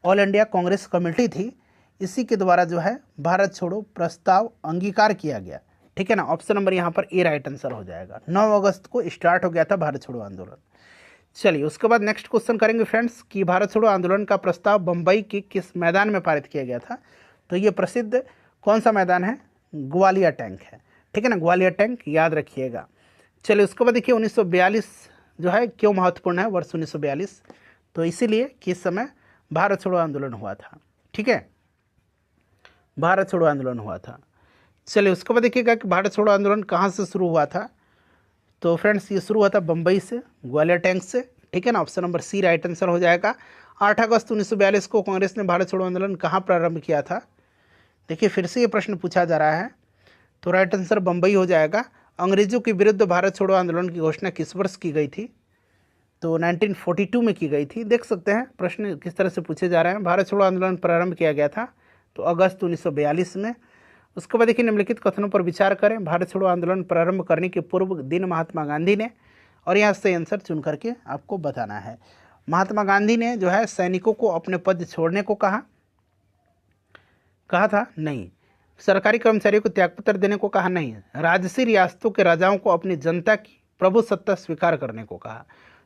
ऑल इंडिया कांग्रेस कमेटी थी, इसी के द्वारा जो है भारत छोड़ो प्रस्ताव अंगीकार किया गया, ठीक है ना। ऑप्शन नंबर यहाँ पर ए राइट आंसर हो जाएगा। 9 अगस्त को स्टार्ट हो गया था भारत छोड़ो आंदोलन। चलिए उसके बाद नेक्स्ट क्वेश्चन करेंगे फ्रेंड्स कि भारत छोड़ो आंदोलन का प्रस्ताव बम्बई के किस मैदान में पारित किया गया था। तो ये प्रसिद्ध कौन सा मैदान है, ग्वालियर टैंक है, ठीक है ना, ग्वालियर टैंक याद रखिएगा। चलिए उसके बाद देखिए 1942 जो है क्यों महत्वपूर्ण है वर्ष 1942, तो इसीलिए कि इस समय भारत छोड़ो आंदोलन हुआ था, ठीक है, भारत छोड़ो आंदोलन हुआ था। चलिए उसके बाद देखिएगा कि भारत छोड़ो आंदोलन कहाँ से शुरू हुआ था। तो फ्रेंड्स ये शुरू हुआ था बम्बई से, ग्वालियर टैंक से, ठीक है ना, option number C right answer हो जाएगा। 8 अगस्त 1942 को कांग्रेस ने भारत छोड़ो आंदोलन कहाँ प्रारंभ किया था। देखिए फिर से ये प्रश्न पूछा जा रहा है, तो राइट आंसर बम्बई हो जाएगा। अंग्रेजों के विरुद्ध भारत छोड़ो आंदोलन की घोषणा किस वर्ष की गई थी, तो 1942 में की गई थी। देख सकते हैं प्रश्न किस तरह से पूछे जा रहे हैं। भारत छोड़ो आंदोलन प्रारंभ किया गया था तो अगस्त 1942 में। उसके बाद देखिए निम्नलिखित कथनों पर विचार करें। भारत छोड़ो आंदोलन प्रारंभ करने के पूर्व दिन महात्मा गांधी ने, और यहाँ से आंसर चुन करके आपको बताना है। महात्मा गांधी ने जो है सैनिकों को अपने पद छोड़ने को कहा था, नहीं। सरकारी कर्मचारियों को त्यागपत्र देने को कहा, नहीं। राजसी रियासतों के राजाओं को अपनी जनता की प्रभु सत्ता स्वीकार करने को कहा,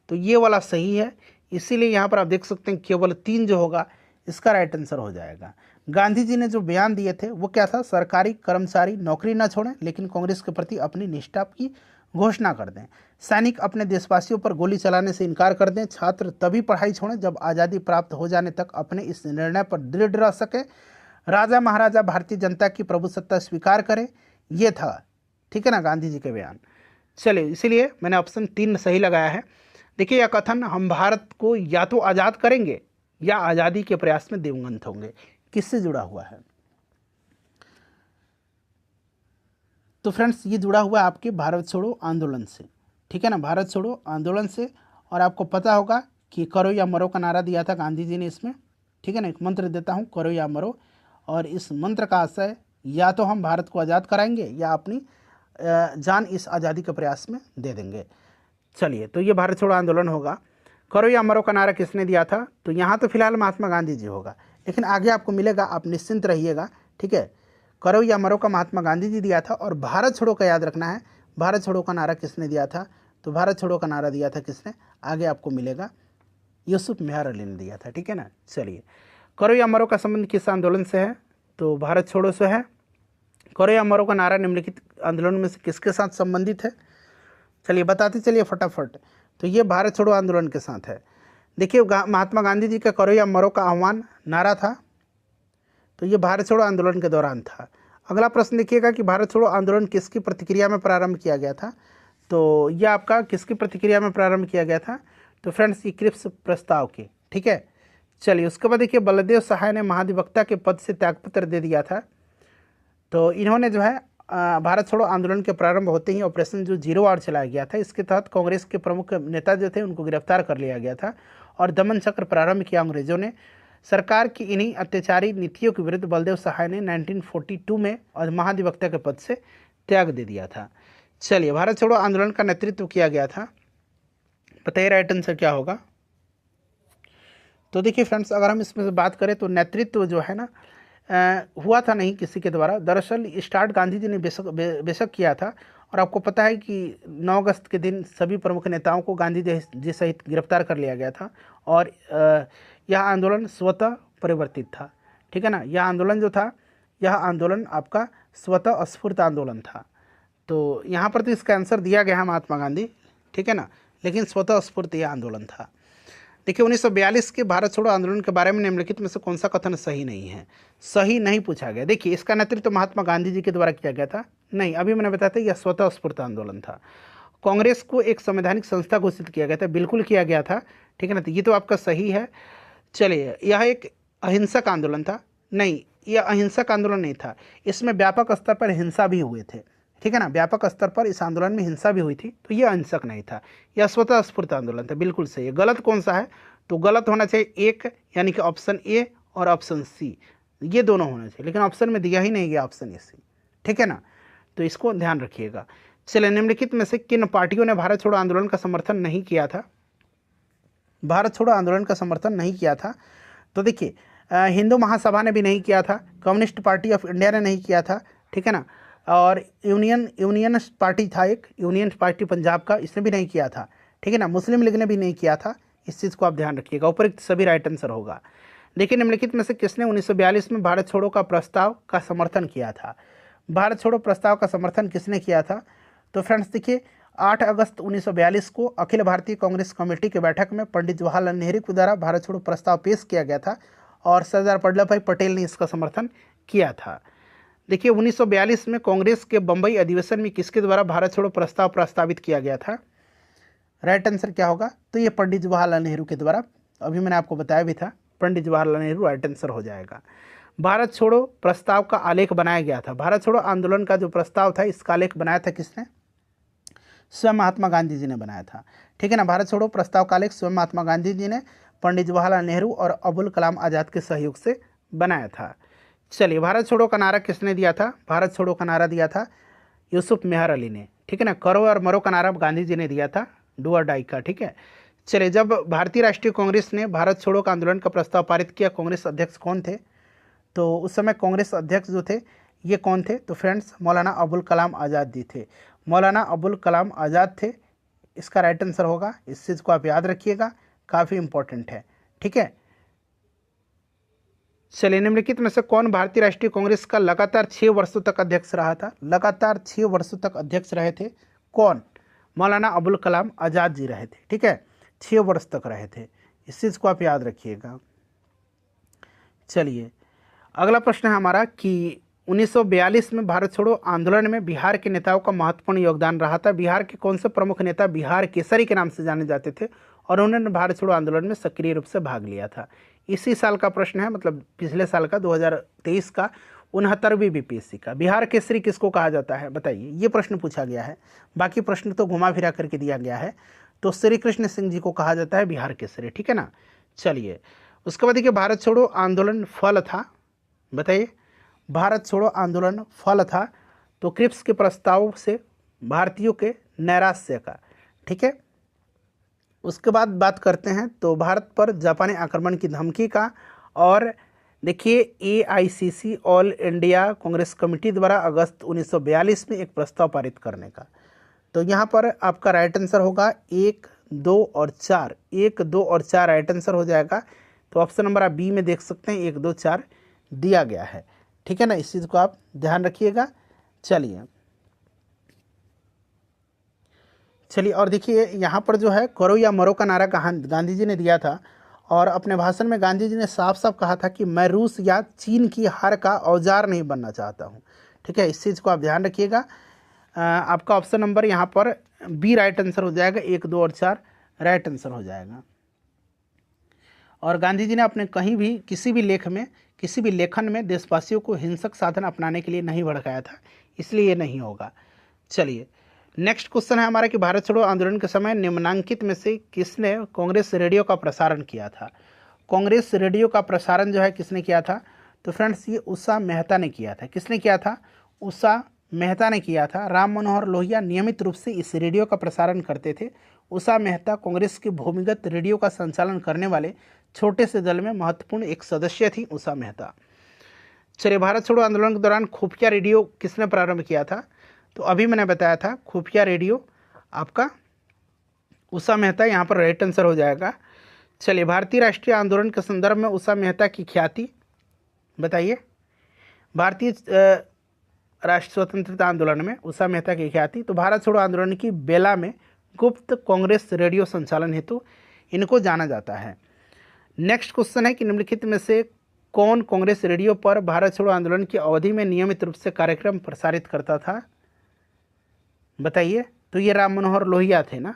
तो ये वाला सही है। इसीलिए यहाँ पर आप देख सकते हैं केवल 3 जो होगा इसका राइट आंसर हो जाएगा। गांधी जी ने जो बयान दिए थे वो क्या था, सरकारी कर्मचारी नौकरी न छोड़ें लेकिन कांग्रेस के प्रति अपनी निष्ठा की घोषणा कर दें, सैनिक अपने देशवासियों पर गोली चलाने से इनकार कर दें, छात्र तभी पढ़ाई छोड़ें जब आज़ादी प्राप्त हो जाने तक अपने इस निर्णय पर दृढ़ रह सके, राजा महाराजा भारतीय जनता की प्रभुसत्ता स्वीकार करें। ये था, ठीक है ना, गांधी जी के बयान। चलिए इसीलिए मैंने ऑप्शन 3 सही लगाया है। देखिए यह कथन हम भारत को या तो आज़ाद करेंगे या आज़ादी के प्रयास में दिवंगत होंगे, किससे जुड़ा हुआ है। तो फ्रेंड्स ये जुड़ा हुआ है आपके भारत छोड़ो आंदोलन से, ठीक है ना, भारत छोड़ो आंदोलन से। और आपको पता होगा कि करो या मरो का नारा दिया था गांधी जी ने इसमें, ठीक है ना। एक मंत्र देता हूँ, करो या मरो, और इस मंत्र का आशय या तो हम भारत को आज़ाद कराएंगे या अपनी जान इस आज़ादी के प्रयास में दे देंगे। चलिए, तो ये भारत छोड़ो आंदोलन होगा। करो या मरो का नारा किसने दिया था? तो यहाँ तो फिलहाल महात्मा गांधी जी होगा, लेकिन आगे आपको मिलेगा, आप निश्चिंत रहिएगा, ठीक है। करो या मरो का महात्मा गांधी जी दिया था, और भारत छोड़ो का याद रखना है, भारत छोड़ो का नारा किसने दिया था? तो भारत छोड़ो का नारा दिया था किसने? आगे आपको मिलेगा, यूसुफ मेहर अली ने दिया था, ठीक है ना। चलिए, करो या मरो का संबंध किस आंदोलन से है? तो भारत छोड़ो से है। करो या मरो का नारा निम्नलिखित आंदोलन में से किसके साथ संबंधित है? चलिए बताते चलिए फटाफट। तो ये भारत छोड़ो आंदोलन के साथ है। देखिए, महात्मा गांधी जी का करो या मरो का आह्वान नारा था, तो ये भारत छोड़ो आंदोलन के दौरान था। अगला प्रश्न देखिएगा कि भारत छोड़ो आंदोलन किसकी प्रतिक्रिया में प्रारंभ किया गया था? तो यह आपका किसकी प्रतिक्रिया में प्रारंभ किया गया था? तो फ्रेंड्स, ये क्रिप्स प्रस्ताव की, ठीक है। चलिए, उसके बाद देखिए, बलदेव सहाय ने महाधिवक्ता के पद से त्यागपत्र दे दिया था। तो इन्होंने जो है भारत छोड़ो आंदोलन के प्रारंभ होते ही ऑपरेशन जो 0 आवर चलाया गया था, इसके तहत कांग्रेस के प्रमुख नेता जो थे उनको गिरफ्तार कर लिया गया था और दमन चक्र प्रारंभ किया अंग्रेजों ने। सरकार की इन्हीं अत्याचारी नीतियों के विरुद्ध बलदेव सहाय ने 1942 में और महाधिवक्ता के पद से त्याग दे दिया था। चलिए, भारत छोड़ो आंदोलन का नेतृत्व किया गया था, बताइए राइट आंसर क्या होगा? तो देखिए फ्रेंड्स, अगर हम इसमें से बात करें तो नेतृत्व जो है ना हुआ था नहीं किसी के द्वारा। दरअसल स्टार्ट गांधी जी ने बेशक किया था, और आपको पता है कि 9 अगस्त के दिन सभी प्रमुख नेताओं को गांधी जी सहित गिरफ्तार कर लिया गया था, और यह आंदोलन स्वतः परिवर्तित था, ठीक है ना। यह आंदोलन जो था, यह आंदोलन आपका स्वतः स्फूर्त आंदोलन था। तो यहाँ पर तो इसका आंसर दिया गया है महात्मा गांधी, ठीक है ना, लेकिन स्वतः स्फूर्त यह आंदोलन था। देखिए, 1942 के भारत छोड़ो आंदोलन के बारे में निम्नलिखित में से कौन सा कथन सही नहीं है? सही नहीं पूछा गया। देखिए, इसका नेतृत्व महात्मा गांधी जी के द्वारा किया गया था? नहीं, अभी मैंने बताया था यह स्वतः स्फूर्त आंदोलन था। कांग्रेस को एक संवैधानिक संस्था घोषित किया गया था? बिल्कुल किया गया था, ठीक है ना, तो ये तो आपका सही है। चलिए, यह एक अहिंसक आंदोलन था? नहीं, यह अहिंसक आंदोलन नहीं था, इसमें व्यापक स्तर पर हिंसा भी हुए थे, ठीक है ना, व्यापक स्तर पर इस आंदोलन में हिंसा भी हुई थी, तो यह अहिंसक नहीं था, यह स्वतः स्फूर्त आंदोलन था। बिल्कुल सही है। गलत कौन सा है? तो गलत होना चाहिए एक, यानी कि ऑप्शन ए और ऑप्शन सी, ये दोनों होना चाहिए, लेकिन ऑप्शन में दिया ही नहीं गया ऑप्शन ए सी, ठीक है ना, तो इसको ध्यान रखिएगा। चलिए, निम्नलिखित में से किन पार्टियों ने भारत छोड़ो आंदोलन का समर्थन नहीं किया था? भारत छोड़ो आंदोलन का समर्थन नहीं किया था, तो देखिए, हिंदू महासभा ने भी नहीं किया था, कम्युनिस्ट पार्टी ऑफ इंडिया ने नहीं किया था, ठीक है ना, और यूनियन पार्टी था एक, यूनियन पार्टी पंजाब का, इसने भी नहीं किया था, ठीक है ना, मुस्लिम लीग ने भी नहीं किया था। इस चीज़ को आप ध्यान रखिएगा, उपरोक्त सभी राइट आंसर होगा। देखिए, निम्नलिखित में से किसने 1942 में भारत छोड़ो का प्रस्ताव का समर्थन किया था? भारत छोड़ो प्रस्ताव का समर्थन किसने किया था? तो फ्रेंड्स देखिए, 8 अगस्त 1942 को अखिल भारतीय कांग्रेस कमेटी की बैठक में पंडित जवाहरलाल नेहरू के द्वारा भारत छोड़ो प्रस्ताव पेश किया गया था, और सरदार वल्लभ भाई पटेल ने इसका समर्थन किया था। देखिए, 1942 में कांग्रेस के बंबई अधिवेशन में किसके द्वारा भारत छोड़ो प्रस्ताव प्रस्तावित किया गया था? राइट आंसर क्या होगा? तो ये पंडित जवाहरलाल नेहरू के द्वारा, अभी मैंने आपको बताया भी था, पंडित जवाहरलाल नेहरू राइट आंसर हो जाएगा। भारत छोड़ो प्रस्ताव का आलेख बनाया गया था? भारत छोड़ो आंदोलन का जो प्रस्ताव था, इसका आलेख बनाया था किसने? स्वयं महात्मा गांधी जी ने बनाया था, ठीक है ना। भारत छोड़ो प्रस्ताव का आलेख स्वयं महात्मा गांधी जी ने पंडित जवाहरलाल नेहरू और अबुल कलाम आज़ाद के सहयोग से बनाया था। चलिए, भारत छोड़ो का नारा किसने दिया था? भारत छोड़ो का नारा दिया था यूसुफ मेहर अली ने, ठीक है ना। करो और मरो का नारा गांधी जी ने दिया था, डू और डाई का, ठीक है। चलिए, जब भारतीय राष्ट्रीय कांग्रेस ने भारत छोड़ो का आंदोलन का प्रस्ताव पारित किया, कांग्रेस अध्यक्ष कौन थे? तो उस समय कांग्रेस अध्यक्ष जो थे, ये कौन थे? तो फ्रेंड्स, मौलाना अबुल कलाम आज़ाद जी थे, मौलाना अबुल कलाम आज़ाद थे, इसका राइट आंसर होगा। इस चीज़ को आप याद रखिएगा, काफ़ी इंपॉर्टेंट है, ठीक है। चलिए, निम्नलिखित में से कौन भारतीय राष्ट्रीय कांग्रेस का लगातार 6 वर्षों तक अध्यक्ष रहा था? लगातार 6 वर्षों तक अध्यक्ष रहे थे कौन? मौलाना अबुल कलाम आज़ाद जी रहे थे, ठीक है, 6 वर्ष तक रहे थे, इस चीज़ को आप याद रखिएगा। चलिए, अगला प्रश्न है हमारा कि 1942 में भारत छोड़ो आंदोलन में बिहार के नेताओं का महत्वपूर्ण योगदान रहा था? बिहार के कौन से प्रमुख नेता बिहार केसरी के नाम से जाने जाते थे और उन्होंने भारत छोड़ो आंदोलन में सक्रिय रूप से भाग लिया था? इसी साल का प्रश्न है, मतलब पिछले साल का, 2023 का, 69वीं बीपीएससी का। बिहार केसरी किसको कहा जाता है, बताइए, ये प्रश्न पूछा गया है। बाकी प्रश्न तो घुमा फिरा करके दिया गया है। तो श्री कृष्ण सिंह जी को कहा जाता है बिहार केसरी, ठीक है ना। चलिए, उसके बाद देखिए, भारत छोड़ो आंदोलन फल था, बताइए, भारत छोड़ो आंदोलन फल था, तो क्रिप्स के प्रस्ताव से भारतीयों के नैराश्य का। ठीक है, उसके बाद बात करते हैं तो भारत पर जापानी आक्रमण की धमकी का। और देखिए AICC all India Congress committee द्वारा अगस्त 1942 में एक प्रस्ताव पारित करने का। तो यहाँ पर आपका राइट आंसर होगा 1, 2 और 4। 1, 2 और 4 राइट आंसर हो जाएगा। तो ऑप्शन नंबर आप बी में देख सकते हैं 1, 2, 4 दिया गया है। ठीक है ना, इस चीज़ को आप ध्यान रखिएगा। चलिए और देखिए यहाँ पर जो है करो या मरो का नारा गांधी जी ने दिया था। और अपने भाषण में गांधी जी ने साफ साफ कहा था कि मैं रूस या चीन की हार का औजार नहीं बनना चाहता हूँ। ठीक है, इस चीज़ को आप ध्यान रखिएगा। आपका ऑप्शन नंबर यहाँ पर बी राइट आंसर हो जाएगा। 1, 2 और 4 राइट आंसर हो जाएगा। और गांधी जी ने अपने कहीं भी किसी भी लेखन में देशवासियों को हिंसक साधन अपनाने के लिए नहीं भड़काया था, इसलिए ये नहीं होगा। चलिए नेक्स्ट क्वेश्चन है हमारा कि भारत छोड़ो आंदोलन के समय निम्नांकित में से किसने कांग्रेस रेडियो का प्रसारण किया था। कांग्रेस रेडियो का प्रसारण जो है किसने किया था, तो फ्रेंड्स ये उषा मेहता ने किया था। किसने किया था, उषा मेहता ने किया था। राम मनोहर लोहिया नियमित रूप से इस रेडियो का प्रसारण करते थे। उषा मेहता कांग्रेस के भूमिगत रेडियो का संचालन करने वाले छोटे से दल में महत्वपूर्ण एक सदस्य थी उषा मेहता। चलिए भारत छोड़ो आंदोलन के दौरान खुफिया रेडियो किसने प्रारंभ किया था, तो अभी मैंने बताया था खुफिया रेडियो आपका उषा मेहता, यहाँ पर राइट आंसर हो जाएगा। चलिए भारतीय राष्ट्रीय आंदोलन के संदर्भ में उषा मेहता की ख्याति बताइए। भारतीय राष्ट्र स्वतंत्रता आंदोलन में उषा मेहता की ख्याति, तो भारत छोड़ो आंदोलन की बेला में गुप्त कांग्रेस रेडियो संचालन हेतु इनको जाना जाता है। नेक्स्ट क्वेश्चन है कि निम्नलिखित में से कौन कांग्रेस रेडियो पर भारत छोड़ो आंदोलन की अवधि में नियमित रूप से कार्यक्रम प्रसारित करता था, बताइए। तो ये राम मनोहर लोहिया थे ना।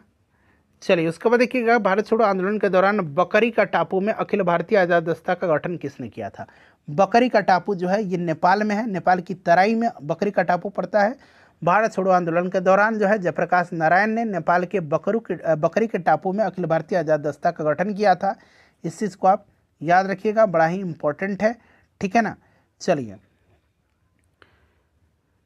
चलिए उसके बाद देखिएगा भारत छोड़ो आंदोलन के दौरान बकरी का टापू में अखिल भारतीय आज़ाद दस्ता का गठन किसने किया था। बकरी का टापू जो है ये नेपाल में है, नेपाल की तराई में बकरी का टापू पड़ता है। भारत छोड़ो आंदोलन के दौरान जो है जयप्रकाश नारायण ने नेपाल के बकरी के टापू में अखिल भारतीय आज़ाद दस्ता का गठन किया था। इस चीज़ को आप याद रखिएगा, बड़ा ही इंपॉर्टेंट है। ठीक है ना। चलिए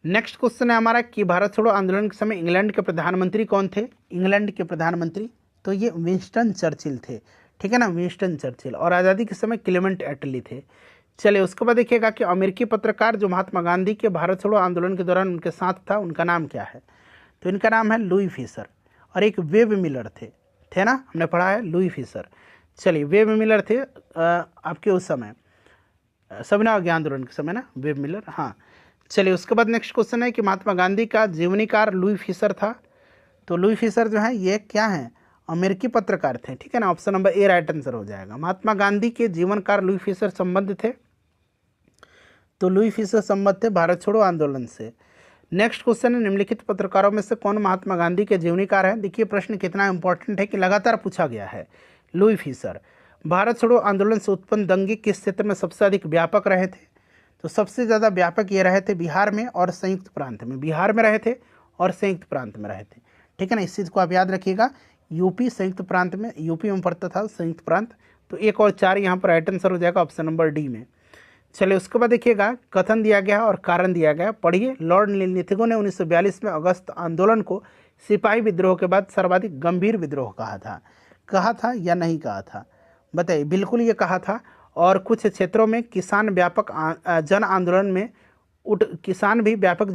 नेक्स्ट क्वेश्चन है हमारा कि भारत छोड़ो आंदोलन के समय इंग्लैंड के प्रधानमंत्री कौन थे। इंग्लैंड के प्रधानमंत्री तो ये विंस्टन चर्चिल थे। ठीक है ना, विंस्टन चर्चिल। और आज़ादी के समय क्लेमेंट एटली थे। चलिए उसके बाद देखिएगा कि अमेरिकी पत्रकार जो महात्मा गांधी के भारत छोड़ो आंदोलन के दौरान उनके साथ था, उनका नाम क्या है, तो इनका नाम है लुई फिशर। और एक वेब मिलर थे ना, हमने पढ़ा है लुई फिशर। चलिए वेब मिलर थे आपके उस समय सविनय अवज्ञा आंदोलन के समय ना, वेब मिलर। हाँ चलिए उसके बाद नेक्स्ट क्वेश्चन है कि महात्मा गांधी का जीवनीकार लुई फिशर था। तो लुई फिशर जो है ये क्या है, अमेरिकी पत्रकार थे। ठीक है ना, option number A right answer हो जाएगा। महात्मा गांधी के जीवनकार लुई फिशर संबंध थे, तो लुई फिशर संबंध थे भारत छोड़ो आंदोलन से। नेक्स्ट क्वेश्चन है निम्नलिखित पत्रकारों में से कौन महात्मा गांधी के जीवनीकार है। देखिए प्रश्न कितना इंपॉर्टेंट है कि लगातार पूछा गया है। लुई फिशर भारत छोड़ो आंदोलन से उत्पन्न दंगे किस क्षेत्र में सबसे अधिक व्यापक रहे थे, तो सबसे ज़्यादा व्यापक ये रहे थे बिहार में और संयुक्त प्रांत में। बिहार में रहे थे और संयुक्त प्रांत में रहे थे। ठीक है ना, इस चीज़ को आप याद रखिएगा। यूपी संयुक्त प्रांत में, यूपी में पड़ता था संयुक्त प्रांत। तो 1 और 4 यहाँ पर राइट आंसर हो जाएगा ऑप्शन नंबर डी में। चलिए उसके बाद देखिएगा कथन दिया गया और कारण दिया गया, पढ़िए। लॉर्ड लिथिगो ने 1942 में अगस्त आंदोलन को सिपाही विद्रोह के बाद सर्वाधिक गंभीर विद्रोह कहा था या नहीं कहा था, बताइए। बिल्कुल ये कहा था। और कुछ क्षेत्रों में किसान भी व्यापक जन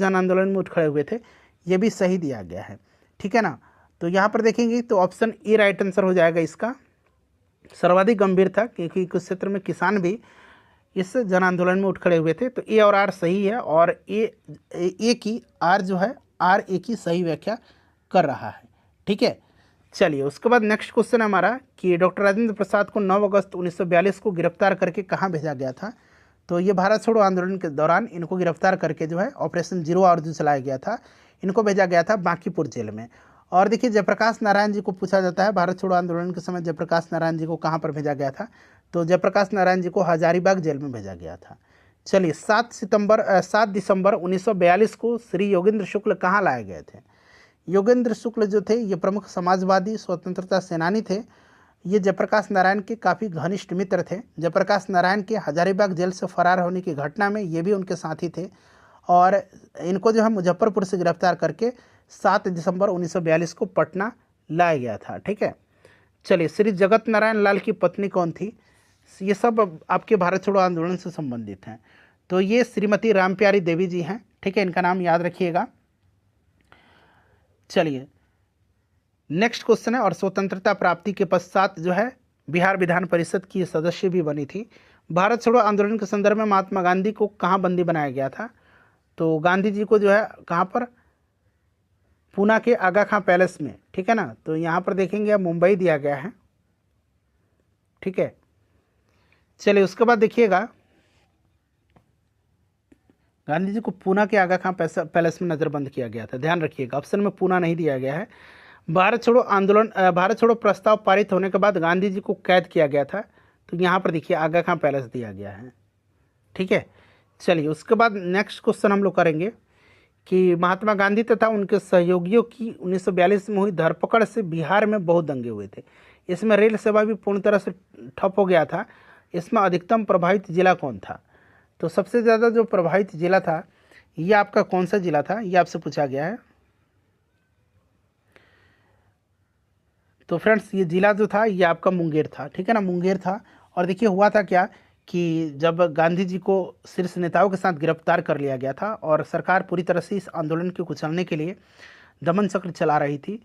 आंदोलन में उठ खड़े हुए थे, ये भी सही दिया गया है। ठीक है ना, तो यहाँ पर देखेंगे तो ऑप्शन ए राइट आंसर हो जाएगा इसका। सर्वाधिक गंभीर था क्योंकि कुछ क्षेत्र में किसान भी इस जन आंदोलन में उठ खड़े हुए थे। तो ए और आर सही है, और ए की आर जो है आर ए की सही व्याख्या कर रहा है। ठीक है। चलिए उसके बाद नेक्स्ट क्वेश्चन है हमारा कि डॉक्टर राजेंद्र प्रसाद को 9 अगस्त 1942 को गिरफ्तार करके कहाँ भेजा गया था। तो ये भारत छोड़ो आंदोलन के दौरान इनको गिरफ्तार करके जो है ऑपरेशन जीरो आवर जो चलाया गया था, इनको भेजा गया था बांकीपुर जेल में। और देखिए जयप्रकाश नारायण जी को पूछा जाता है भारत छोड़ो आंदोलन के समय जयप्रकाश नारायण जी को कहाँ पर भेजा गया था, तो जयप्रकाश नारायण जी को हजारीबाग जेल में भेजा गया था। चलिए 7 दिसंबर 1942 को श्री योगेंद्र शुक्ल कहाँ लाए गए थे। योगेंद्र शुक्ल जो थे ये प्रमुख समाजवादी स्वतंत्रता सेनानी थे। ये जयप्रकाश नारायण के काफ़ी घनिष्ठ मित्र थे। जयप्रकाश नारायण के हजारीबाग जेल से फरार होने की घटना में ये भी उनके साथी थे और इनको जो है मुजफ्फरपुर से गिरफ्तार करके 7 दिसंबर 1942 को पटना लाया गया था। ठीक है, चलिए, श्री जगत नारायण लाल की पत्नी कौन थी? ये सब आपके भारत छोड़ो आंदोलन से संबंधित हैं। तो ये श्रीमती रामप्यारी देवी जी हैं। ठीक है, इनका नाम याद रखिएगा। चलिए, नेक्स्ट क्वेश्चन है, और स्वतंत्रता प्राप्ति के पश्चात जो है बिहार विधान परिषद की सदस्य भी बनी थी। भारत छोड़ो आंदोलन के संदर्भ में महात्मा गांधी को कहाँ बंदी बनाया गया था? तो गांधी जी को जो है कहाँ पर? पूना के आगा खां पैलेस में। ठीक है ना, तो यहाँ पर देखेंगे आप मुंबई दिया गया है। ठीक है, चलिए, उसके बाद देखिएगा गांधी जी को पूना के आगा खां पैलेस में नज़रबंद किया गया था। ध्यान रखिएगा, ऑप्शन में पूना नहीं दिया गया है। भारत छोड़ो प्रस्ताव पारित होने के बाद गांधी जी को कैद किया गया था, तो यहाँ पर देखिए आगा खां पैलेस दिया गया है। ठीक है, चलिए, उसके बाद नेक्स्ट क्वेश्चन हम लोग करेंगे कि महात्मा गांधी तथा उनके सहयोगियों की 1942 में हुई धरपकड़ से बिहार में बहुत दंगे हुए थे। इसमें रेल सेवा भी पूर्ण तरह से ठप हो गया था। इसमें अधिकतम प्रभावित जिला कौन था? तो सबसे ज़्यादा जो प्रभावित जिला था ये आपका कौन सा जिला था, ये आपसे पूछा गया है। तो फ्रेंड्स, ये जिला जो था ये आपका मुंगेर था। ठीक है ना, मुंगेर था। और देखिए हुआ था क्या कि जब गांधी जी को शीर्ष नेताओं के साथ गिरफ्तार कर लिया गया था और सरकार पूरी तरह से इस आंदोलन को कुचलने के लिए दमन चक्र चला रही थी,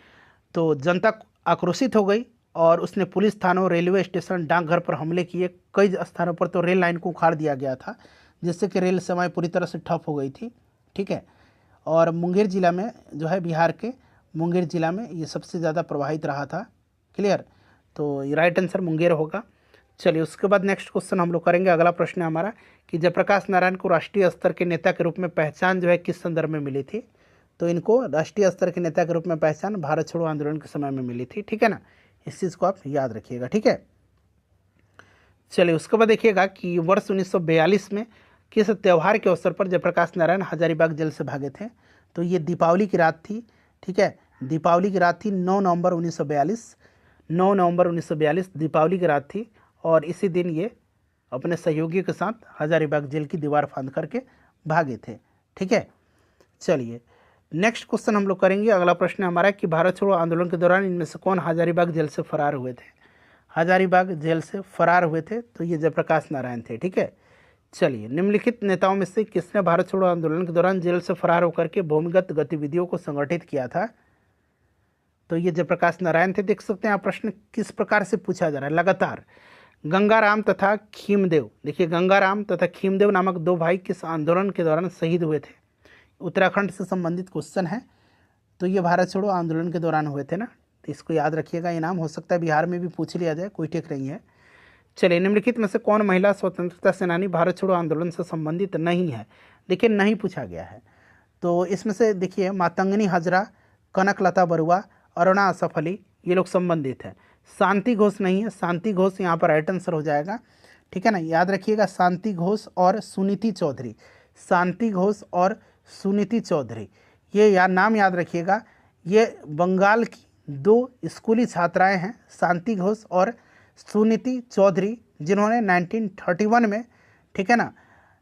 तो जनता आक्रोशित हो गई और उसने पुलिस थानों, रेलवे स्टेशन, डाकघर पर हमले किए। कई स्थानों पर तो रेल लाइन को उखाड़ दिया गया था, जिससे कि रेल सेवाएं पूरी तरह से ठप हो गई थी। ठीक है, और मुंगेर जिला में जो है, बिहार के मुंगेर जिला में ये सबसे ज़्यादा प्रभावित रहा था। क्लियर? तो ये राइट आंसर मुंगेर होगा। चलिए, उसके बाद नेक्स्ट क्वेश्चन हम लोग करेंगे। अगला प्रश्न है हमारा कि जयप्रकाश नारायण को राष्ट्रीय स्तर के नेता के रूप में पहचान जो है किस संदर्भ में मिली थी? तो इनको राष्ट्रीय स्तर के नेता के रूप में पहचान भारत छोड़ो आंदोलन के समय में मिली थी। ठीक है ना, इस चीज़ को आप याद रखिएगा। ठीक है, चलिए, उसके बाद देखिएगा कि वर्ष 1942 में किस त्यौहार के अवसर पर जयप्रकाश नारायण हजारीबाग जेल से भागे थे? तो ये दीपावली की रात थी। ठीक है, दीपावली की रात थी 9 नवंबर 1942। 9 नवंबर 1942 दीपावली की रात थी और इसी दिन ये अपने सहयोगियों के साथ हजारीबाग जेल की दीवार फांद करके भागे थे। ठीक है, चलिए, नेक्स्ट क्वेश्चन हम लोग करेंगे। अगला प्रश्न हमारा कि भारत छोड़ो आंदोलन के दौरान इनमें से कौन हजारीबाग जेल से फरार हुए थे? हजारीबाग जेल से फरार हुए थे तो ये जयप्रकाश नारायण थे। ठीक है, चलिए, निम्नलिखित नेताओं में से किसने भारत छोड़ो आंदोलन के दौरान जेल से फरार होकर के भूमिगत गतिविधियों को संगठित किया था? तो ये जयप्रकाश नारायण थे। देख सकते हैं आप, प्रश्न किस प्रकार से पूछा जा रहा है लगातार। गंगाराम तथा खीमदेव, देखिए गंगाराम तथा खीमदेव नामक दो भाई किस आंदोलन के दौरान शहीद हुए थे? उत्तराखंड से संबंधित क्वेश्चन है। तो ये भारत छोड़ो आंदोलन के दौरान हुए थे ना, तो इसको याद रखिएगा। ये नाम हो सकता है बिहार में भी पूछ लिया जाए, कोई ठीक नहीं है। चलिए, निम्नलिखित में से कौन महिला स्वतंत्रता सेनानी भारत छोड़ो आंदोलन से संबंधित नहीं है? देखिए, नहीं पूछा गया है। तो इसमें से देखिए मातंगनी हजरा, कनकलता बरुआ, अरुणा असफ अली, ये लोग संबंधित हैं। शांति घोष नहीं है, शांति घोष यहाँ पर राइट आंसर हो जाएगा। ठीक है ना, याद रखिएगा, शांति घोष और सुनीति चौधरी, शांति घोष और सुनीति चौधरी, ये नाम याद रखिएगा। ये बंगाल की दो स्कूली छात्राएं हैं, शांति घोष और सुनीति चौधरी, जिन्होंने 1931 में, ठीक है ना,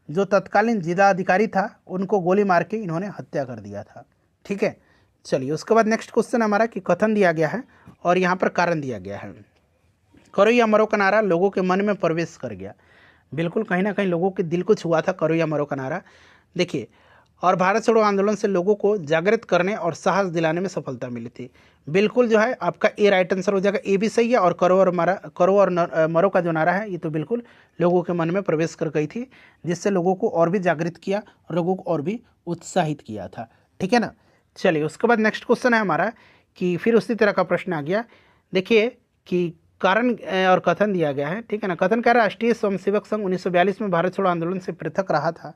जो तत्कालीन जिला अधिकारी था उनको गोली मार के इन्होंने हत्या कर दिया था। ठीक है, चलिए, उसके बाद नेक्स्ट क्वेश्चन हमारा कि कथन दिया गया है और यहाँ पर कारण दिया गया है। करो या मरो का नारा लोगों के मन में प्रवेश कर गया। बिल्कुल, कहीं ना कहीं लोगों के दिल को छुआ था करो या मरो का नारा। देखिए, और भारत छोड़ो आंदोलन से लोगों को जागृत करने और साहस दिलाने में सफलता मिली थी। बिल्कुल जो है आपका ए राइट आंसर हो जाएगा, ए भी सही है। और करो और मरो का जो नारा है ये तो बिल्कुल लोगों के मन में प्रवेश कर गई थी, जिससे लोगों को और भी जागृत किया और लोगों को और भी उत्साहित किया था। ठीक है ना, चलिए, उसके बाद नेक्स्ट क्वेश्चन है हमारा कि फिर उसी तरह का प्रश्न आ गया। देखिए कि कारण और कथन दिया गया है। ठीक है ना, कथन कह रहा है राष्ट्रीय स्वयंसेवक संघ 1942 में भारत छोड़ो आंदोलन से पृथक रहा था।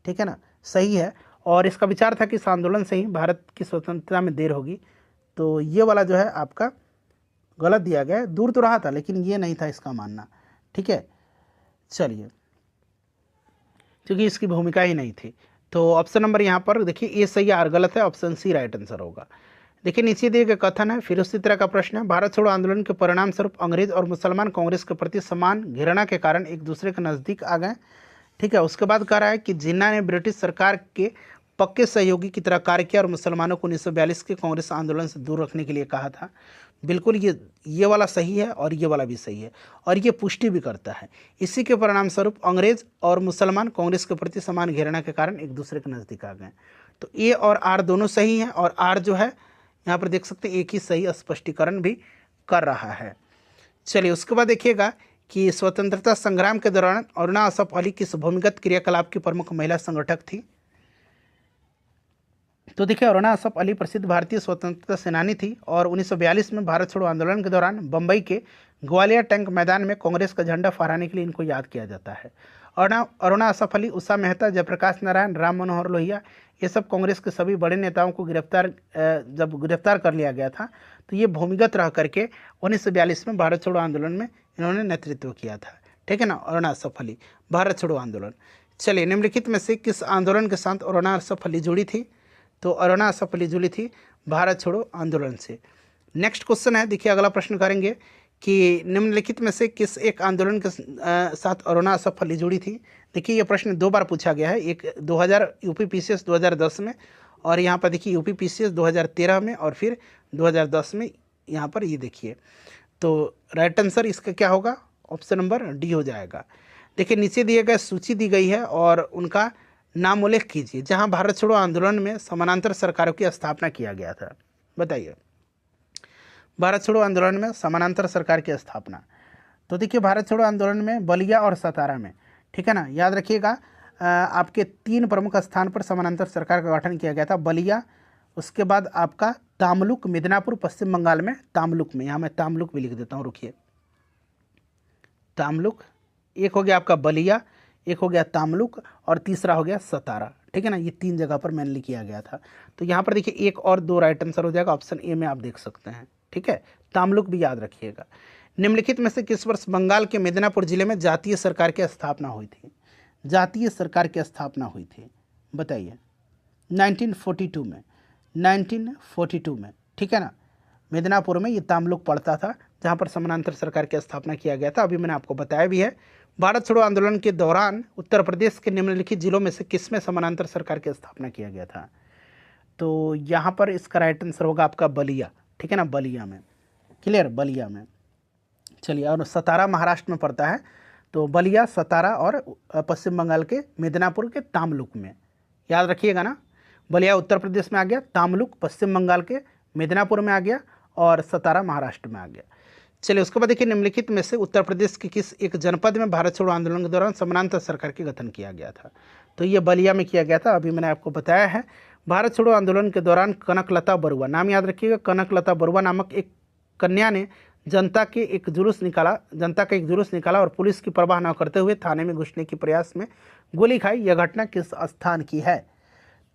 ठीक है ना, सही है। और इसका विचार था कि इस आंदोलन से ही भारत की स्वतंत्रता में देर होगी। तो ये वाला जो है आपका गलत दिया गया है। दूर तो रहा था लेकिन ये नहीं था इसका मानना। ठीक है, चलिए, क्योंकि इसकी भूमिका ही नहीं थी। तो ऑप्शन नंबर यहाँ पर देखिए ए सही है, आर गलत है, ऑप्शन सी राइट आंसर होगा। देखिए नीचे दिए गए कथन है, फिर उसी तरह का प्रश्न है, भारत छोड़ो आंदोलन के परिणाम स्वरूप अंग्रेज और मुसलमान कांग्रेस के प्रति समान घृणा के कारण एक दूसरे के नज़दीक आ गए। ठीक है, उसके बाद कह रहा है कि जिन्ना ने ब्रिटिश सरकार के पक्के सहयोगी की तरह कार्य किया और मुसलमानों को 1942 के कांग्रेस आंदोलन से दूर रखने के लिए कहा था। बिल्कुल ये वाला सही है और ये वाला भी सही है और ये पुष्टि भी करता है। इसी के परिणाम स्वरूप अंग्रेज और मुसलमान कांग्रेस के प्रति समान घृणा के कारण एक दूसरे के नज़दीक आ गए। तो ए और आर दोनों सही हैं और आर जो है यहाँ पर देख सकते हैं एक ही सही स्पष्टीकरण भी कर रहा है। चलिए उसके बाद देखिएगा कि स्वतंत्रता संग्राम के दौरान अरुणा असफ अली किस भूमिगत क्रियाकलाप की प्रमुख महिला संगठक थी। तो देखिए अरुणा असफ अली प्रसिद्ध भारतीय स्वतंत्रता सेनानी थी और 1942 में भारत छोड़ो आंदोलन के दौरान बम्बई के ग्वालियर टैंक मैदान में कांग्रेस का झंडा फहराने के लिए इनको याद किया जाता है। अरुणा असफ अली, उषा मेहता, जयप्रकाश नारायण, राम मनोहर लोहिया, ये सब कांग्रेस के सभी बड़े नेताओं को जब गिरफ्तार कर लिया गया था तो ये भूमिगत रह करके 1942 में भारत छोड़ो आंदोलन में इन्होंने नेतृत्व किया था। ठीक है ना, अरुणा असफ अली, भारत छोड़ो आंदोलन। चलिए निम्नलिखित में से किस आंदोलन के साथ अरुणा असफ अली जुड़ी थी। तो अरुणा असफ अली जुड़ी थी भारत छोड़ो आंदोलन से। नेक्स्ट क्वेश्चन है, देखिए अगला प्रश्न करेंगे कि निम्नलिखित में से किस एक आंदोलन के साथ अरुणा असफ अली जुड़ी थी। देखिए ये प्रश्न 2 बार पूछा गया है, एक 2000 यूपी पीसीएस 2010 में और यहाँ पर देखिए यूपी पीसीएस 2013 में और फिर 2010 में। यहाँ पर ये देखिए, तो राइट आंसर इसका क्या होगा, ऑप्शन नंबर डी हो जाएगा। देखिए नीचे दिए गए सूची दी गई है और उनका नाम उल्लेख कीजिए जहाँ भारत छोड़ो आंदोलन में समानांतर सरकारों की स्थापना किया गया था। बताइए, भारत छोड़ो आंदोलन में समानांतर सरकार की स्थापना। तो देखिए भारत छोड़ो आंदोलन में बलिया और सतारा में, ठीक है ना, याद रखिएगा आपके 3 प्रमुख स्थान पर समानांतर सरकार का गठन किया गया था। बलिया, उसके बाद आपका तामलुक, मिदनापुर पश्चिम बंगाल में, तामलुक में, यहाँ मैं तामलुक भी लिख देता हूँ, रुकिए, तामलुक, एक हो गया आपका बलिया, एक हो गया तामलुक और तीसरा हो गया सतारा। ठीक है ना, ये 3 जगह पर मेनली किया गया था। तो यहाँ पर देखिए 1 और 2 राइट आंसर हो जाएगा, ऑप्शन ए में आप देख सकते हैं। ठीक है, तामलुक भी याद रखिएगा। निम्नलिखित में से किस वर्ष बंगाल के मिदनापुर जिले में जातीय सरकार की स्थापना हुई थी। जातीय सरकार की स्थापना हुई थी, बताइए। 1942 में, 1942 में, ठीक है ना, मिदनापुर में ये तामलुक पड़ता था जहाँ पर समानांतर सरकार की स्थापना किया गया था। अभी मैंने आपको बताया भी है। भारत छोड़ो आंदोलन के दौरान उत्तर प्रदेश के निम्नलिखित जिलों में से किसमें समानांतर सरकार की स्थापना किया गया था। तो यहाँ पर इसका राइट आंसर होगा आपका बलिया। ठीक है ना, बलिया में, क्लियर, बलिया में। चलिए, और सतारा महाराष्ट्र में पड़ता है, तो बलिया, सतारा और पश्चिम बंगाल के मिदनापुर के तामलुक में, याद रखिएगा ना। बलिया उत्तर प्रदेश में आ गया, तामलुक पश्चिम बंगाल के मिदनापुर में आ गया और सतारा महाराष्ट्र में आ गया। चलिए उसके बाद देखिए निम्नलिखित में से उत्तर प्रदेश के किस एक जनपद में भारत छोड़ो आंदोलन के दौरान समानांतर सरकार के गठन किया गया था। तो ये बलिया में किया गया था, अभी मैंने आपको बताया है। भारत छोड़ो आंदोलन के दौरान कनकलता बरुआ, नाम याद रखिएगा, कनकलता बरुआ नामक एक कन्या ने जनता का एक जुलूस निकाला और पुलिस की परवाह न करते हुए थाने में घुसने के प्रयास में गोली खाई। यह घटना किस स्थान की है।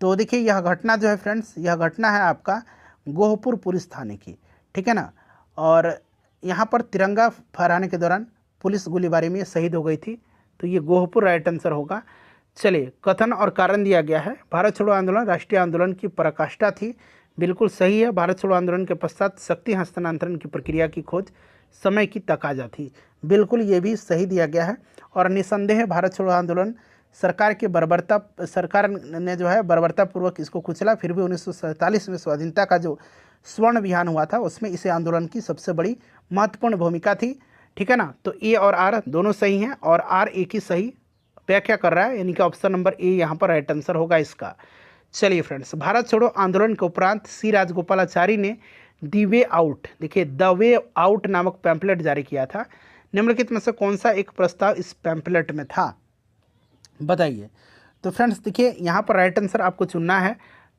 तो देखिए यह घटना जो है फ्रेंड्स, यह घटना है आपका गोहपुर पुलिस थाने की। ठीक है ना, और यहाँ पर तिरंगा फहराने के दौरान पुलिस गोलीबारी में शहीद हो गई थी। तो ये गोहपुर राइट आंसर होगा। चलिए, कथन और कारण दिया गया है, भारत छोड़ो आंदोलन राष्ट्रीय आंदोलन की पराकाष्ठा थी, बिल्कुल सही है। भारत छोड़ो आंदोलन के पश्चात शक्ति हस्तांतरण की प्रक्रिया की खोज समय की तकाजा थी, बिल्कुल ये भी सही दिया गया है। और निसंदेह भारत छोड़ो आंदोलन सरकार ने जो है बर्बरतापूर्वक इसको कुचला, फिर भी 1947 में स्वाधीनता का जो स्वर्ण विहान हुआ था उसमें इसे आंदोलन की सबसे बड़ी महत्वपूर्ण भूमिका थी। ठीक है ना, तो ए और आर दोनों सही हैं और आर ए की सही व्याख्या कर रहा है, यानी कि ऑप्शन नंबर ए यहाँ पर राइट आंसर होगा इसका। चलिए फ्रेंड्स, भारत छोड़ो आंदोलन के उपरांत सी राजगोपालाचारी ने द वे आउट, देखिए द वे आउट नामक पैम्पलेट जारी किया था। निम्नलिखित में से कौन सा एक प्रस्ताव इस पैम्पलेट में था, बताइए। तो फ्रेंड्स देखिए यहाँ पर राइट आंसर आपको चुनना है।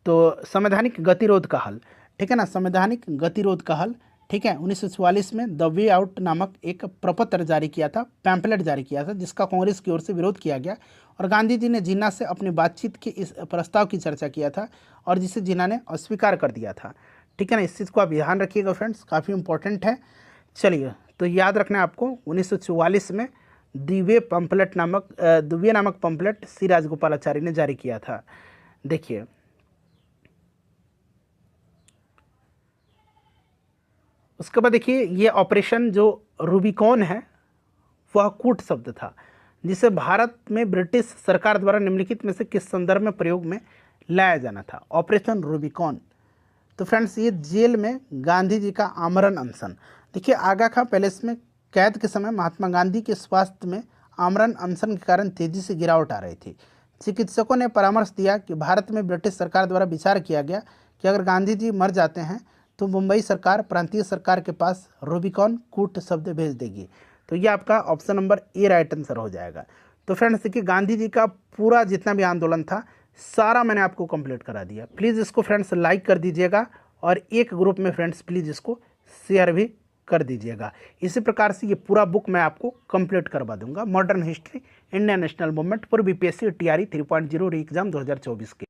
तो संवैधानिक गतिरोध का हल, ठीक है ना, संवैधानिक गतिरोध का हल, ठीक है। 1944 में द वे आउट नामक एक प्रपत्र जारी किया था, पैम्पलेट जारी किया था, जिसका कांग्रेस की ओर से विरोध किया गया और गांधी जी ने जिन्ना से अपनी बातचीत के इस प्रस्ताव की चर्चा किया था और जिसे जिन्ना ने अस्वीकार कर दिया था। ठीक है ना, इस चीज़ को आप ध्यान रखिएगा फ्रेंड्स, काफ़ी इंपॉर्टेंट है। चलिए, तो याद रखना है आपको 1944 में दिव्य नामक पंपलेट सी राजगोपालाचारी ने जारी किया था। देखिए उसके बाद देखिए ये ऑपरेशन जो रूबिकॉन है वह कूट शब्द था जिसे भारत में ब्रिटिश सरकार द्वारा निम्नलिखित में से किस संदर्भ में प्रयोग में लाया जाना था। Operation Rubicon. तो फ्रेंड्स ये जेल में गांधी जी का आमरण अनशन। देखिए आगा खां पैलेस में कैद के समय महात्मा गांधी के स्वास्थ्य में आमरण अनशन के कारण तेजी से गिरावट आ रही थी। चिकित्सकों ने परामर्श दिया कि भारत में ब्रिटिश सरकार द्वारा विचार किया गया कि अगर गांधी जी मर जाते हैं तो मुंबई सरकार प्रांतीय सरकार के पास रूबिकॉन कूट शब्द भेज देगी। तो ये आपका option number A right answer हो जाएगा। तो फ्रेंड्स देखिए गांधी जी का पूरा जितना भी आंदोलन था सारा मैंने आपको कंप्लीट करा दिया। प्लीज़ इसको फ्रेंड्स लाइक कर दीजिएगा और एक ग्रुप में फ्रेंड्स प्लीज़ इसको शेयर भी कर दीजिएगा। इसी प्रकार से ये पूरा बुक मैं आपको कंप्लीट करवा दूंगा, modern history Indian national movement for BPSC TRE 3.0 री एग्जाम 2024 के।